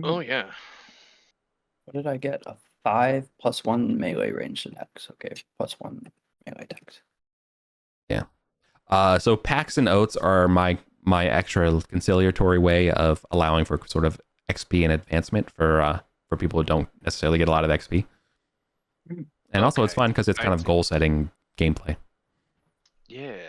Oh yeah. What did I get? A 5 plus 1 melee range attacks. Okay, plus 1 melee attacks. Yeah. So packs and oaths are my extra conciliatory way of allowing for sort of XP and advancement for people who don't necessarily get a lot of XP. And also it's fun because it's kind of goal setting gameplay. Yeah.